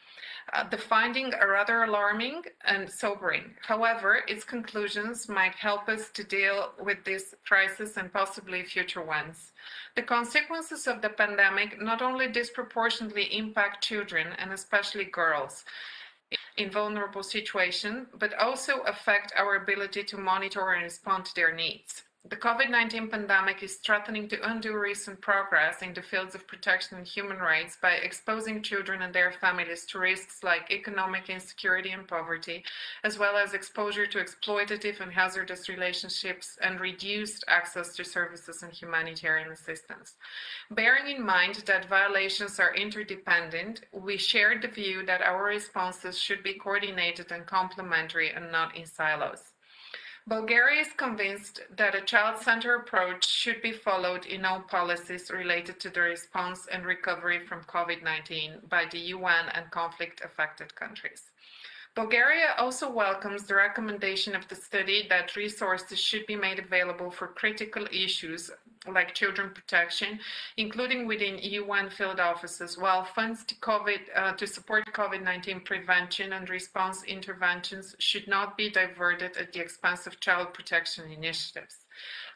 The findings are rather alarming and sobering. However, its conclusions might help us to deal with this crisis and possibly future ones. The consequences of the pandemic not only disproportionately impact children, and especially girls, in vulnerable situations, but also affect our ability to monitor and respond to their needs. The COVID-19 pandemic is threatening to undo recent progress in the fields of protection and human rights by exposing children and their families to risks like economic insecurity and poverty, as well as exposure to exploitative and hazardous relationships and reduced access to services and humanitarian assistance. Bearing in mind that violations are interdependent, we share the view that our responses should be coordinated and complementary and not in silos. Bulgaria is convinced that a child-centered approach should be followed in all policies related to the response and recovery from COVID-19 by the UN and conflict-affected countries. Bulgaria also welcomes the recommendation of the study that resources should be made available for critical issues like children protection, including within UN field offices, while funds to support COVID-19 prevention and response interventions should not be diverted at the expense of child protection initiatives.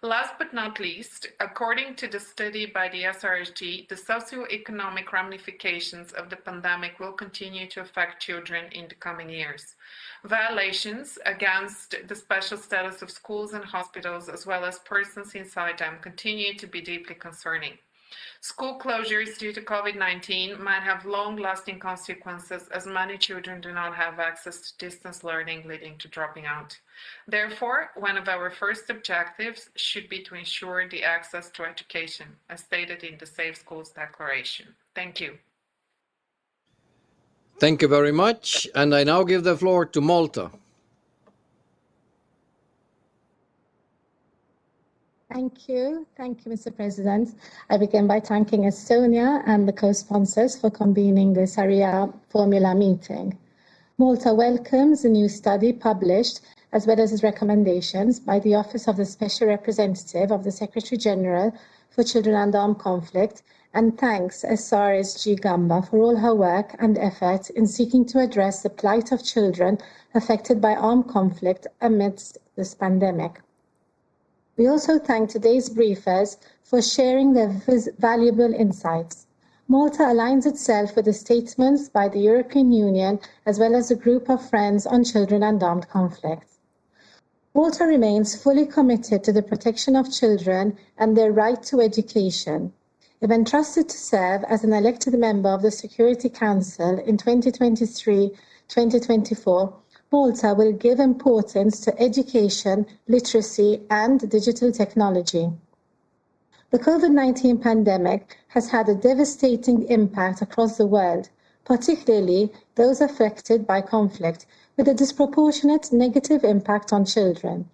Last but not least, according to the study by the SRSG, the socioeconomic ramifications of the pandemic will continue to affect children in the coming years. Violations against the special status of schools and hospitals, as well as persons inside them, continue to be deeply concerning. School closures due to COVID-19 might have long-lasting consequences, as many children do not have access to distance learning, leading to dropping out. Therefore, one of our first objectives should be to ensure the access to education, as stated in the Safe Schools Declaration. Thank you. Thank you very much. And I now give the floor to Malta. Thank you, Mr. President. I begin by thanking Estonia and the co-sponsors for convening this Arria-formula meeting. Malta welcomes the new study published, as well as its recommendations by the Office of the Special Representative of the Secretary General for Children and Armed Conflict, and thanks SRSG Gamba for all her work and effort in seeking to address the plight of children affected by armed conflict amidst this pandemic. We also thank today's briefers for sharing their valuable insights. Malta aligns itself with the statements by the European Union as well as a group of friends on children and armed conflict. Malta remains fully committed to the protection of children and their right to education. If entrusted to serve as an elected member of the Security Council in 2023-2024, Malta will give importance to education, literacy, and digital technology. The COVID-19 pandemic has had a devastating impact across the world, particularly those affected by conflict, with a disproportionate negative impact on children.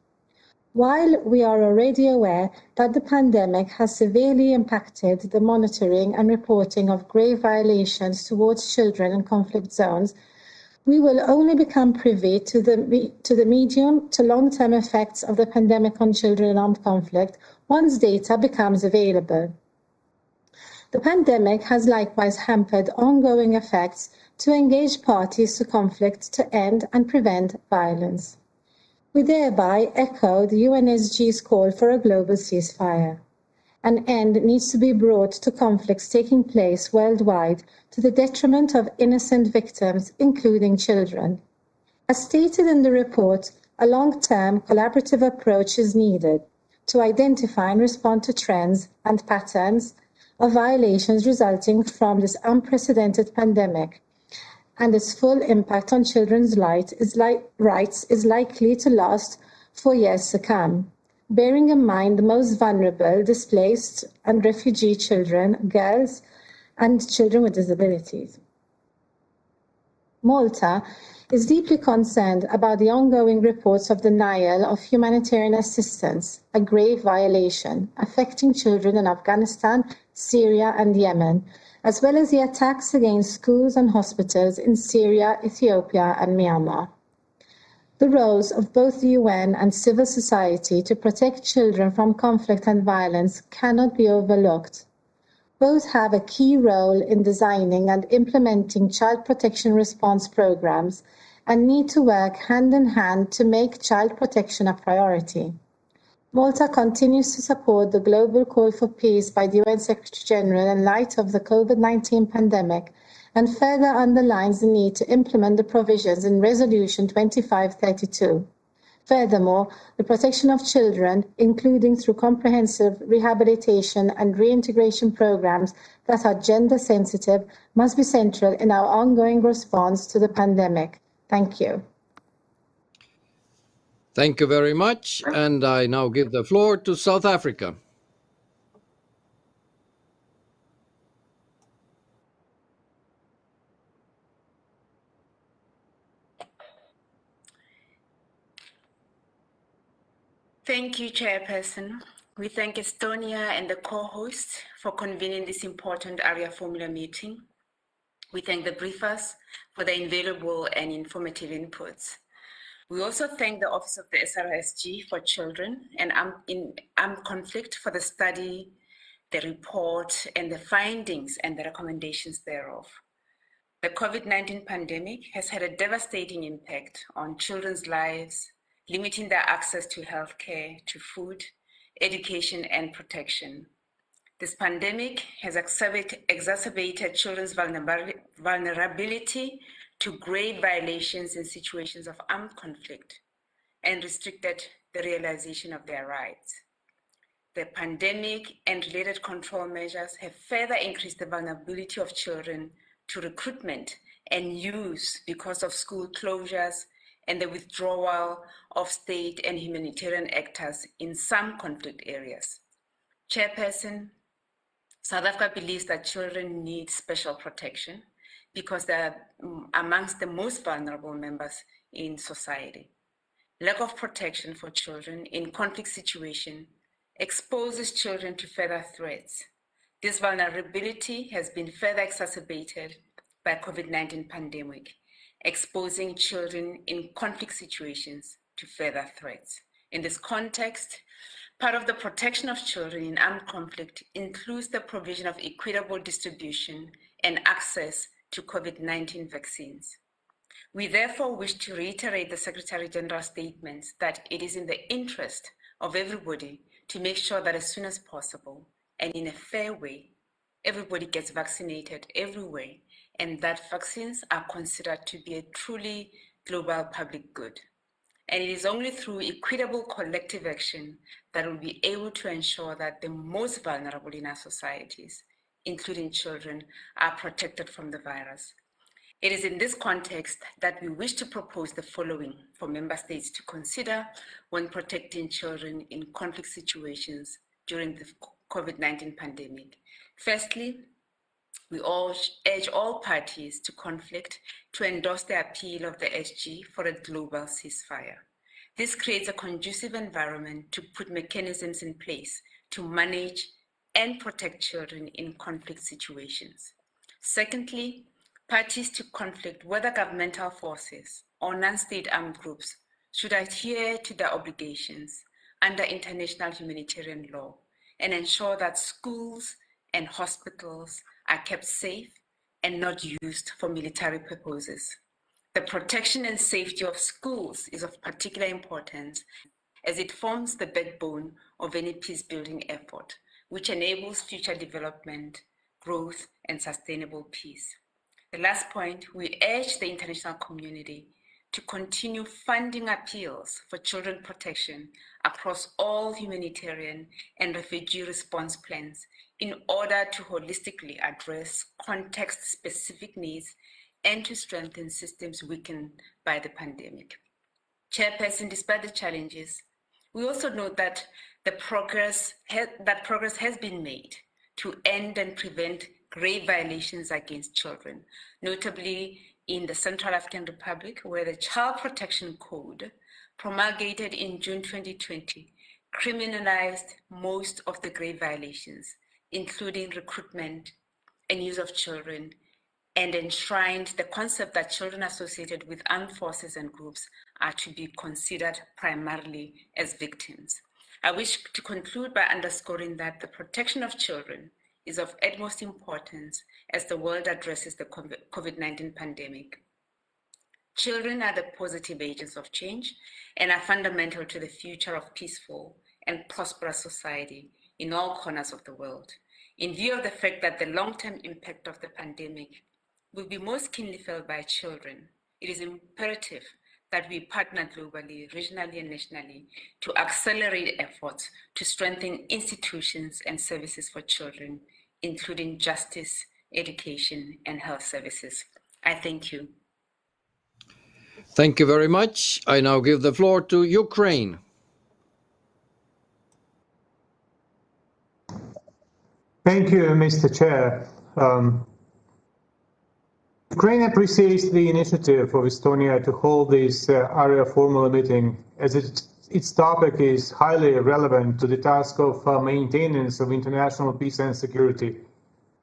While we are already aware that the pandemic has severely impacted the monitoring and reporting of grave violations towards children in conflict zones, we will only become privy to the medium to long-term effects of the pandemic on children in armed conflict once data becomes available. The pandemic has likewise hampered ongoing efforts to engage parties to conflict to end and prevent violence. We thereby echo the UNSG's call for a global ceasefire. An end needs to be brought to conflicts taking place worldwide to the detriment of innocent victims, including children. As stated in the report, a long-term collaborative approach is needed to identify and respond to trends and patterns of violations resulting from this unprecedented pandemic, and its full impact on children's rights is likely to last for years to come. Bearing in mind the most vulnerable, displaced and refugee children, girls, and children with disabilities. Malta is deeply concerned about the ongoing reports of denial of humanitarian assistance, a grave violation affecting children in Afghanistan, Syria, and Yemen, as well as the attacks against schools and hospitals in Syria, Ethiopia, and Myanmar. The roles of both the UN and civil society to protect children from conflict and violence cannot be overlooked. Both have a key role in designing and implementing child protection response programs and need to work hand in hand to make child protection a priority. Malta continues to support the global call for peace by the UN Secretary-General in light of the COVID-19 pandemic and further underlines the need to implement the provisions in Resolution 2532. Furthermore, the protection of children, including through comprehensive rehabilitation and reintegration programs that are gender sensitive, must be central in our ongoing response to the pandemic. Thank you. Thank you very much. And I now give the floor to South Africa. Thank you, Chairperson. We thank Estonia and the co-hosts for convening this important Arria-formula meeting. We thank the briefers for their invaluable and informative inputs. We also thank the Office of the SRSG for Children and in Armed Conflict for the study, the report, and the findings and the recommendations thereof. The COVID-19 pandemic has had a devastating impact on children's lives, limiting their access to healthcare, to food, education, and protection. This pandemic has exacerbated children's vulnerability to grave violations in situations of armed conflict and restricted the realization of their rights. The pandemic and related control measures have further increased the vulnerability of children to recruitment and use because of school closures and the withdrawal of state and humanitarian actors in some conflict areas. Chairperson, South Africa believes that children need special protection because they are amongst the most vulnerable members in society. Lack of protection for children in conflict situations exposes children to further threats. This vulnerability has been further exacerbated by COVID-19 pandemic, exposing children in conflict situations to further threats. In this context, part of the protection of children in armed conflict includes the provision of equitable distribution and access to COVID-19 vaccines. We therefore wish to reiterate the Secretary General's statements that it is in the interest of everybody to make sure that as soon as possible and in a fair way, everybody gets vaccinated everywhere, and that vaccines are considered to be a truly global public good. And it is only through equitable collective action that we'll be able to ensure that the most vulnerable in our societies, including children, are protected from the virus. It is in this context that we wish to propose the following for member states to consider when protecting children in conflict situations during the COVID-19 pandemic. Firstly, we urge all parties to conflict to endorse the appeal of the SG for a global ceasefire. This creates a conducive environment to put mechanisms in place to manage and protect children in conflict situations. Secondly, parties to conflict, whether governmental forces or non-state armed groups, should adhere to their obligations under international humanitarian law and ensure that schools and hospitals are kept safe and not used for military purposes. The protection and safety of schools is of particular importance as it forms the backbone of any peace-building effort, which enables future development, growth, and sustainable peace. The last point, we urge the international community to continue funding appeals for children protection across all humanitarian and refugee response plans in order to holistically address context-specific needs and to strengthen systems weakened by the pandemic. Chairperson, despite the challenges, we also note that progress has been made to end and prevent grave violations against children, notably in the Central African Republic, where the Child Protection Code, promulgated in June 2020, criminalized most of the grave violations, including recruitment and use of children, and enshrined the concept that children associated with armed forces and groups are to be considered primarily as victims. I wish to conclude by underscoring that the protection of children is of utmost importance as the world addresses the COVID-19 pandemic. Children are the positive agents of change and are fundamental to the future of peaceful and prosperous society in all corners of the world. In view of the fact that the long-term impact of the pandemic will be most keenly felt by children, it is imperative that we partner globally, regionally, and nationally to accelerate efforts to strengthen institutions and services for children, including justice, education, and health services. I thank you. Thank you very much. I now give the floor to Ukraine. Thank you, Mr. Chair. Ukraine appreciates the initiative of Estonia to hold this Arria-formula meeting, as its topic is highly relevant to the task of maintenance of international peace and security.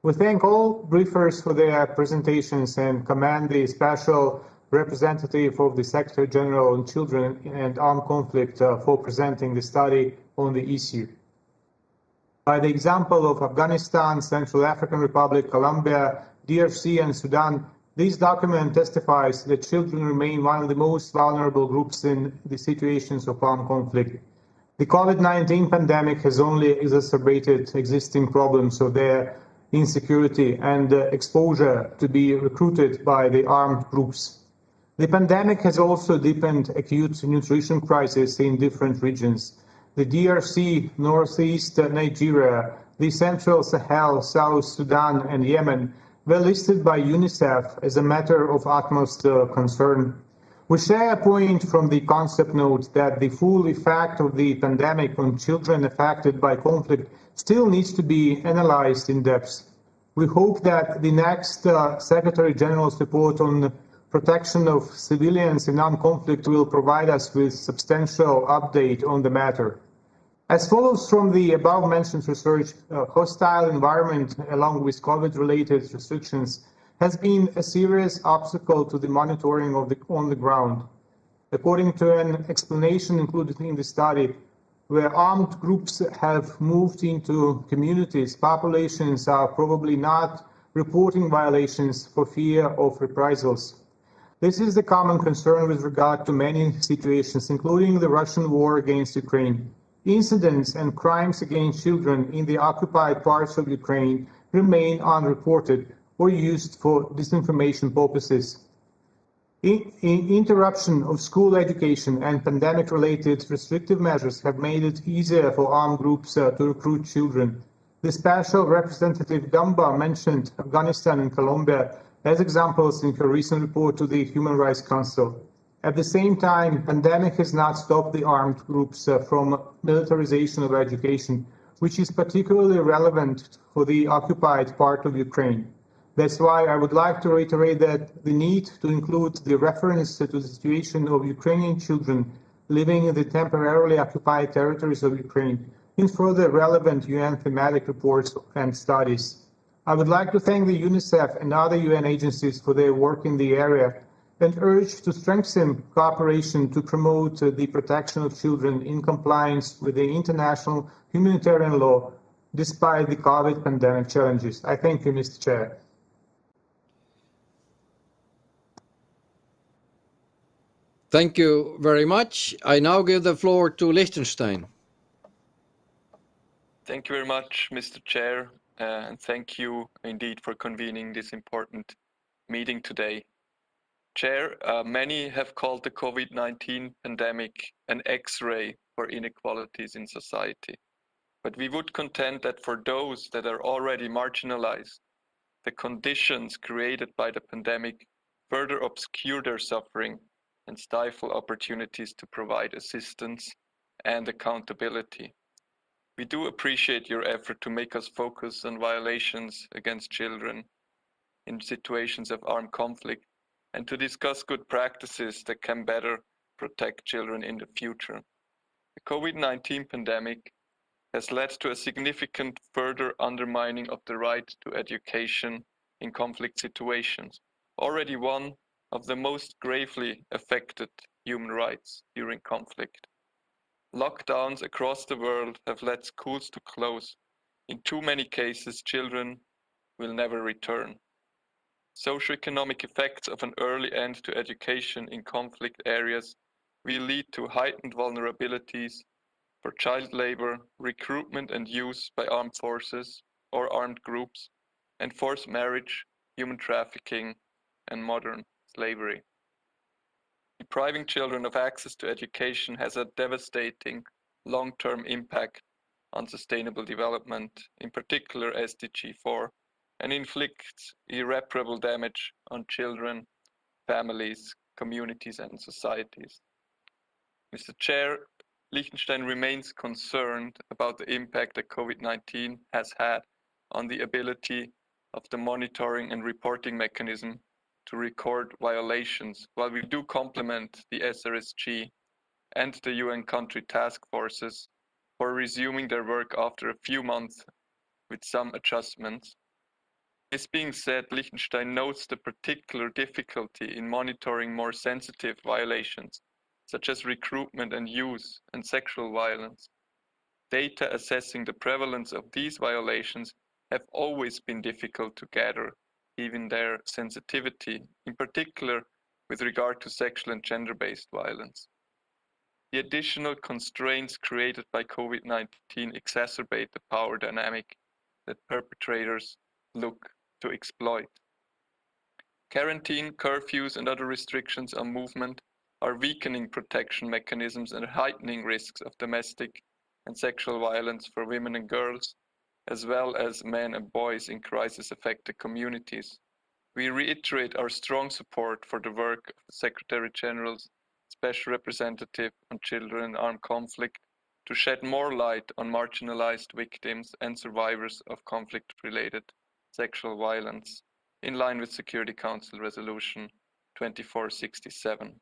We thank all briefers for their presentations and commend the special representative of the Secretary General on Children and Armed Conflict for presenting the study on the issue. By the example of Afghanistan, Central African Republic, Colombia, DRC, and Sudan, this document testifies that children remain one of the most vulnerable groups in the situations of armed conflict. The COVID-19 pandemic has only exacerbated existing problems of their insecurity and exposure to be recruited by the armed groups. The pandemic has also deepened acute nutrition crisis in different regions. The DRC, Northeast Nigeria, the Central Sahel, South Sudan, and Yemen were listed by UNICEF as a matter of utmost concern. We share a point from the concept note that the full effect of the pandemic on children affected by conflict still needs to be analyzed in depth. We hope that the next Secretary General's report on protection of civilians in armed conflict will provide us with substantial update on the matter. As follows from the above-mentioned research, hostile environment along with COVID-related restrictions has been a serious obstacle to the monitoring of on the ground. According to an explanation included in the study, where armed groups have moved into communities, populations are probably not reporting violations for fear of reprisals. This is the common concern with regard to many situations, including the Russian war against Ukraine. Incidents and crimes against children in the occupied parts of Ukraine remain unreported or used for disinformation purposes. Interruption of school education and pandemic-related restrictive measures have made it easier for armed groups to recruit children. The Special Representative Gamba mentioned Afghanistan and Colombia as examples in her recent report to the Human Rights Council. At the same time, pandemic has not stopped the armed groups from militarization of education, which is particularly relevant for the occupied part of Ukraine. That's why I would like to reiterate that the need to include the reference to the situation of Ukrainian children living in the temporarily occupied territories of Ukraine in further relevant UN thematic reports and studies. I would like to thank the UNICEF and other UN agencies for their work in the area and urge to strengthen cooperation to promote the protection of children in compliance with the international humanitarian law despite the COVID pandemic challenges. I thank you, Mr. Chair. Thank you very much. I now give the floor to Liechtenstein. Thank you very much, Mr. Chair, and thank you indeed for convening this important meeting today. Chair, many have called the COVID-19 pandemic an X-ray for inequalities in society. But we would contend that for those that are already marginalized, the conditions created by the pandemic further obscure their suffering and stifle opportunities to provide assistance and accountability. We do appreciate your effort to make us focus on violations against children in situations of armed conflict and to discuss good practices that can better protect children in the future. The COVID-19 pandemic has led to a significant further undermining of the right to education in conflict situations, already one of the most gravely affected human rights during conflict. Lockdowns across the world have led schools to close, In too many cases, children will never return. Socioeconomic effects of an early end to education in conflict areas will lead to heightened vulnerabilities for child labor, recruitment and use by armed forces or armed groups, and forced marriage, human trafficking, and modern slavery. Depriving children of access to education has a devastating long-term impact on sustainable development, in particular SDG 4, and inflicts irreparable damage on children, families, communities, and societies. Mr. Chair, Liechtenstein remains concerned about the impact that COVID-19 has had on the ability of the monitoring and reporting mechanism to record violations, while we do complement the SRSG and the UN country task forces for resuming their work after a few months with some adjustments. This being said, Liechtenstein notes the particular difficulty in monitoring more sensitive violations, such as recruitment and use and sexual violence. Data assessing the prevalence of these violations have always been difficult to gather, given their sensitivity, in particular with regard to sexual and gender-based violence. The additional constraints created by COVID-19 exacerbate the power dynamic that perpetrators look to exploit. Quarantine, curfews, and other restrictions on movement are weakening protection mechanisms and heightening risks of domestic and sexual violence for women and girls, as well as men and boys in crisis-affected communities. We reiterate our strong support for the work of the Secretary General's Special Representative on Children in Armed Conflict to shed more light on marginalized victims and survivors of conflict-related sexual violence, in line with Security Council Resolution 2467.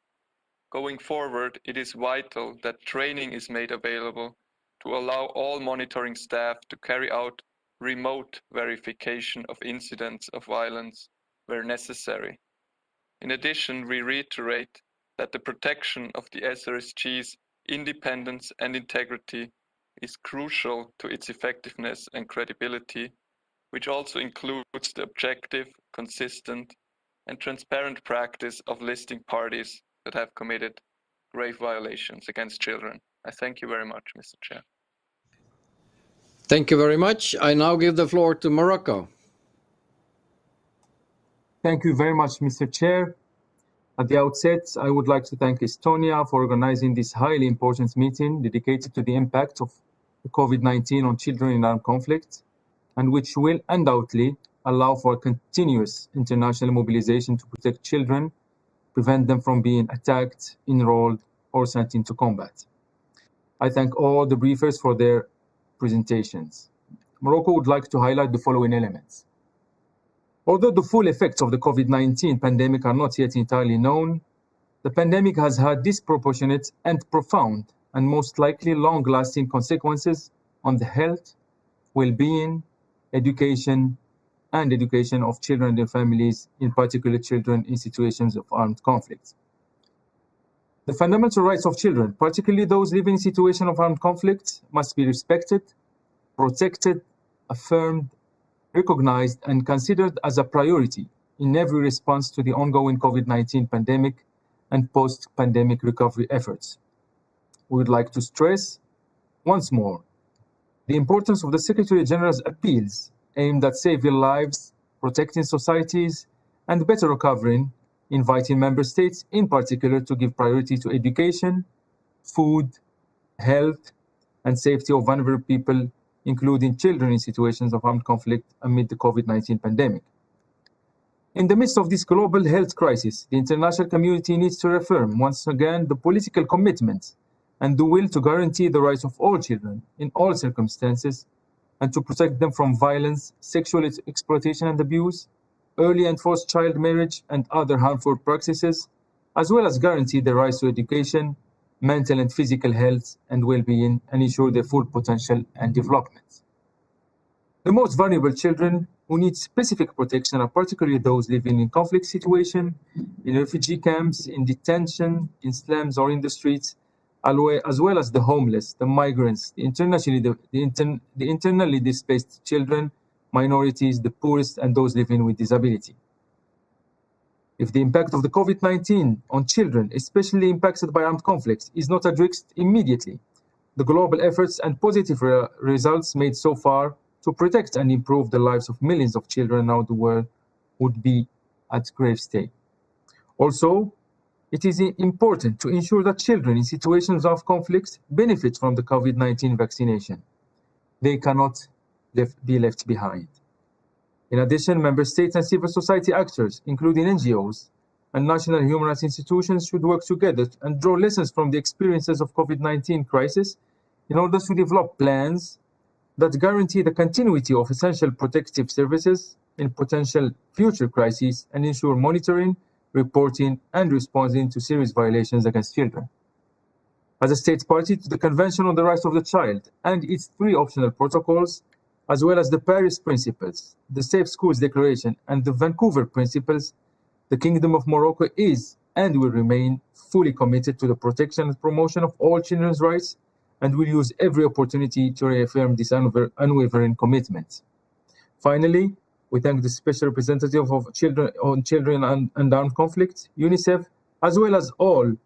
Going forward, it is vital that training is made available to allow all monitoring staff to carry out remote verification of incidents of violence where necessary. In addition, we reiterate that the protection of the SRSG's independence and integrity is crucial to its effectiveness and credibility, which also includes the objective, consistent, and transparent practice of listing parties that have committed grave violations against children. I thank you very much, Mr. Chair. Thank you very much. I now give the floor to Morocco. Thank you very much, Mr. Chair. At the outset, I would like to thank Estonia for organizing this highly important meeting dedicated to the impact of COVID-19 on children in armed conflict, and which will undoubtedly allow for continuous international mobilization to protect children, prevent them from being attacked, enrolled, or sent into combat. I thank all the briefers for their presentations. Morocco would like to highlight the following elements. Although the full effects of the COVID-19 pandemic are not yet entirely known, the pandemic has had disproportionate and profound and most likely long-lasting consequences on the health, well-being, education of children and their families, in particular children in situations of armed conflict. The fundamental rights of children, particularly those living in situations of armed conflict, must be respected, protected, affirmed, recognized, and considered as a priority in every response to the ongoing COVID-19 pandemic and post-pandemic recovery efforts. We would like to stress once more the importance of the Secretary General's appeals aimed at saving lives, protecting societies, and better recovering, inviting member states in particular to give priority to education, food, health, and safety of vulnerable people, including children in situations of armed conflict amid the COVID-19 pandemic. In the midst of this global health crisis, the international community needs to reaffirm once again the political commitment and the will to guarantee the rights of all children in all circumstances and to protect them from violence, sexual exploitation and abuse, early and forced child marriage and other harmful practices, as well as guarantee their rights to education, mental and physical health and well-being, and ensure their full potential and development. The most vulnerable children who need specific protection are particularly those living in conflict situations, in refugee camps, in detention, in slums or in the streets, as well as the homeless, the migrants, the internally displaced children, minorities, the poorest, and those living with disability. If the impact of the COVID-19 on children, especially impacted by armed conflicts, is not addressed immediately, the global efforts and positive results made so far to protect and improve the lives of millions of children around the world would be at grave stake. Also, it is important to ensure that children in situations of conflict benefit from the COVID-19 vaccination. They cannot be left behind. In addition, member states and civil society actors, including NGOs and national human rights institutions, should work together and draw lessons from the experiences of COVID-19 crisis in order to develop plans that guarantee the continuity of essential protective services in potential future crises and ensure monitoring, reporting, and responding to serious violations against children. As a state party to the Convention on the Rights of the Child and its 3 optional protocols, as well as the Paris Principles, the Safe Schools Declaration, and the Vancouver Principles, the Kingdom of Morocco is and will remain fully committed to the protection and promotion of all children's rights, and will use every opportunity to reaffirm this unwavering commitment. Finally, we thank the Special Representative of Children and Armed Conflict, UNICEF, as well as all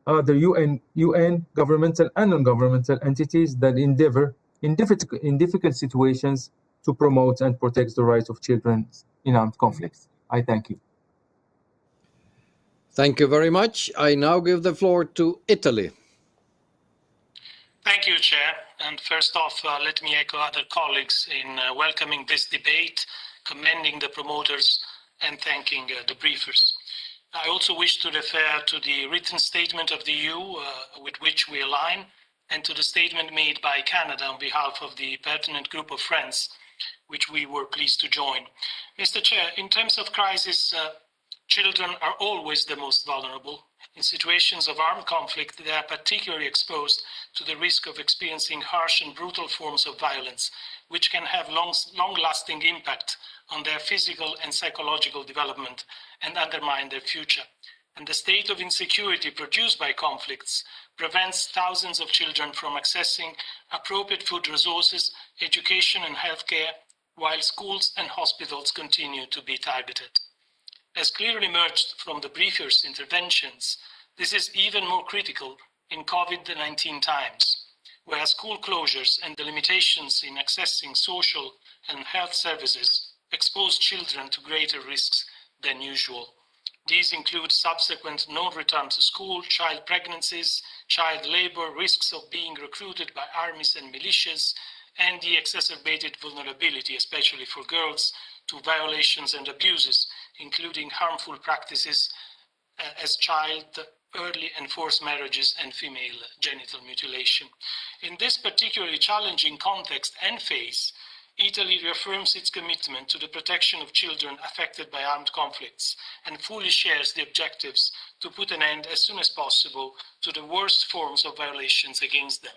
other UN governmental and non-governmental entities that endeavor in difficult situations to promote and protect the rights of children in armed conflicts. I thank you. Thank you very much. I now give the floor to Italy. Thank you, Chair. And first off, let me echo other colleagues in welcoming this debate, commending the promoters, and thanking the briefers. I also wish to refer to the written statement of the EU with which we align, and to the statement made by Canada on behalf of the pertinent group of friends, which we were pleased to join. Mr. Chair, in terms of crisis, children are always the most vulnerable. In situations of armed conflict, they are particularly exposed to the risk of experiencing harsh and brutal forms of violence, which can have long-lasting impact on their physical and psychological development and undermine their future. And the state of insecurity produced by conflicts prevents thousands of children from accessing appropriate food resources, education and healthcare, while schools and hospitals continue to be targeted. As clearly emerged from the briefers' interventions, this is even more critical in COVID-19 times, where school closures and the limitations in accessing social and health services expose children to greater risks than usual. These include subsequent non-return to school, child pregnancies, child labor, risks of being recruited by armies and militias, and the exacerbated vulnerability, especially for girls, to violations and abuses, including harmful practices as child, early and forced marriages, and female genital mutilation. In this particularly challenging context and phase, Italy reaffirms its commitment to the protection of children affected by armed conflicts and fully shares the objectives to put an end as soon as possible to the worst forms of violations against them.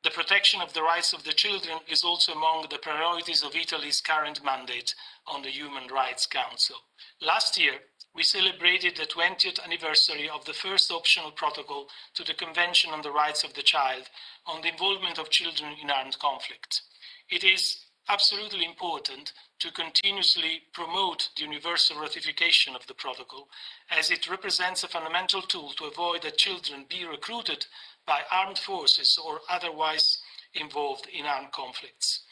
The protection of the rights of the children is also among the priorities of Italy's current mandate on the Human Rights Council. Last year, we celebrated the 20th anniversary of the first optional protocol to the Convention on the Rights of the Child on the involvement of children in armed conflict. It is absolutely important to continuously promote the universal ratification of the protocol, as it represents a fundamental tool to avoid that children be recruited by armed forces or otherwise involved in armed conflicts.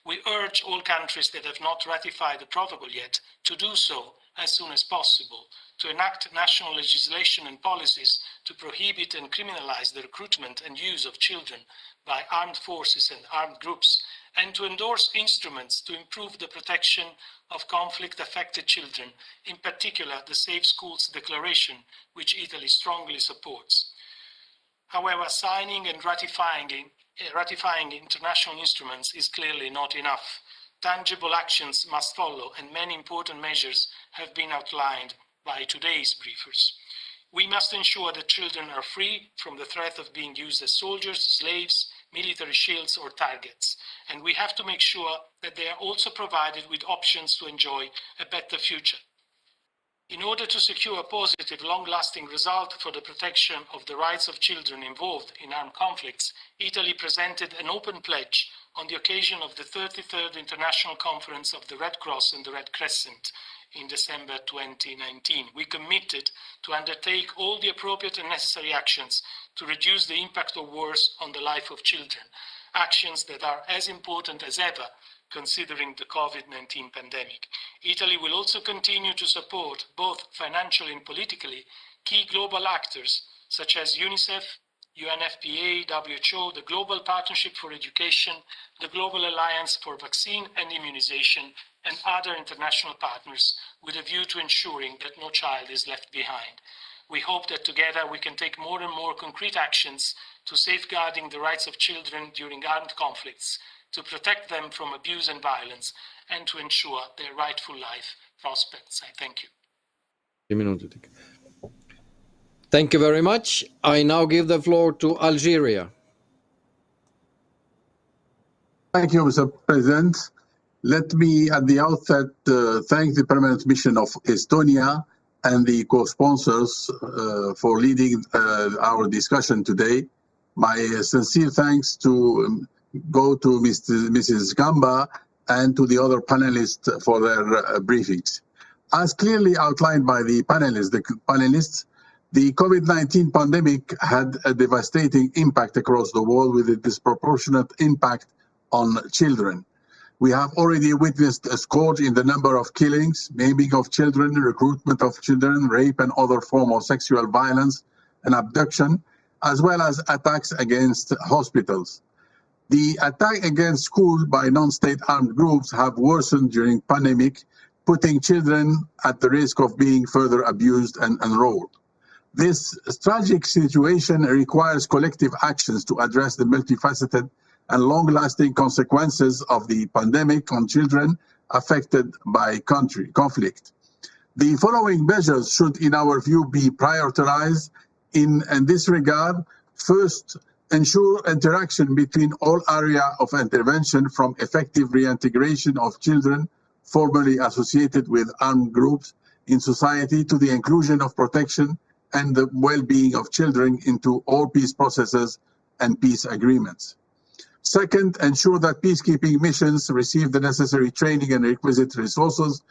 We urge all countries that have not ratified the protocol yet to do so as soon as possible, to enact national legislation and policies to prohibit and criminalize the recruitment and use of children by armed forces and armed groups, and to endorse instruments to improve the protection of conflict-affected children, in particular the Safe Schools Declaration, which Italy strongly supports. However, signing and ratifying international instruments is clearly not enough. Tangible actions must follow, and many important measures have been outlined by today's briefers. We must ensure that children are free from the threat of being used as soldiers, slaves, military shields, or targets, and we have to make sure that they are also provided with options to enjoy a better future. In order to secure a positive, long-lasting result for the protection of the rights of children involved in armed conflicts, Italy presented an open pledge on the occasion of the 33rd International Conference of the Red Cross and the Red Crescent in December 2019. We committed to undertake all the appropriate and necessary actions to reduce the impact of wars on the life of children, actions that are as important as ever considering the COVID-19 pandemic. Italy will also continue to support, both financially and politically, key global actors such as UNICEF, UNFPA, WHO, the Global Partnership for Education, the Global Alliance for Vaccine and Immunization, and other international partners with a view to ensuring that no child is left behind. We hope that together we can take more and more concrete actions to safeguarding the rights of children during armed conflicts, to protect them from abuse and violence, and to ensure their rightful life prospects. I thank you. Thank you very much. I now give the floor to Algeria. Thank you, Mr. President. Let me, at the outset, thank the Permanent Mission of Estonia and the co-sponsors for leading our discussion today. My sincere thanks to go to Mrs. Gamba and to the other panelists for their briefings. As clearly outlined by the panelists, the COVID-19 pandemic had a devastating impact across the world with a disproportionate impact on children. We have already witnessed a scourge in the number of killings, maiming of children, recruitment of children, rape and other forms of sexual violence and abduction, as well as attacks against hospitals. The attack against schools by non-state armed groups have worsened during pandemic, putting children at the risk of being further abused and enrolled. This tragic situation requires collective actions to address the multifaceted and long-lasting consequences of the pandemic on children affected by conflict. The following measures should, in our view, be prioritized in this regard. First, ensure interaction between all areas of intervention, from effective reintegration of children formerly associated with armed groups in society to the inclusion of protection and the well-being of children into all peace processes and peace agreements. Second, ensure that peacekeeping missions receive the necessary training and requisite resources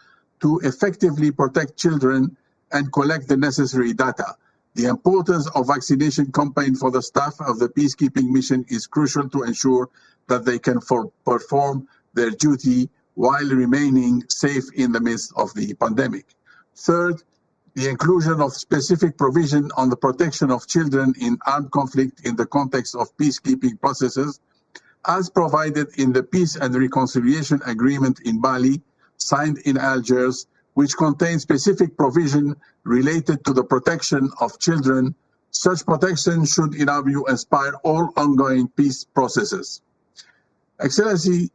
to effectively protect children and collect the necessary data. The importance of vaccination campaign for the staff of the peacekeeping mission is crucial to ensure that they can perform their duty while remaining safe in the midst of the pandemic. Third, the inclusion of specific provision on the protection of children in armed conflict in the context of peacekeeping processes, as provided in the Peace and Reconciliation Agreement in Bali, signed in Algiers, which contains specific provision related to the protection of children. Such protection should, in our view, inspire all ongoing peace processes. Excellency,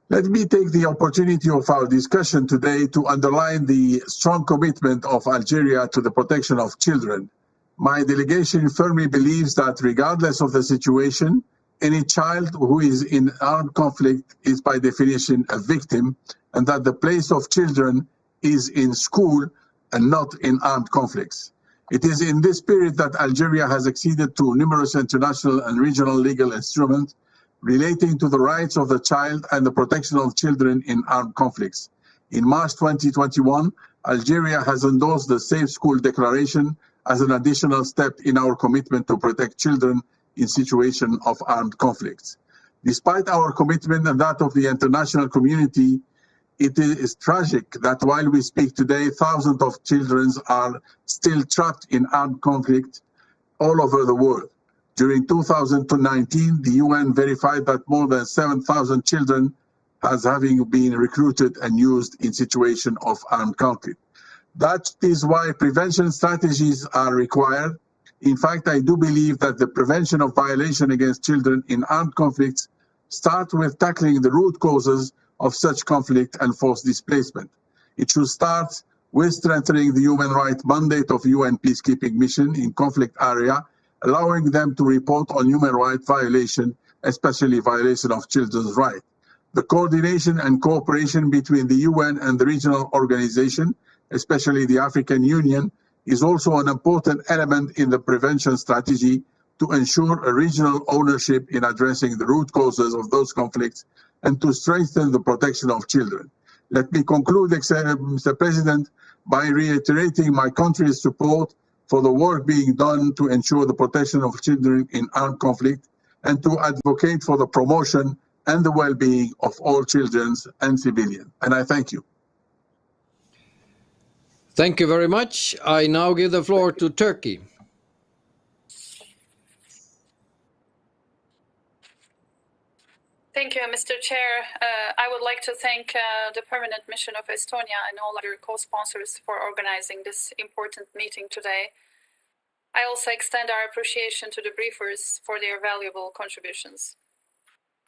let me take the opportunity of our discussion today to underline the strong commitment of Algeria to the protection of children. My delegation firmly believes that regardless of the situation, any child who is in armed conflict is by definition a victim, and that the place of children is in school and not in armed conflicts. It is in this spirit that Algeria has acceded to numerous international and regional legal instruments relating to the rights of the child and the protection of children in armed conflicts. In March 2021, Algeria has endorsed the Safe School Declaration as an additional step in our commitment to protect children in situations of armed conflicts. Despite our commitment and that of the international community, it is tragic that while we speak today, thousands of children are still trapped in armed conflict all over the world. During 2019, the UN verified that more than 7,000 children as having been recruited and used in situations of armed conflict. That is why prevention strategies are required. In fact, I do believe that the prevention of violation against children in armed conflicts starts with tackling the root causes of such conflict and forced displacement. It should start with strengthening the human rights mandate of UN peacekeeping mission in conflict area, allowing them to report on human rights violation, especially violation of children's rights. The coordination and cooperation between the UN and the regional organization, especially the African Union, is also an important element in the prevention strategy to ensure a regional ownership in addressing the root causes of those conflicts and to strengthen the protection of children. Let me conclude, Mr. President, by reiterating my country's support for the work being done to ensure the protection of children in armed conflict and to advocate for the promotion and the well-being of all children and civilians. And I thank you. Thank you very much. I now give the floor to Turkey. Thank you, Mr. Chair. I would like to thank the Permanent Mission of Estonia and all other co-sponsors for organizing this important meeting today. I also extend our appreciation to the briefers for their valuable contributions.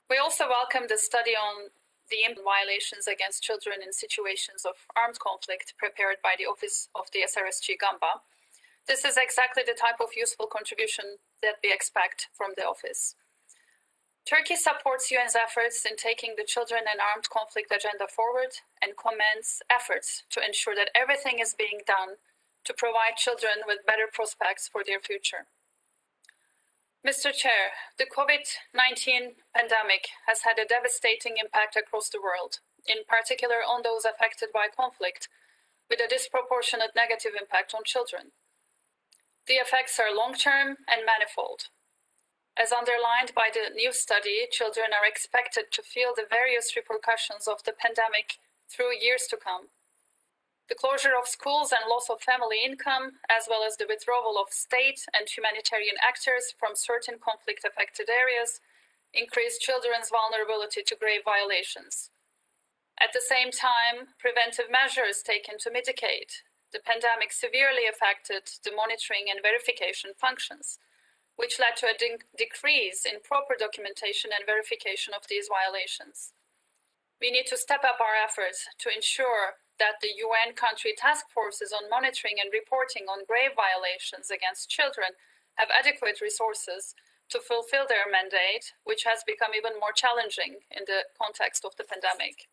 We also welcome the study on the violations against children in situations of armed conflict prepared by the Office of the SRSG Gamba. This is exactly the type of useful contribution that we expect from the office. Turkey supports UN's efforts in taking the children and armed conflict agenda forward and commends efforts to ensure that everything is being done to provide children with better prospects for their future. Mr. Chair, the COVID-19 pandemic has had a devastating impact across the world, in particular on those affected by conflict, with a disproportionate negative impact on children. The effects are long-term and manifold. As underlined by the new study, children are expected to feel the various repercussions of the pandemic through years to come. The closure of schools and loss of family income, as well as the withdrawal of state and humanitarian actors from certain conflict-affected areas, increase children's vulnerability to grave violations. At the same time, preventive measures taken to mitigate the pandemic severely affected the monitoring and verification functions, which led to a decrease in proper documentation and verification of these violations. We need to step up our efforts to ensure that the UN country task forces on monitoring and reporting on grave violations against children have adequate resources to fulfill their mandate, which has become even more challenging in the context of the pandemic.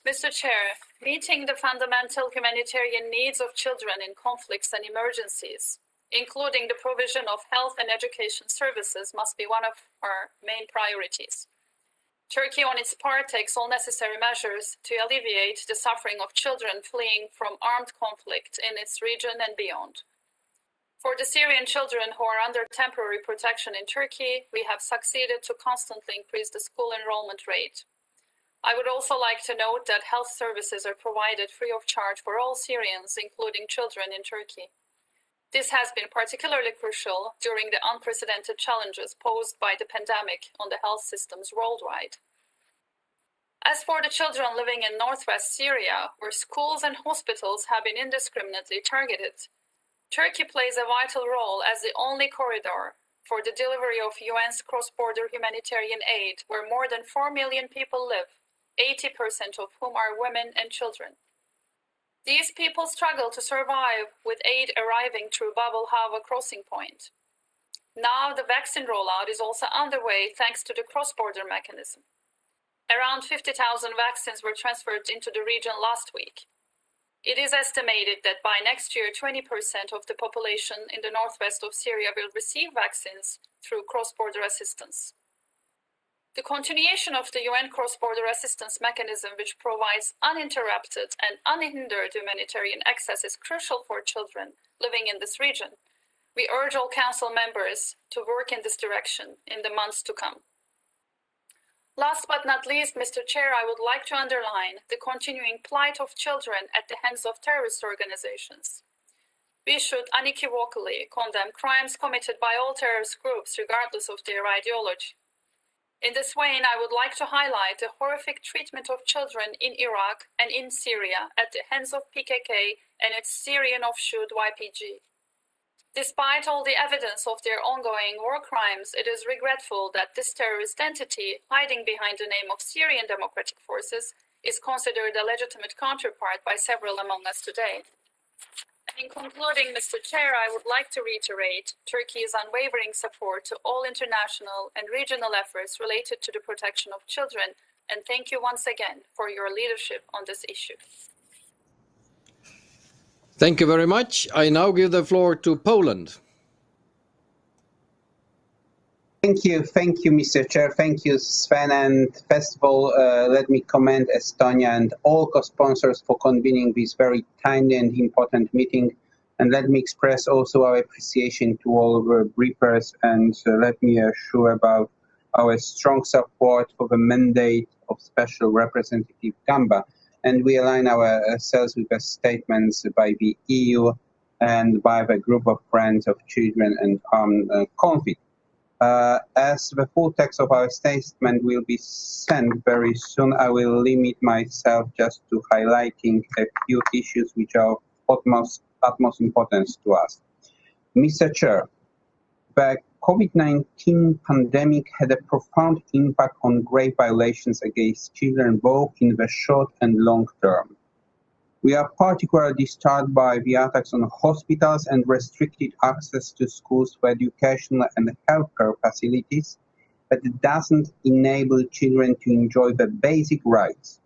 Mr. Chair, meeting the fundamental humanitarian needs of children in conflicts and emergencies, including the provision of health and education services, must be one of our main priorities. Turkey, on its part, takes all necessary measures to alleviate the suffering of children fleeing from armed conflict in its region and beyond. For the Syrian children who are under temporary protection in Turkey, we have succeeded to constantly increase the school enrollment rate. I would also like to note that health services are provided free of charge for all Syrians, including children in Turkey. This has been particularly crucial during the unprecedented challenges posed by the pandemic on the health systems worldwide. As for the children living in northwest Syria, where schools and hospitals have been indiscriminately targeted, Turkey plays a vital role as the only corridor for the delivery of UN's cross-border humanitarian aid, where more than 4 million people live, 80% of whom are women and children. These people struggle to survive with aid arriving through Bab el-Hawa crossing point. Now the vaccine rollout is also underway thanks to the cross-border mechanism. Around 50,000 vaccines were transferred into the region last week. It is estimated that by next year, 20% of the population in the northwest of Syria will receive vaccines through cross-border assistance. The continuation of the UN cross-border assistance mechanism, which provides uninterrupted and unhindered humanitarian access, is crucial for children living in this region. We urge all Council members to work in this direction in the months to come. Last but not least, Mr. Chair, I would like to underline the continuing plight of children at the hands of terrorist organizations. We should unequivocally condemn crimes committed by all terrorist groups, regardless of their ideology. In this vein, I would like to highlight the horrific treatment of children in Iraq and in Syria at the hands of PKK and its Syrian offshoot YPG. Despite all the evidence of their ongoing war crimes, it is regretful that this terrorist entity, hiding behind the name of Syrian Democratic Forces, is considered a legitimate counterpart by several among us today. In concluding, Mr. Chair, I would like to reiterate Turkey's unwavering support to all international and regional efforts related to the protection of children, and thank you once again for your leadership on this issue. Thank you very much. I now give the floor to Poland. Thank you, Mr. Chair. Thank you, Sven. And first of all, let me commend Estonia and all co-sponsors for convening this very timely and important meeting. And let me express also our appreciation to all the briefers, and let me assure about our strong support for the mandate of Special Representative Gamba. And we align ourselves with the statements by the EU and by the group of friends of children and armed conflict. As the full text of our statement will be sent very soon, I will limit myself just to highlighting a few issues which are of utmost importance to us. Mr. Chair, the COVID-19 pandemic had a profound impact on grave violations against children, both in the short and long term. We are particularly disturbed by the attacks on hospitals and restricted access to schools for educational and healthcare facilities that doesn't enable children to enjoy the basic rights.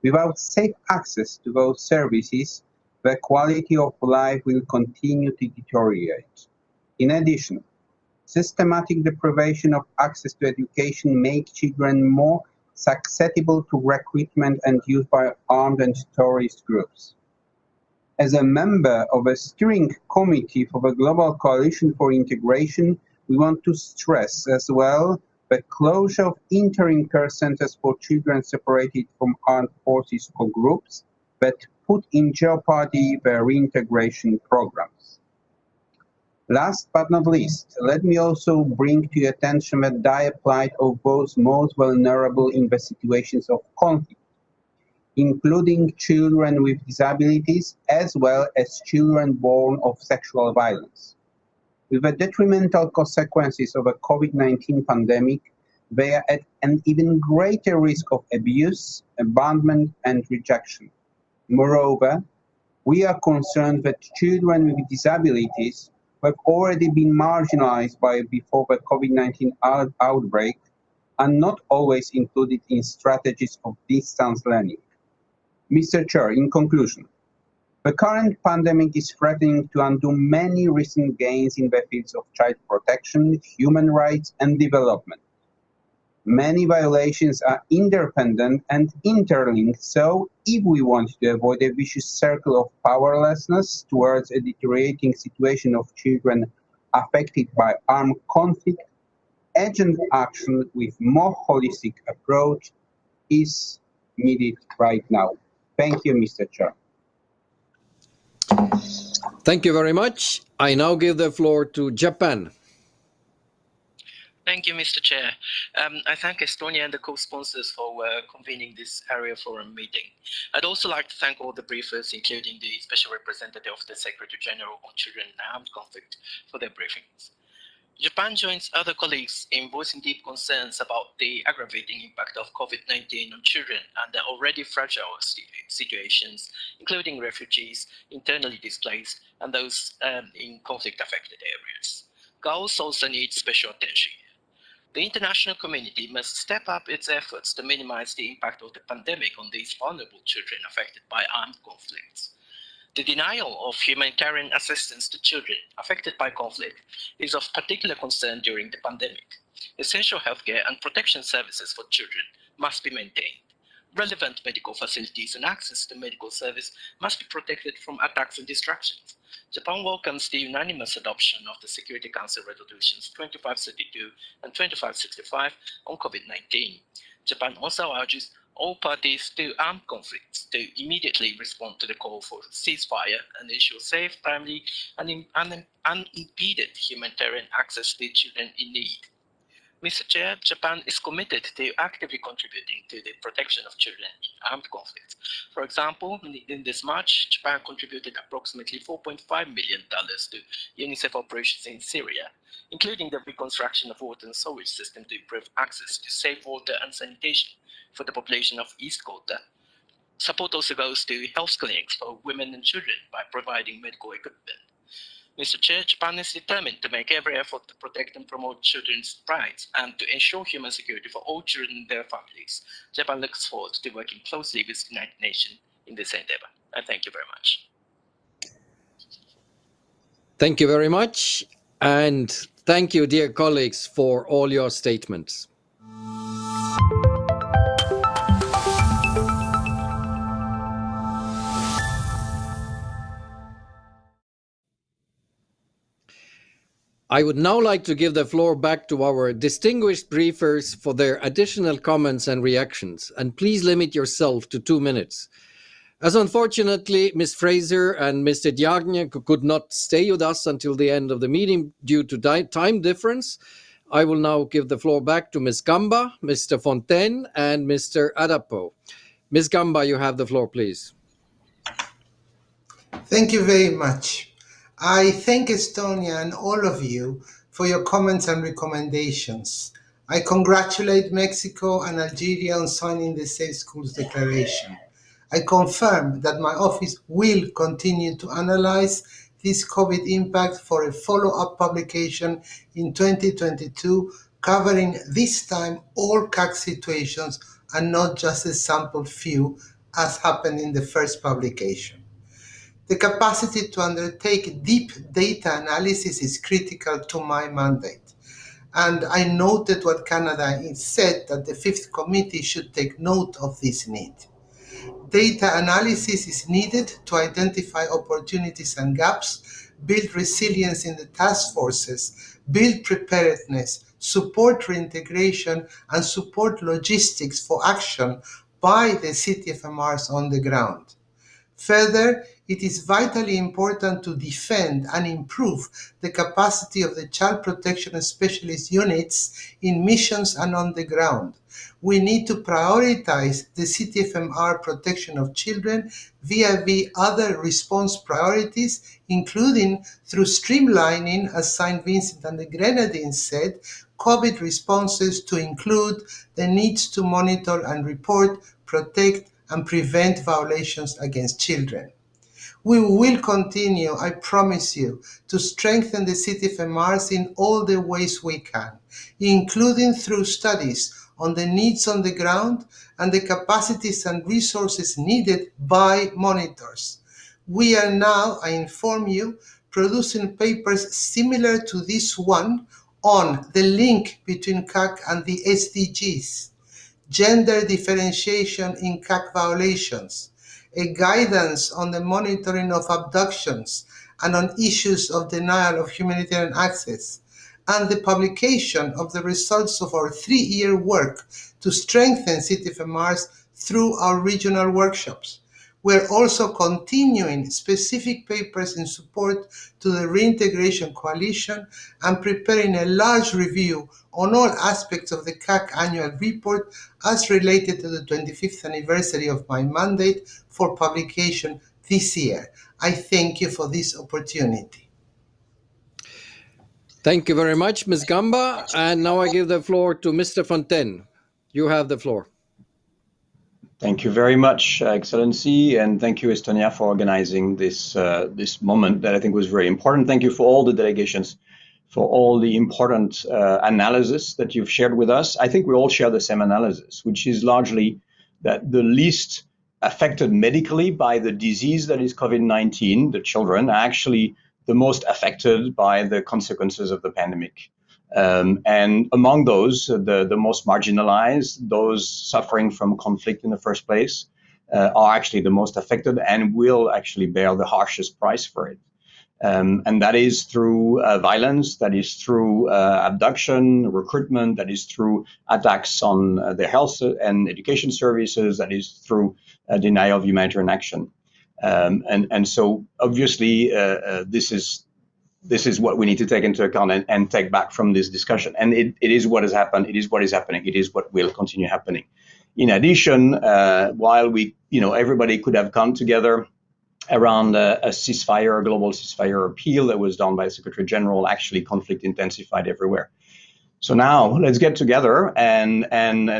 Without safe access to those services, the quality of life will continue to deteriorate. In addition, systematic deprivation of access to education makes children more susceptible to recruitment and use by armed and terrorist groups. As a member of a steering committee for the Global Coalition for Integration, we want to stress as well the closure of interim care centers for children separated from armed forces or groups that put in jeopardy their reintegration programs. Last but not least, let me also bring to your attention the dire plight of those most vulnerable in the situations of conflict, including children with disabilities as well as children born of sexual violence. With the detrimental consequences of the COVID-19 pandemic, they are at an even greater risk of abuse, abandonment, and rejection. Moreover, we are concerned that children with disabilities who have already been marginalized before the COVID-19 outbreak are not always included in strategies of distance learning. Mr. Chair, in conclusion, the current pandemic is threatening to undo many recent gains in the fields of child protection, human rights, and development. Many violations are interdependent and interlinked, so if we want to avoid a vicious circle of powerlessness towards a deteriorating situation of children affected by armed conflict, urgent action with more holistic approach is needed right now. Thank you, Mr. Chair. Thank you very much. I now give the floor to Japan. Thank you, Mr. Chair. I thank Estonia and the co-sponsors for convening this Arria-Forum meeting. I'd also like to thank all the briefers, including the Special Representative of the Secretary General on Children in Armed Conflict, for their briefings. Japan joins other colleagues in voicing deep concerns about the aggravating impact of COVID-19 on children and their already fragile situations, including refugees, internally displaced, and those in conflict-affected areas. Girls also need special attention. The international community must step up its efforts to minimize the impact of the pandemic on these vulnerable children affected by armed conflicts. The denial of humanitarian assistance to children affected by conflict is of particular concern during the pandemic. Essential healthcare and protection services for children must be maintained. Relevant medical facilities and access to medical service must be protected from attacks and distractions. Japan welcomes the unanimous adoption of the Security Council resolutions 2532 and 2565 on COVID-19. Japan also urges all parties to armed conflicts to immediately respond to the call for ceasefire and ensure safe, timely, and unimpeded humanitarian access to children in need. Mr. Chair, Japan is committed to actively contributing to the protection of children in armed conflicts. For example, in this March, Japan contributed approximately $4.5 million to UNICEF operations in Syria, including the reconstruction of water and sewage system to improve access to safe water and sanitation for the population of East Ghouta. Support also goes to health clinics for women and children by providing medical equipment. Mr. Chair, Japan is determined to make every effort to protect and promote children's rights and to ensure human security for all children and their families. Japan looks forward to working closely with the United Nations in this endeavor. I thank you very much. Thank you very much. And thank you, dear colleagues, for all your statements. I would now like to give the floor back to our distinguished briefers for their additional comments and reactions. And please limit yourself to 2 minutes. As unfortunately, Ms. Fraser and Mr. Diagne could not stay with us until the end of the meeting due to time difference, I will now give the floor back to Ms. Gamba, Mr. Fontaine, and Mr. Adapo. Ms. Gamba, you have the floor, please. Thank you very much. I thank Estonia and all of you for your comments and recommendations. I congratulate Mexico and Algeria on signing the Safe Schools Declaration. I confirm that my office will continue to analyze this COVID impact for a follow-up publication in 2022, covering this time all CAC situations and not just a sample few, as happened in the first publication. The capacity to undertake deep data analysis is critical to my mandate. And I noted what Canada said, that the Fifth Committee should take note of this need. Data analysis is needed to identify opportunities and gaps, build resilience in the task forces, build preparedness, support reintegration, and support logistics for action by the CTFMRs on the ground. Further, it is vitally important to defend and improve the capacity of the child protection specialist units in missions and on the ground. We need to prioritize the CTFMR protection of children vis-à-vis other response priorities, including through streamlining, as St. Vincent and the Grenadines said, COVID responses to include the needs to monitor and report, protect, and prevent violations against children. We will continue, I promise you, to strengthen the CTFMRs in all the ways we can, including through studies on the needs on the ground and the capacities and resources needed by monitors. We are now, I inform you, producing papers similar to this one on the link between CAC and the SDGs, gender differentiation in CAC violations, a guidance on the monitoring of abductions and on issues of denial of humanitarian access, and the publication of the results of our 3-year work to strengthen CTFMRs through our regional workshops. We're also continuing specific papers in support to the Reintegration Coalition and preparing a large review on all aspects of the CAC annual report as related to the 25th anniversary of my mandate for publication this year. I thank you for this opportunity. Thank you very much, Ms. Gamba. And now I give the floor to Mr. Fontaine. You have the floor. Thank you very much, Excellency, and thank you, Estonia, for organizing this moment that I think was very important. Thank you for all the delegations, for all the important analysis that you've shared with us. I think we all share the same analysis, which is largely that the least affected medically by the disease that is COVID-19, the children, are actually the most affected by the consequences of the pandemic. And among those, the most marginalized, those suffering from conflict in the first place, are actually the most affected and will actually bear the harshest price for it. And that is through violence, that is through abduction, recruitment, that is through attacks on their health and education services, that is through denial of humanitarian action. And so obviously this is what we need to take into account and take back from this discussion. And it is what has happened, it is what is happening, it is what will continue happening. In addition, while everybody could have come together around a ceasefire, a global ceasefire appeal that was done by the Secretary General, actually conflict intensified everywhere. So now let's get together and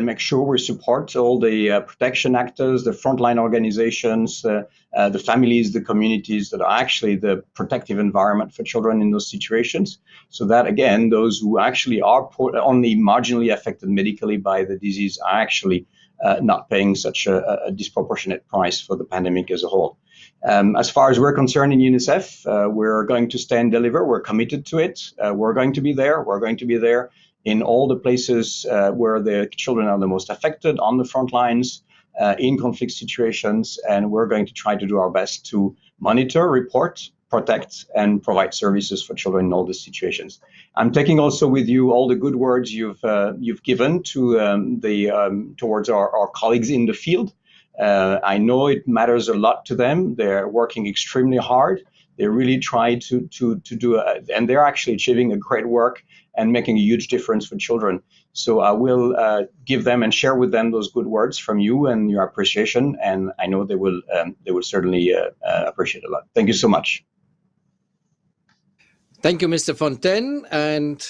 make sure we support all the protection actors, the frontline organizations, the families, the communities that are actually the protective environment for children in those situations. So that, again, those who actually are only marginally affected medically by the disease are actually not paying such a disproportionate price for the pandemic as a whole. As far as we're concerned in UNICEF, we're going to stay and deliver. We're committed to it. We're going to be there. We're going to be there in all the places where the children are the most affected, on the front lines, in conflict situations, and we're going to try to do our best to monitor, report, protect, and provide services for children in all these situations. I'm taking also with you all the good words you've given to towards our colleagues in the field. I know it matters a lot to them. They're working extremely hard. They really try to do, and they're actually achieving a great work and making a huge difference for children. So I will give them and share with them those good words from you and your appreciation, and I know they will certainly appreciate it a lot. Thank you so much. Thank you, Mr. Fontaine. And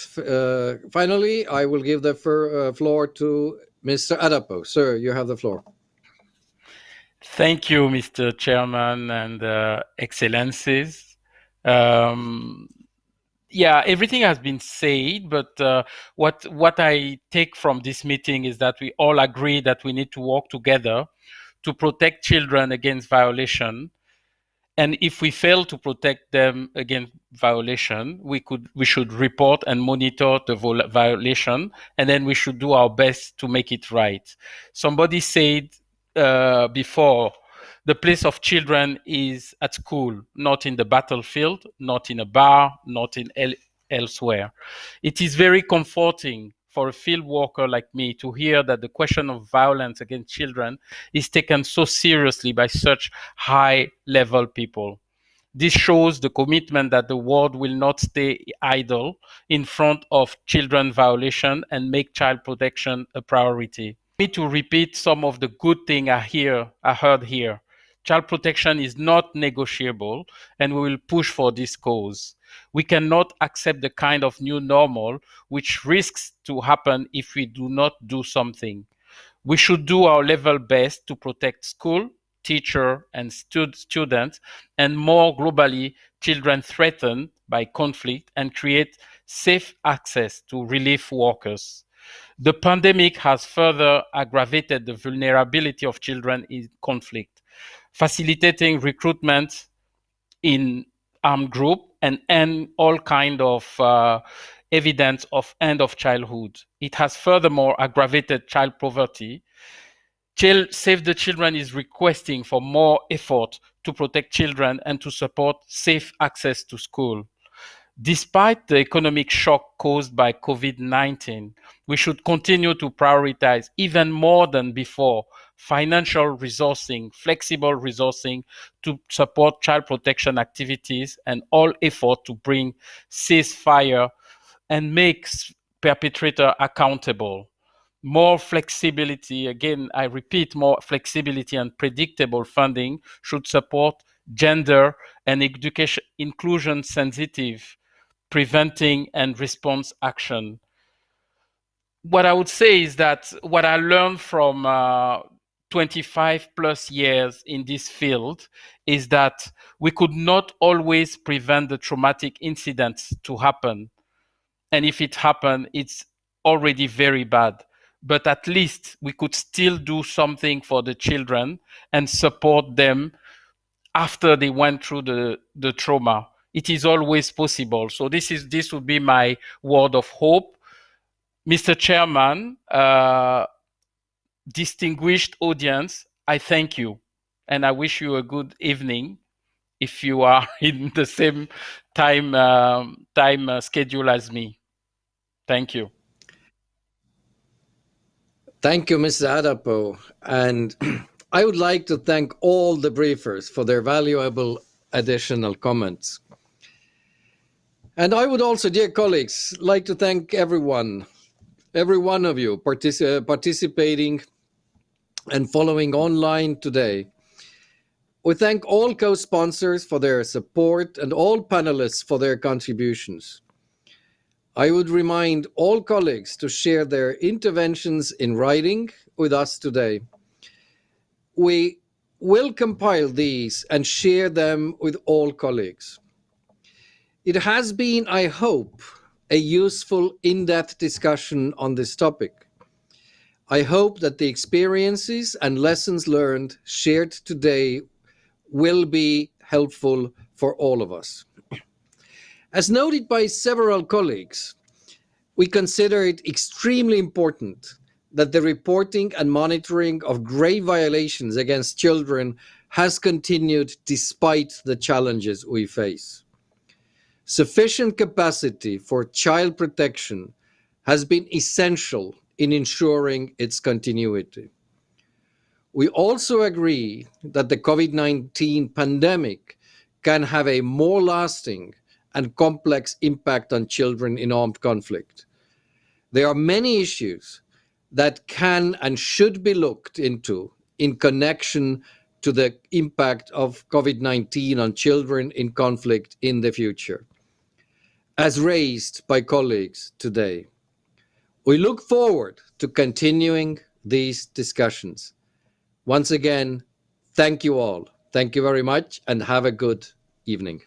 finally, I will give the floor to Mr. Adapo. Sir, you have the floor. Thank you, Mr. Chairman and Excellencies. Yeah, everything has been said, but what I take from this meeting is that we all agree that we need to work together to protect children against violation. And if we fail to protect them against violation, we should report and monitor the violation, and then we should do our best to make it right. Somebody said before, the place of children is at school, not in the battlefield, not in a bar, not in elsewhere. It is very comforting for a field worker like me to hear that the question of violence against children is taken so seriously by such high-level people. This shows the commitment that the world will not stay idle in front of children violation and make child protection a priority. Me to repeat some of the good things I heard here. Child protection is not negotiable, and we will push for this cause. We cannot accept the kind of new normal which risks to happen if we do not do something. We should do our level best to protect school, teacher, and students, and more globally, children threatened by conflict, and create safe access to relief workers. The pandemic has further aggravated the vulnerability of children in conflict, facilitating recruitment in armed group and all kind of evidence of end of childhood. It has furthermore aggravated child poverty. Save the Children is requesting for more effort to protect children and to support safe access to school. Despite the economic shock caused by COVID-19, we should continue to prioritize even more than before financial resourcing, flexible resourcing to support child protection activities and all effort to bring ceasefire and make perpetrator accountable. More flexibility, again, I repeat, more flexibility and predictable funding should support gender and education inclusion sensitive preventing and response action. What I would say is that what I learned from 25 plus years in this field is that we could not always prevent the traumatic incidents to happen. And if it happened, it's already very bad. But at least we could still do something for the children and support them after they went through the trauma. It is always possible. So this would be my word of hope. Mr. Chairman, distinguished audience, I thank you. And I wish you a good evening if you are in the same time schedule as me. Thank you. Thank you, Mr. Adapo. And I would like to thank all the briefers for their valuable additional comments. And I would also, dear colleagues, like to thank every one of you participating and following online today. We thank all co-sponsors for their support and all panelists for their contributions. I would remind all colleagues to share their interventions in writing with us today. We will compile these and share them with all colleagues. It has been, I hope, a useful, in-depth discussion on this topic. I hope that the experiences and lessons learned shared today will be helpful for all of us. As noted by several colleagues, we consider it extremely important that the reporting and monitoring of grave violations against children has continued despite the challenges we face. Sufficient capacity for child protection has been essential in ensuring its continuity. We also agree that the COVID-19 pandemic can have a more lasting and complex impact on children in armed conflict. There are many issues that can and should be looked into in connection to the impact of COVID-19 on children in conflict in the future, as raised by colleagues today. We look forward to continuing these discussions. Once again, thank you all. Thank you very much and have a good evening.